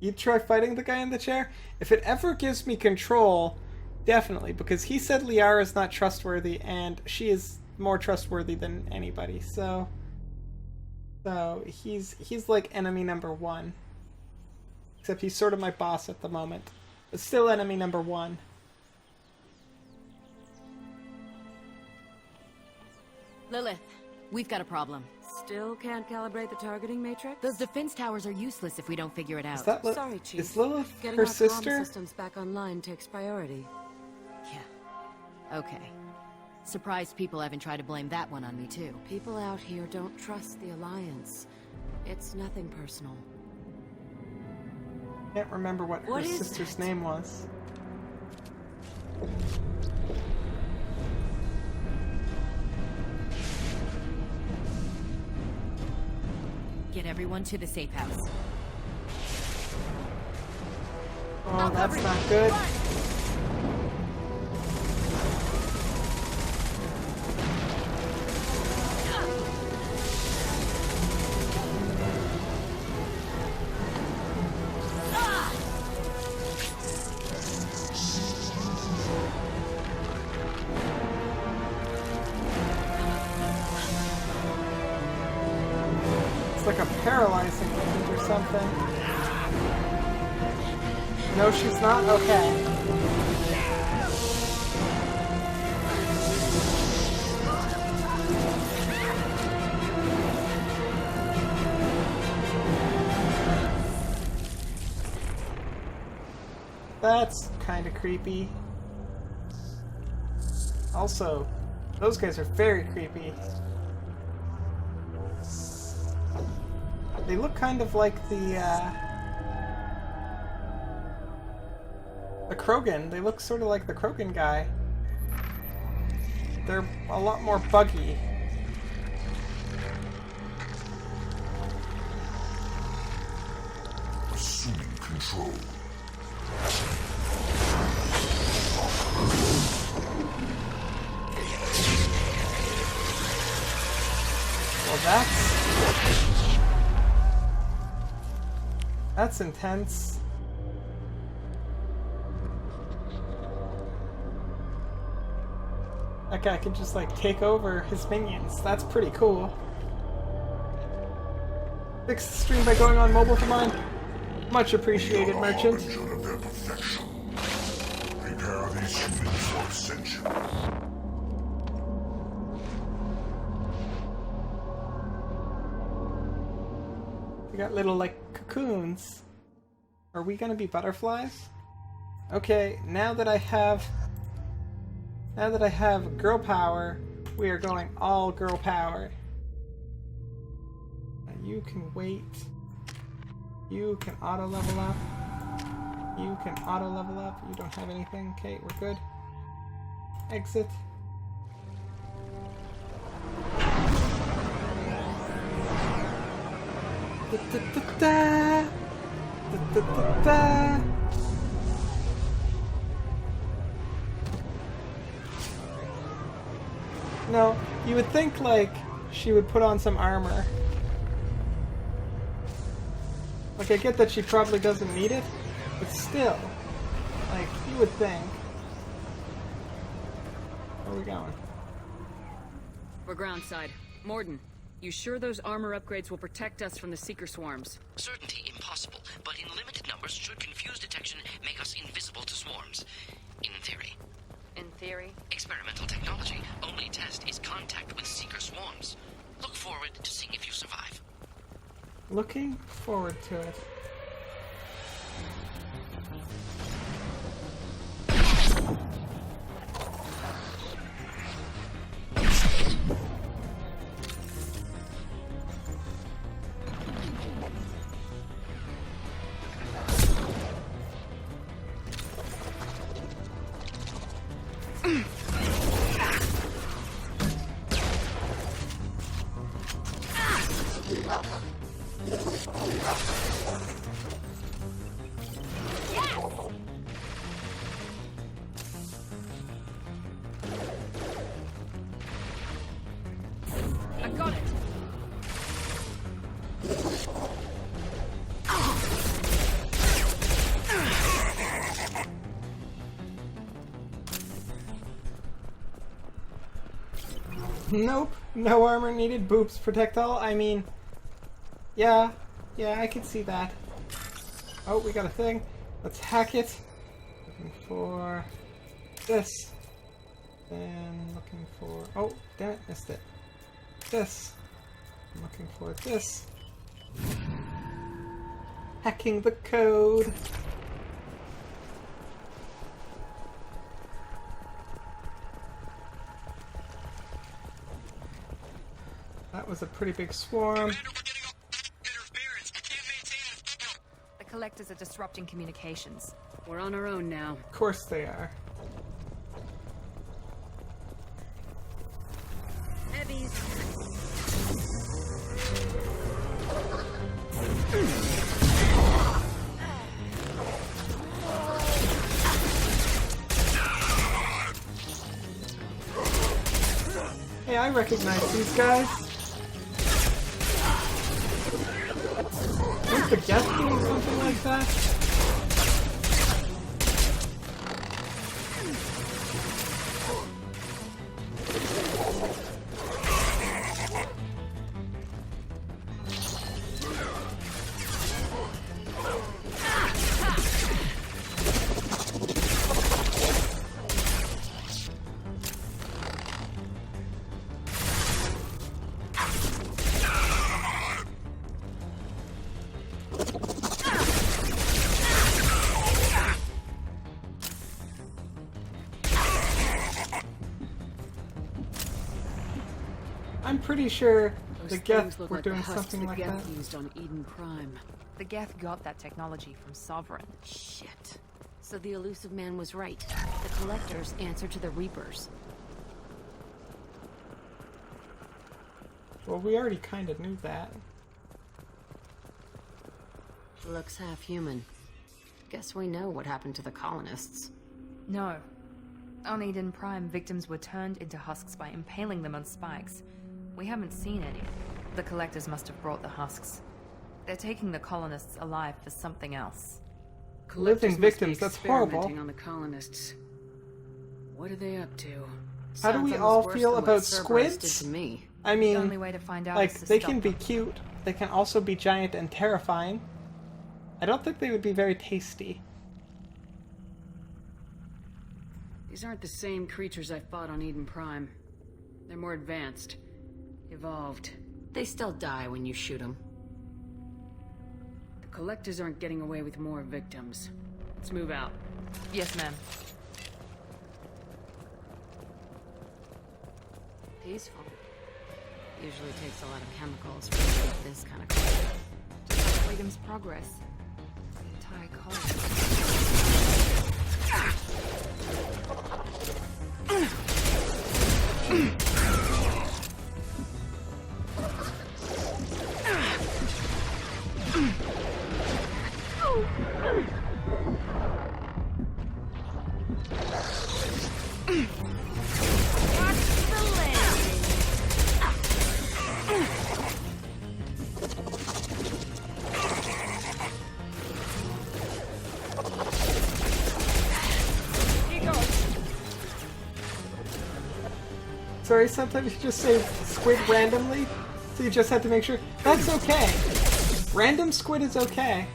You'd try fighting the guy in the chair? If it ever gives me control, definitely, because he said Liara's not trustworthy, and she is more trustworthy than anybody, so he's like enemy number one. Except he's sort of my boss at the moment. But still enemy number one. Lilith, we've got a problem. Still can't calibrate the targeting matrix? Those defense towers are useless if we don't figure it out. Is that Sorry, Chief. Is Lilith Getting her our comm sister? systems back online takes priority. Okay. Surprised people haven't tried to blame that one on me, too. People out here don't trust the Alliance. It's nothing personal. Can't remember what her What is sister's that? name was. Get everyone to the safe house. Oh, that's not good. It's like a paralyzing agent or something. No, she's not? Okay. That's kind of creepy. Also, those guys are very creepy. They look kind of like the Krogan. They look sort of like the Krogan guy. They're a lot more buggy. Assuming control. Well, that's intense. That guy can just like take over his minions. That's pretty cool. Fix the stream by going on mobile for mine. Much appreciated, merchant. Of their perfection. Prepare these humans for ascension. We got little like cocoons. Are we gonna be butterflies? Okay, now that I have girl power, we are going all girl power. Now you can wait. You can auto level up. You can auto level up. You don't have anything. Okay, we're good. Exit. Da, da, da, da. Da, da, da, da. No, you would think like she would put on some armor. Like I get that she probably doesn't need it, but still, like you would think. Where are we going? We're groundside. Morden, you sure those armor upgrades will protect us from the Seeker swarms? Certainty impossible, but in limited numbers should confuse detection, make us invisible to swarms. In theory. In theory? Experimental technology. Only test is contact with Seeker swarms. Look forward to seeing if you survive. Looking forward to it. I got it! Nope, no armor needed. Boobs protect all. I mean, yeah, I can see that. Oh, we got a thing. Let's hack it. Looking for this. Then looking for. Oh, damn it, missed it. This. I'm looking for this. Hacking the code. That was a pretty big swarm. The Collectors are disrupting communications. We're on our own now. Of course they are. Heavies. Hey, I recognize these guys. Weren't the Geth doing something like that? I'm pretty sure the Those Geth things look were like doing the husks something the like Geth that. used on Eden Prime. The Geth got that technology from Sovereign. Shit. So the elusive man was right. The Collectors answer to the Reapers. Well, we already kind of knew that. Looks half human. Guess we know what happened to the colonists. No. On Eden Prime, victims were turned into husks by impaling them on spikes. We haven't seen any. The Collectors must have brought the husks. They're taking the colonists alive for something else. Living victims, that's horrible. Experimenting on the colonists. What are they up to? How do we Sounds all almost worse feel than what about Cerberus squids? did to me. I mean, The only way to find out like, is to they stop can be them. cute. They can also be giant and terrifying. I don't think they would be very tasty. These aren't the same creatures I fought on Eden Prime. They're more advanced. Evolved. They still die when you shoot them. The Collectors aren't getting away with more victims. Let's move out. Yes, ma'am. Peaceful. Usually takes a lot of chemicals for to get this kind of climate. Just like Freedom's Progress. The entire colony. Sorry, sometimes you just say squid randomly, so you just have to make sure. That's okay. Random squid is okay.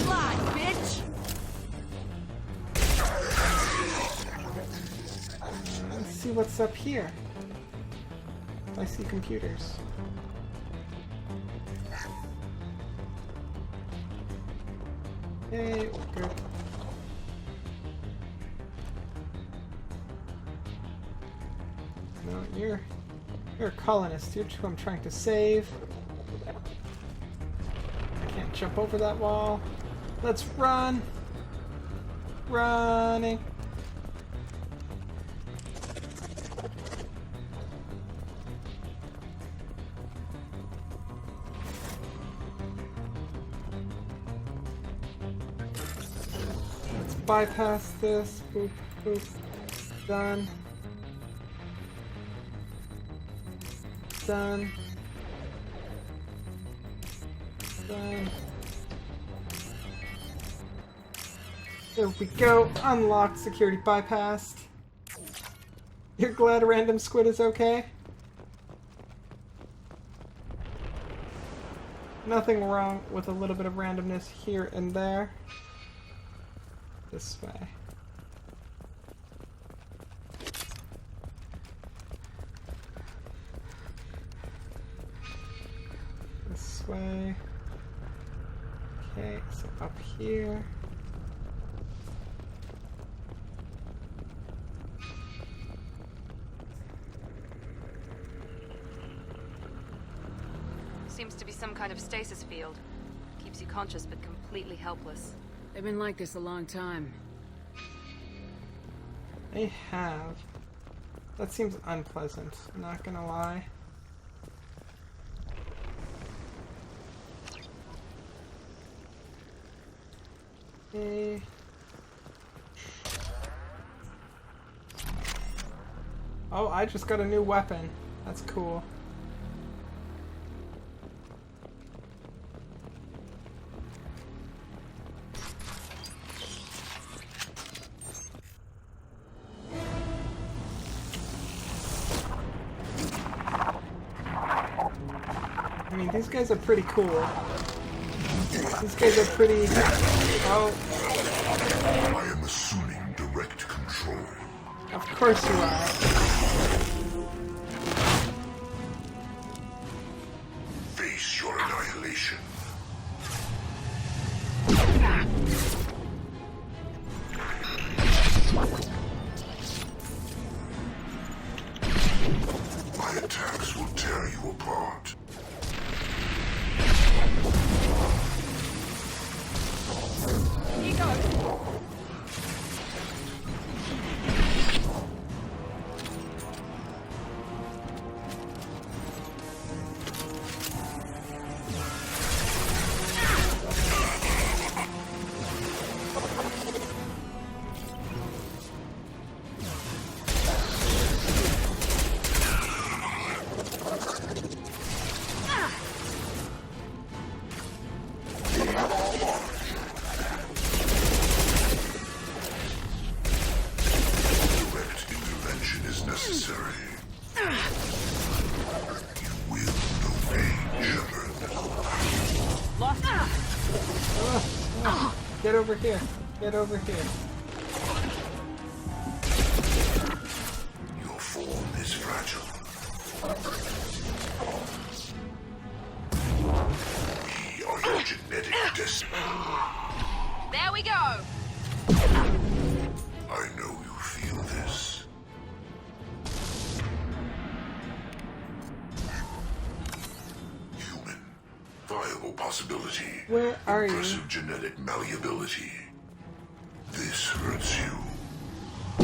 Fly, bitch! Let's see what's up here. I see computers. Hey, we're good. No, you're a colonist. You're who I'm trying to save. I can't jump over that wall. Let's run. Running. Let's bypass this. Boop, boop. Done. Done. Done. There we go. Unlocked. Security bypassed. You're glad Random Squid is okay? Nothing wrong with a little bit of randomness here and there. This way. This way. Okay, so up here. Seems to be some kind of stasis field. Keeps you conscious but completely helpless. They've been like this a long time. They have. That seems unpleasant, I'm not gonna lie. Okay. Oh, I just got a new weapon. That's cool. I mean, these guys are pretty cool. These guys are pretty... Oh. I am assuming direct control. Of course you are. Face your annihilation. Get over here. Get over here. Your form is fragile. We are your genetic destiny. There we go! I know you feel this. Human. Viable possibility. Where are you? Impressive genetic malleability. This hurts you.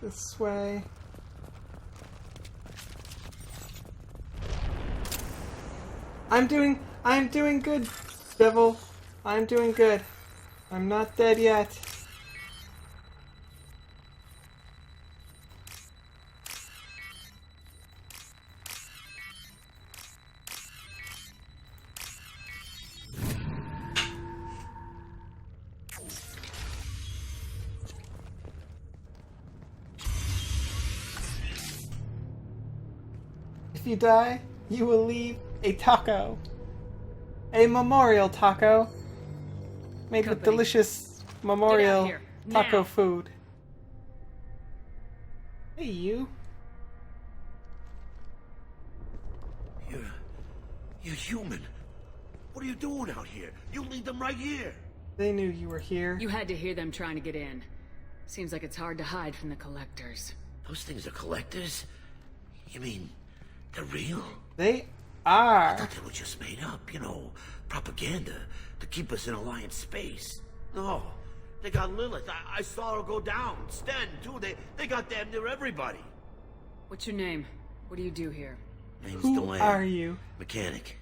This way. I'm doing good, Devil. I'm doing good. I'm not dead yet. If you die, you will leave a taco. A memorial taco. Made with delicious memorial taco food. Hey, you. You're human. What are you doing out here? You lead them right here. They knew you were here. You had to hear them trying to get in. Seems like it's hard to hide from the collectors. Those things are collectors? You mean they're real? They are. I thought they were just made up, you know, propaganda to keep us in Alliance space. No, they got Lilith. I saw her go down. Sten, too. They got damn near everybody. What's your name? What do you do here? Name's Who Delaney. are you? Mechanic.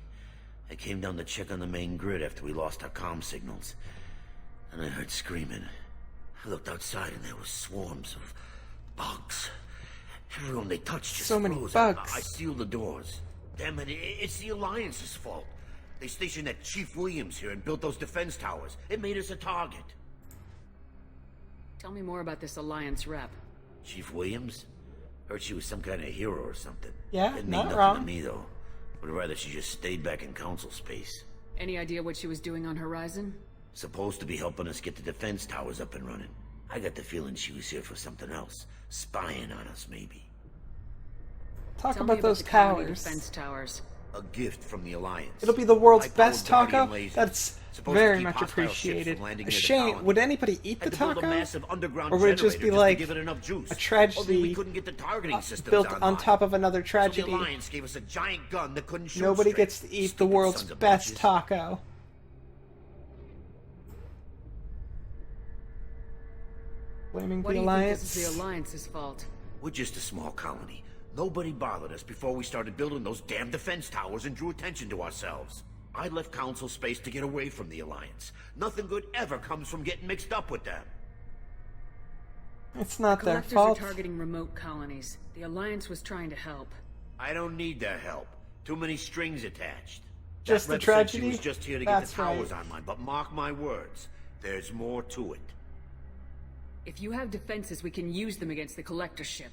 I came down to check on the main grid after we lost our comm signals. And I heard screaming. I looked outside and there were swarms of bugs. Everyone they touched just so many froze. bugs. I sealed the doors. Damn it, it's the Alliance's fault. They stationed that Chief Williams here and built those defense towers. It made us a target. Tell me more about this Alliance rep. Chief Williams? Heard she was some kind of hero or something. Yeah, Didn't not mean nothing wrong. to me, though. Would rather she just stayed back in Council space. Any idea what she was doing on Horizon? Supposed to be helping us get the defense towers up and running. I got the feeling she was here for something else. Spying on us, maybe. Talk Tell me about those the colony towers. defense towers. A gift from the Alliance. It'll be the world's High-powered best taco. Guardian lasers. That's Supposed to very keep much hostile ships appreciated. from landing A near the shame. colony. Would anybody eat the Had to build taco? a massive underground Or would it just be generator like to give it enough juice. a tragedy Only we couldn't get the targeting systems built on online. top of another So tragedy? the Alliance gave us a giant gun that couldn't shoot Nobody straight. gets to eat the Stupid world's sons of best bitches. taco. Blaming What the do you Alliance. think this is the Alliance's fault? We're just a small colony. Nobody bothered us before we started building those damn defense towers and drew attention to ourselves. I left Council space to get away from the Alliance. Nothing good ever comes from getting mixed up with them. It's not their Collectors fault. are targeting remote colonies. The Alliance was trying to help. I don't need their help. Too many strings attached. Just That the rep said tragedy? She was just here to get That's the towers right. online, but mark my words, there's more to it. If you have defenses, we can use them against the Collector ship.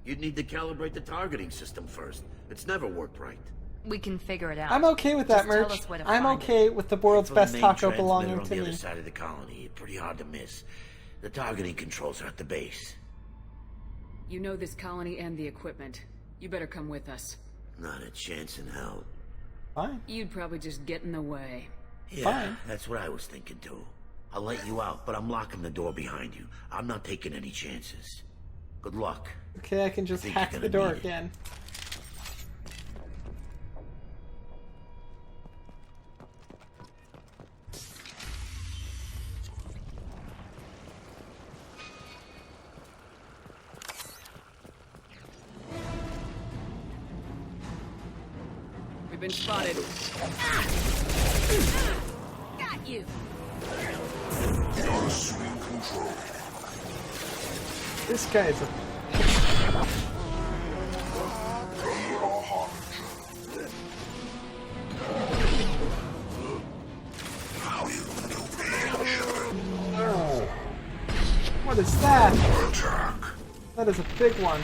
You'd need to calibrate the targeting system first. It's never worked right. We can figure it out. I'm okay with that Just tell merch. us where to I'm find okay with the world's For the best main taco transmitter belonging on to the other me. side of the colony, pretty hard to miss. The targeting controls are at the base. You know this colony and the equipment. You better come with us. Not a chance in hell. Fine. You'd probably just get in the way. Yeah, Fine. that's what I was thinking too. I'll let you out, but I'm locking the door behind you. I'm not taking any chances. Good luck. Okay, I can just think hack you're the gonna door need it. again. We've been spotted. Got you! You're assuming control. This guy is a... What is that? That is a big one.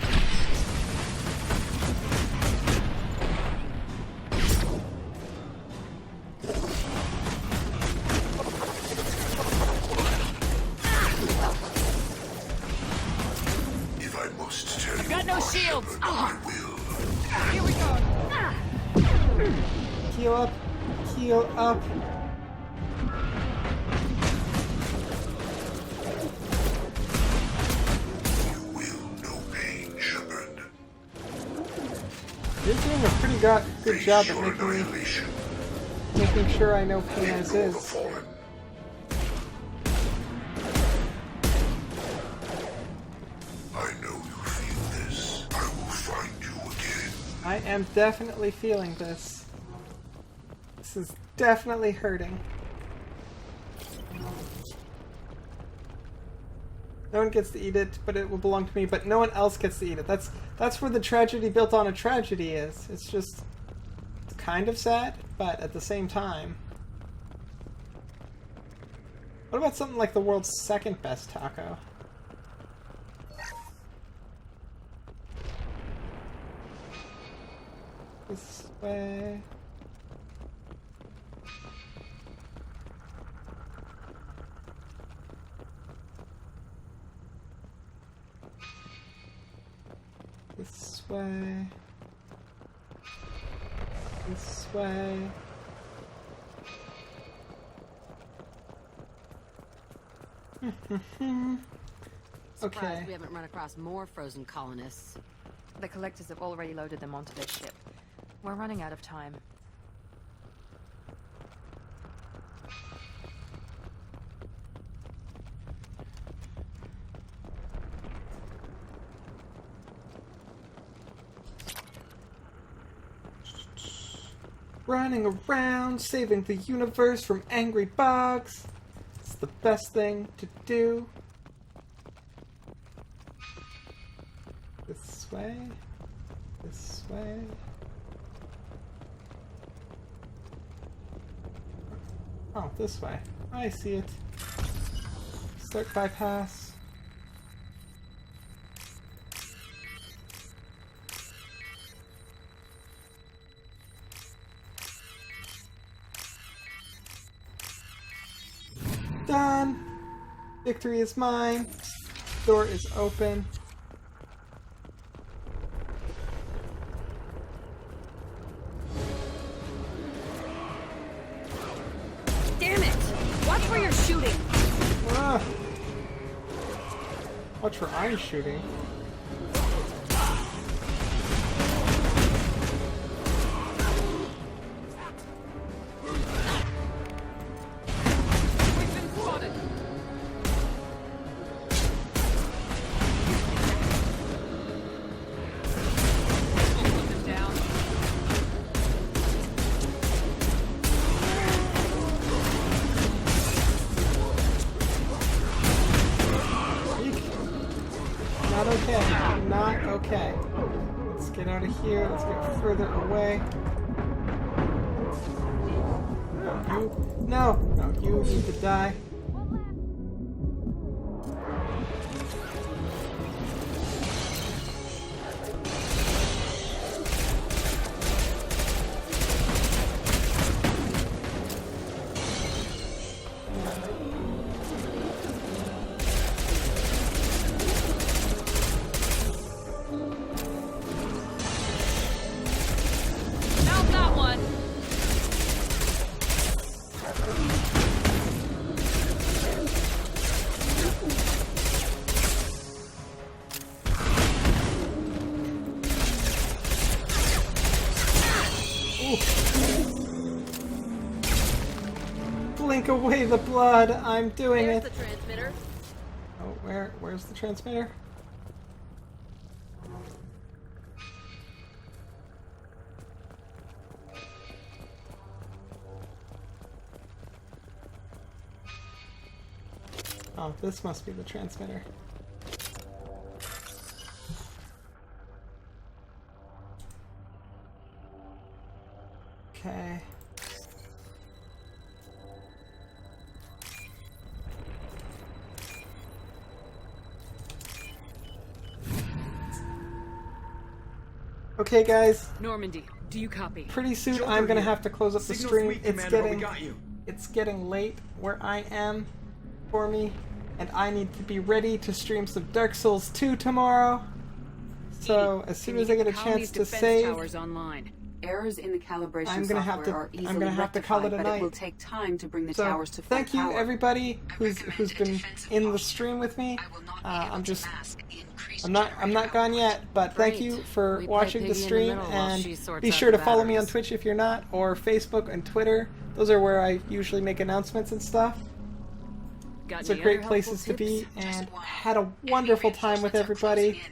must tell you. Got no shields! Here we go! Heal up. Heal up. You're doing a pretty good job at making sure I know pain as is. I know you feel this. I will find you again. I am definitely feeling this. This is definitely hurting. No one gets to eat it, but it will belong to me, but no one else gets to eat it. That's where the tragedy built on a tragedy is. It's just it's kind of sad, but at the same time. What about something like the world's second best taco? This way. This way. This way. Surprised we haven't run across more frozen colonists. The collectors have already loaded them onto their ship. We're running out of time. Running around, saving the universe from angry bugs. It's the best thing to do. This way. This way. Oh, this way. I see it. Start bypass. Done. Victory is mine. Door is open. Damn it! Watch where you're shooting! Ah. Watch where I'm shooting. Not okay. Not okay. Let's get out of here. Let's get further away. No, you need to die. Blink away the blood. I'm doing There's it. the transmitter. Oh, where's the transmitter? Oh, this must be the transmitter. Okay. Okay, guys. Normandy, do you copy? Pretty soon Joker I'm gonna here. have to close up the Signal's stream. weak, It's Commander, but we getting got you. it's getting late where I am for me, and I need to be ready to stream some Dark Souls 2 tomorrow. So as soon as I get a chance to save, towers online. Errors in the calibration I'm gonna have software to. are easily I'm gonna have to call it rectified, a but night. it will take time to bring the So towers to full thank you power. everybody who's been in the stream with me. I'm not gone yet, but thank you for We play watching the Piggy in the stream, middle while and she sorts be out sure the to follow me on batteries. Twitch if you're not, or Facebook and Twitter. Those are where I usually make announcements and stuff. Got Those are any great other places to helpful be, and had a wonderful time with everybody.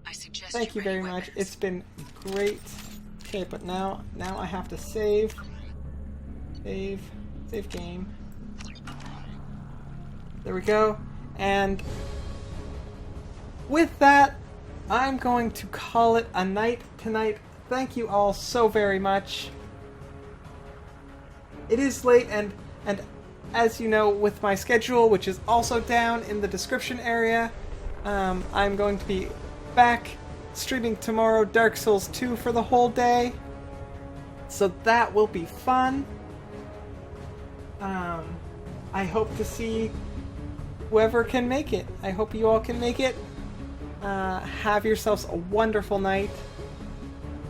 Thank you very much. It's been great. Okay, but now I have to save game. There we go. And with that, I'm going to call it a night tonight. Thank you all so very much. It is late, and as you know, with my schedule, which is also down in the description area, I'm going to be back streaming tomorrow Dark Souls 2 for the whole day. So that will be fun. I hope to see whoever can make it. I hope you all can make it. Have yourselves a wonderful night.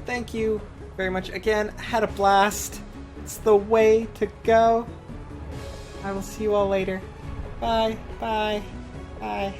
Thank you very much again. Had a blast. It's the way to go. I will see you all later. Bye. Bye. Bye.